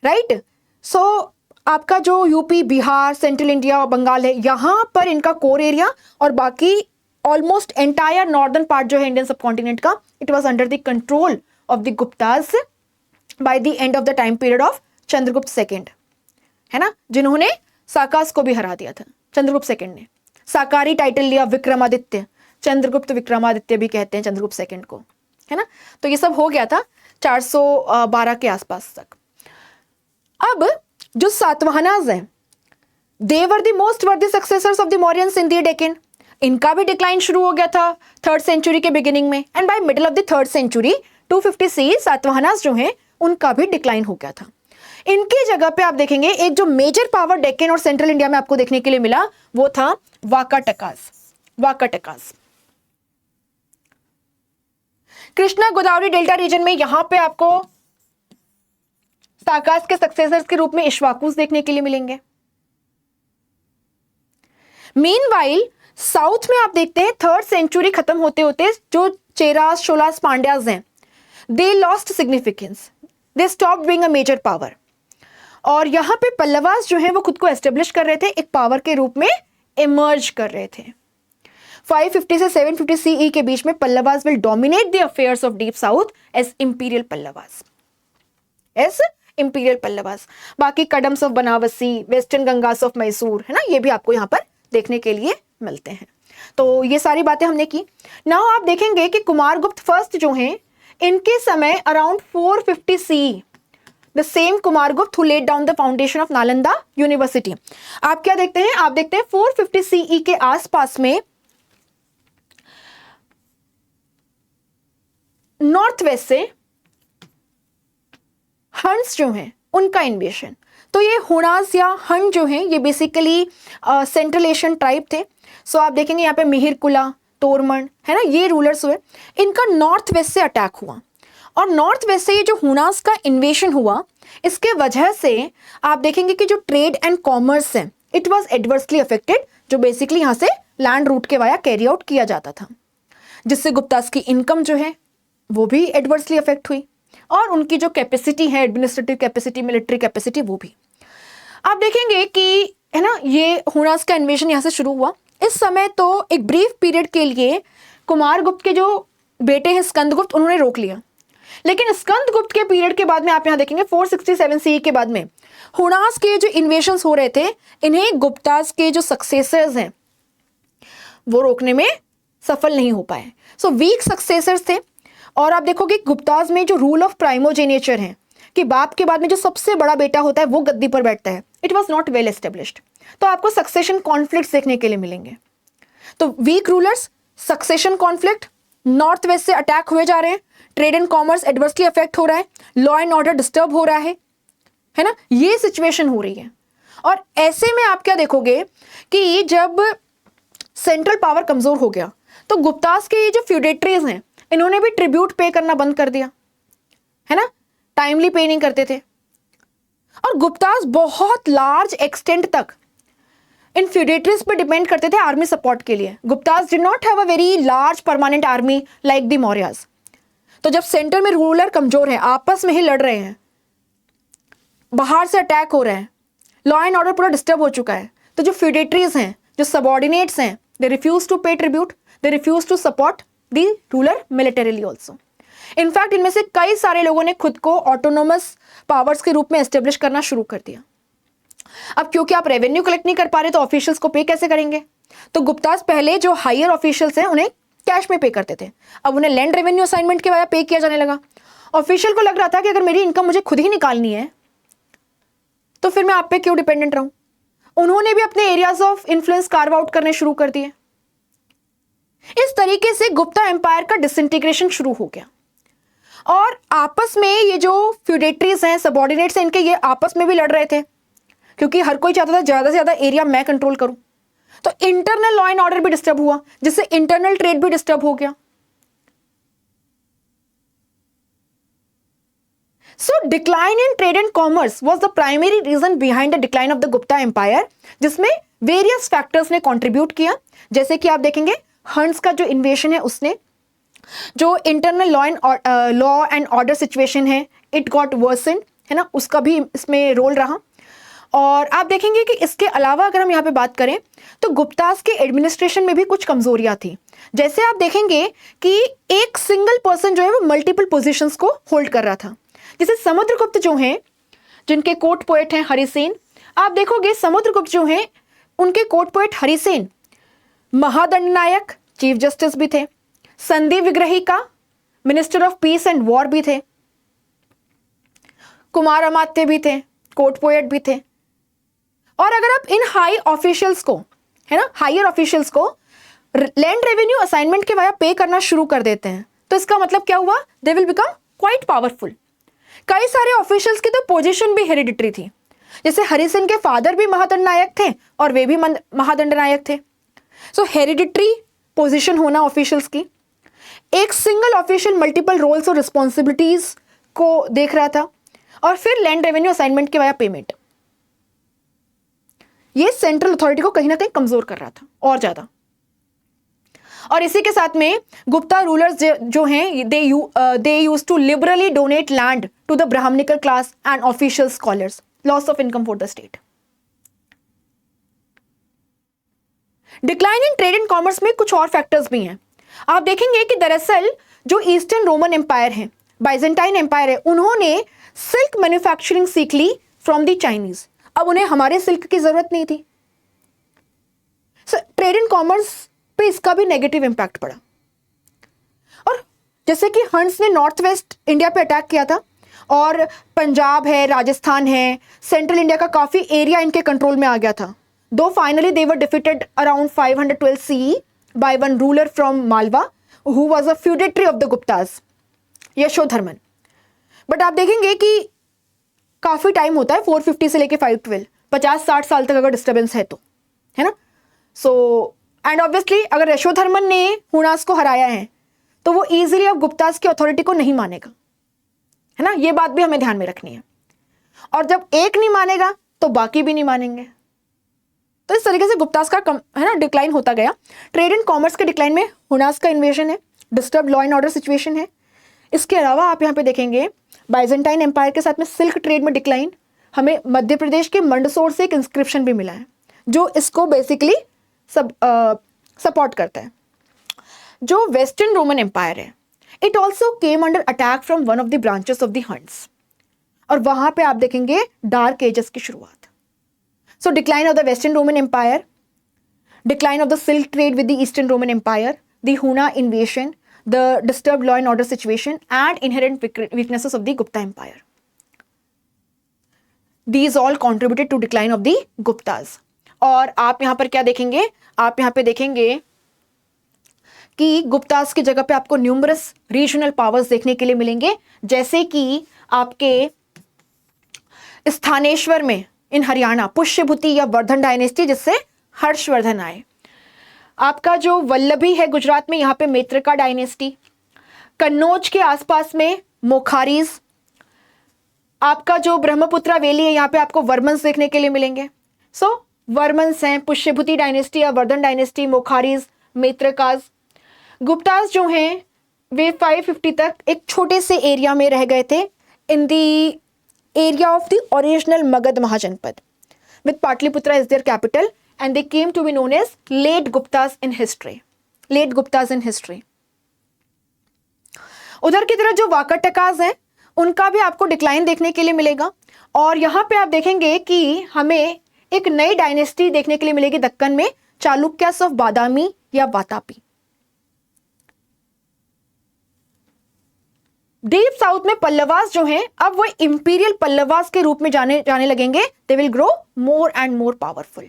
Speaker 1: right. So आपका जो यूपी, बिहार, सेंट्रल इंडिया और बंगाल है, यहां पर इनका कोर एरिया, और बाकी ऑलमोस्ट एंटायर नॉर्दर्न पार्ट जो है इंडियन सबकॉन्टिनेंट का, it was under the control of the Guptas bye the end of the time period of Chandragupta second, है ना, जिन्होंने साकास को भी हरा दिया था। चंद्रगुप्त सेकेंड ने साकारी टाइटल लिया, विक्रमादित्य, चंद्रगुप्त विक्रमादित्य भी कहते हैं चंद्रगुप्त सेकेंड को, है ना। तो ये सब हो गया था 412 के आसपास तक। अब जो सातवाहनास हैं, they were the most worthy successors of the Mauryans in the Deccan. इनका भी डिक्लाइन शुरू हो गया था 3rd सेंचुरी के बिगिनिंग में, and by middle of the 3rd century 250 CE Satavahanas जो हैं उनका भी डिक्लाइन हो गया था। इनकी जगह पे आप देखेंगे एक जो मेजर पावर डेक्कन और सेंट्रल इंडिया में आपको देखने के लिए मिला, वो था वाकाटकास। वाकाटकास कृष्णा गोदावरी डेल्टा रीजन में, यहां पे आपको साकास के सक्सेसर्स के रूप में इक्ष्वाकुस देखने के लिए मिलेंगे। मीनवाइल साउथ में आप देखते हैं 3rd सेंचुरी खत्म होते होते जो चेरास, शोलास, पांड्यास हैं, they lost significance, they stopped being a major power. और यहां पे पल्लवास जो है वो खुद को एस्टेब्लिश कर रहे थे, एक पावर के रूप में इमर्ज कर रहे थे। 550 से 750 CE के बीच में Pallavas will dominate the affairs of deep south as imperial Pallavas, as imperial Pallavas. बाकी Kadambas of Banavasi, western Gangas of Mysore, है ना, ये भी आपको यहां पर देखने के लिए मिलते हैं। तो ये सारी बातें हमने की। नाउ आप देखेंगे कि कुमारगुप्त फर्स्ट जो हैं, इनके समय around 450 CE, the same Kumaragupta who laid down the foundation of Nalanda university. आप क्या देखते हैं, आप देखते हैं 450 CE के आसपास में नॉर्थ वेस्ट से हंस जो हैं उनका इन्वेशन। तो ये हुणास या हन जो हैं ये बेसिकली सेंट्रल एशियन ट्राइब थे। सो आप देखेंगे यहाँ पे मिहिर कुला, तोरमन, है ना, ये रूलर्स हुए। इनका नॉर्थ वेस्ट से अटैक हुआ और नॉर्थ वेस्ट से ये जो हुणास का इन्वेशन हुआ, इसके वजह से आप देखेंगे कि जो ट्रेड एंड कॉमर्स है इट वॉज एडवर्सली अफेक्टेड, जो बेसिकली यहाँ से लैंड रूट के वाया कैरी आउट किया जाता था, जिससे गुप्तास की इनकम जो है वो भी एडवर्सली अफेक्ट हुई और उनकी जो कैपेसिटी है, एडमिनिस्ट्रेटिव कैपेसिटी, मिलिट्री कैपेसिटी, वो भी। आप देखेंगे कि है ना, ये हुणास का इन्वेशन यहाँ से शुरू हुआ। इस समय तो एक ब्रीफ पीरियड के लिए कुमारगुप्त के जो बेटे हैं स्कंदगुप्त, उन्होंने रोक लिया, लेकिन स्कंदगुप्त के पीरियड के बाद में आप यहाँ देखेंगे 467 सीई के बाद में हुणास के जो इन्वेशंस हो रहे थे, इन्हें गुप्तास के जो सक्सेसर्स हैं वो रोकने में सफल नहीं हो पाए। सो वीक सक्सेसर्स थे। और आप देखोगे गुप्तास में जो रूल ऑफ प्राइमोजेनेचर है कि बाप के बाद में जो सबसे बड़ा बेटा होता है वो गद्दी पर बैठता है, it was not well established. तो आपको सक्सेशन कॉन्फ्लिक्ट देखने के लिए मिलेंगे। तो weak rulers, succession conflict, north west से अटैक हुए जा रहे हैं, trade and commerce adversely affect हो रहा है, लॉ एंड ऑर्डर डिस्टर्ब हो रहा है ना, ये सिचुएशन हो रही है। और ऐसे में आप क्या देखोगे कि जब सेंट्रल पावर कमजोर हो गया तो गुप्तास के ये जो फ्यूडेटरीज हैं इन्होंने भी ट्रिब्यूट पे करना बंद कर दिया, है ना, टाइमली पे नहीं करते थे। और गुप्तास बहुत लार्ज एक्सटेंट तक इन फ्यूडेटरीज पे डिपेंड करते थे आर्मी सपोर्ट के लिए। Guptas did not have a very large permanent army like the Mauryas. तो जब सेंटर में रूलर कमजोर है, आपस में ही लड़ रहे हैं, बाहर से अटैक हो रहे हैं, लॉ एंड ऑर्डर पूरा डिस्टर्ब हो चुका है, तो जो फ्यूडेटरीज हैं, जो सबऑर्डिनेट्स हैं, they refuse to pay tribute, they refuse to support the ruler militarily also. In fact इनमें से कई सारे लोगों ने खुद को ऑटोनोमस पावर्स के रूप में एस्टेब्लिश करना शुरू कर दिया। अब क्योंकि आप रेवेन्यू कलेक्ट नहीं कर पा रहे तो ऑफिशियल्स को पे कैसे करेंगे? तो गुप्तास पहले जो हायर ऑफिशियल्स हैं उन्हें कैश में पे करते थे, अब उन्हें लैंड रेवेन्यू असाइनमेंट के वजह पे किया जाने लगा। ऑफिशियल को लग रहा था कि अगर मेरी इनकम मुझे खुद ही निकालनी है तो फिर मैं आप पे क्यों डिपेंडेंट रहूं। उन्होंने भी अपने areas of influence carve out करने शुरू कर दिए। इस तरीके से गुप्ता एम्पायर का डिसइंटीग्रेशन शुरू हो गया और आपस में ये जो फ्यूडेटरीज हैं, सबऑर्डिनेट्स हैं, इनके ये आपस में भी लड़ रहे थे क्योंकि हर कोई चाहता था ज्यादा से ज्यादा एरिया मैं कंट्रोल करूं। तो इंटरनल लॉ एंड ऑर्डर भी डिस्टर्ब हुआ, जिससे इंटरनल ट्रेड भी डिस्टर्ब हो गया। So decline in trade and commerce was the primary reason behind the decline of the Gupta Empire, जिसमें various factors ने contribute किया। जैसे कि आप देखेंगे हंस का जो इन्वेशन है उसने जो internal law and order situation है इट गॉट वर्सन, है ना, उसका भी इसमें रोल रहा। और आप देखेंगे कि इसके अलावा अगर हम यहाँ पे बात करें तो गुप्तास के एडमिनिस्ट्रेशन में भी कुछ कमजोरियां थी। जैसे आप देखेंगे कि एक सिंगल पर्सन जो है वो मल्टीपल पोजीशंस को होल्ड कर रहा था। जैसे समुद्रगुप्त जो हैं, जिनके कोर्ट पोएट हैं हरिसेन, आप देखोगे समुद्रगुप्त जो हैं उनके court poet Harisena Mahadandanayaka chief justice भी थे, संधि विग्रही का minister of peace and war भी थे, कुमार अमात्य भी थे, कोर्ट पोएट भी थे। और अगर आप इन हाई ऑफिशियल्स को, है ना, हायर ऑफिशियल्स को लैंड रेवेन्यू असाइनमेंट के वाया पे करना शुरू कर देते हैं तो इसका मतलब क्या हुआ, they will become quite powerful. कई सारे ऑफिशियल्स की तो पोजीशन भी हेरिडिटरी थी, जैसे हरिसेन के फादर भी महादंडनायक थे और वे भी महादंडनायक थे। सो हेरिडिटरी पोजीशन होना ऑफिशियल्स की, एक सिंगल ऑफिशियल मल्टीपल रोल्स और रिस्पॉन्सिबिलिटीज को देख रहा था, और फिर लैंड रेवेन्यू असाइनमेंट के वाया पेमेंट, ये सेंट्रल अथॉरिटी को कहीं ना कहीं कमजोर कर रहा था और ज्यादा। और इसी के साथ में गुप्ता रूलर्स जो हैं they used to liberally donate land to the Brahmanical class and official scholars, loss of income for the state. Decline in trade and commerce में कुछ और फैक्टर्स भी हैं। आप देखेंगे कि दरअसल जो ईस्टर्न रोमन एम्पायर है, बाइजेंटाइन एम्पायर है, उन्होंने सिल्क मैन्युफैक्चरिंग सीख ली फ्रॉम द चाइनीज। अब उन्हें हमारे सिल्क की जरूरत नहीं थी। ट्रेड एंड कॉमर्स पे इसका भी नेगेटिव इंपैक्ट पड़ा। और जैसे कि हंस ने नॉर्थ वेस्ट इंडिया पे अटैक किया था और पंजाब है, राजस्थान है, सेंट्रल इंडिया का काफी एरिया इनके कंट्रोल में आ गया था। दो finally they were defeated around 512 CE by one ruler from Malwa who was a feudatory of the Guptas, Yashodharman. But आप देखेंगे कि काफ़ी टाइम होता है, 450 से लेके 512, 50-60 साल तक अगर डिस्टर्बेंस है तो, है ना। सो एंड ऑब्वियसली अगर यशोधर्मन ने हुणास को हराया है तो वो इजीली अब गुप्तास की अथॉरिटी को नहीं मानेगा, है ना, ये बात भी हमें ध्यान में रखनी है। और जब एक नहीं मानेगा तो बाकी भी नहीं मानेंगे। तो इस तरीके से गुप्तास का है ना डिक्लाइन होता गया। ट्रेड एंड कॉमर्स के डिक्लाइन में हुणास का इन्वेजन है, disturb law and order situation है। इसके अलावा आप यहाँ पे देखेंगे बाइजेंटाइन एम्पायर के साथ में सिल्क ट्रेड में डिक्लाइन। हमें मध्य प्रदेश के मंडसौर से एक इंस्क्रिप्शन भी मिला है जो इसको बेसिकली सपोर्ट करता है। जो वेस्टर्न रोमन एम्पायर है, it also came under attack from one of the branches of the Huns, और वहां पे आप देखेंगे डार्क एजेस की शुरुआत। So decline of the western Roman empire, decline of the silk trade with the eastern Roman empire, the Huna invasion, the disturb law and order situation and inherent weaknesses of the Gupta empire, these all contributed to decline of the Gupta's. और आप यहां पर क्या देखेंगे, आप यहां पे देखेंगे कि गुप्तास की जगह पे आपको न्यूमरस रीजनल पावर्स देखने के लिए मिलेंगे, जैसे कि आपके स्थानेश्वर में इन हरियाणा पुष्यभूति या वर्धन डायनेस्टी, जिससे हर्षवर्धन आए। आपका जो वल्लभी है गुजरात में, यहाँ पे मेत्रका डायनेस्टी। कन्नौज के आसपास में मोखारीज। आपका जो ब्रह्मपुत्रा वैली है, यहाँ पे आपको वर्मन्स देखने के लिए मिलेंगे। सो वर्मन्स हैं, पुष्यभूति डायनेस्टी या वर्धन डायनेस्टी, मोखारीज, मेत्रकाज। गुप्तास जो हैं वे 550 तक एक छोटे से एरिया में रह गए थे, in the area of the original Magadh Mahajanapada, with Pataliputra is their capital, and they came to be known as late Guptas in history, late Guptas in history. उधर की तरफ जो वाकाटकास हैं उनका भी आपको डिक्लाइन देखने के लिए मिलेगा। और यहां पे आप देखेंगे कि हमें एक नई डायनेस्टी देखने के लिए मिलेगी दक्कन में, चालुक्यास ऑफ बादामी या वातापी। डीप साउथ में पल्लवास जो हैं, अब वो इंपीरियल पल्लवास के रूप में जाने लगेंगे। They will grow more and more powerful.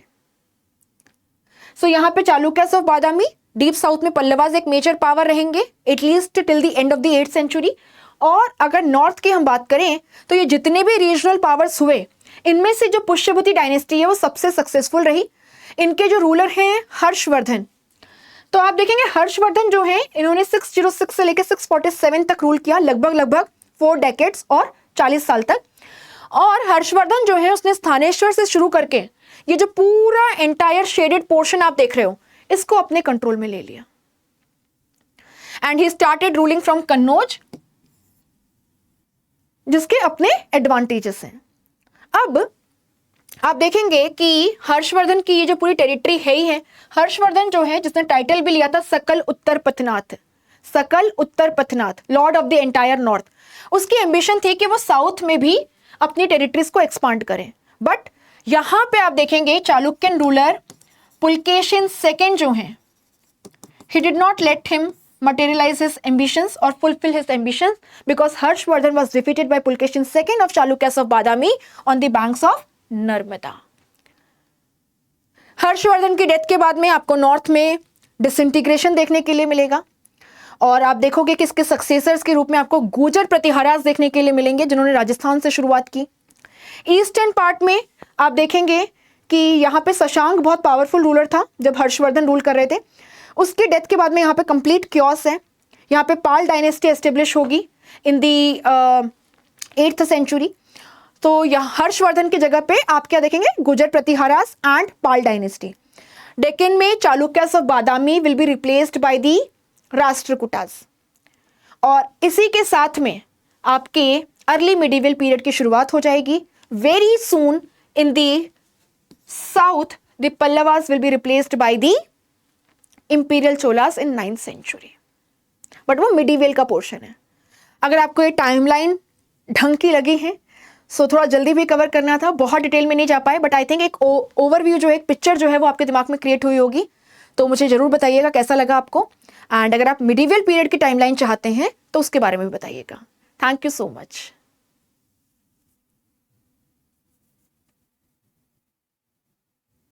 Speaker 1: So यहां पे Chalukyas of Badami, deep south में पल्लवास एक मेजर पावर रहेंगे at least till the end of the 8th century. और अगर नॉर्थ की हम बात करें तो ये जितने भी रीजनल पावर्स हुए, इनमें से जो पुष्यभूति डायनेस्टी है वो सबसे सक्सेसफुल रही। इनके जो रूलर हैं हर्षवर्धन, तो आप देखेंगे हर्षवर्धन जो है इन्होंने 606 से लेकर 647 तक रूल किया, लगभग 4 डेकेड्स और 40 साल तक। और हर्षवर्धन जो है उसने स्थानेश्वर से शुरू करके ये जो पूरा एंटायर शेडेड पोर्शन आप देख रहे हो, इसको अपने कंट्रोल में ले लिया। And he started ruling from Kannauj, जिसके अपने एडवांटेजेस हैं। अब आप देखेंगे कि हर्षवर्धन की ये जो पूरी टेरिटरी है ही है, हर्षवर्धन जो है जिसने टाइटल भी लिया था सकल उत्तर पथनाथ, सकल उत्तर पथनाथ, lord of the entire north, उसकी एम्बिशन थी कि वो साउथ में भी अपनी टेरिटरीज को एक्सपांड करें। बट यहां पे आप देखेंगे चालुक्यन रूलर पुलकेशिन सेकेंड जो हैं, he did not let him materialize his ambitions or fulfill his ambitions because Harshvardhan was defeated by Pulkeshin II of Chalukyas of Badami on the banks of Narmada. Harshvardhan की death के बाद में आपको नॉर्थ में disintegration देखने के लिए मिलेगा। और आप देखोगे कि इसके सक्सेसर्स के रूप में आपको गुर्जर प्रतिहारास देखने के लिए मिलेंगे, जिन्होंने राजस्थान से शुरुआत की। ईस्टर्न पार्ट में आप देखेंगे कि यहाँ पे शशांक बहुत पावरफुल रूलर था जब हर्षवर्धन रूल कर रहे थे। उसकी डेथ के बाद में यहाँ पे कंप्लीट क्योस है। यहाँ पे पाल डायनेस्टी एस्टेब्लिश होगी इन दी 8th सेंचुरी। तो यहाँ हर्षवर्धन की जगह पे आप क्या देखेंगे, गुर्जर प्रतिहारास एंड पाल डायनेस्टी। डेक्कन में Chalukyas of Badami will be replaced by the Rashtrakutas. और इसी के साथ में आपके अर्ली मिडिवल पीरियड की शुरुआत हो जाएगी। Very soon in the south the Pallavas will be replaced by the imperial Cholas in 9th century. But वो मिडिवल का पोर्शन है। अगर आपको ये टाइमलाइन ढंग की लगी है, सो थोड़ा जल्दी भी कवर करना था, बहुत डिटेल में नहीं जा पाए, बट आई थिंक एक ओवरव्यू जो है, एक पिक्चर जो है वो आपके दिमाग में क्रिएट हुई होगी। तो मुझे जरूर बताइएगा कैसा लगा आपको। एंड अगर आप मिडिवल पीरियड की टाइमलाइन चाहते हैं तो उसके बारे में भी बताइएगा। Thank you so much.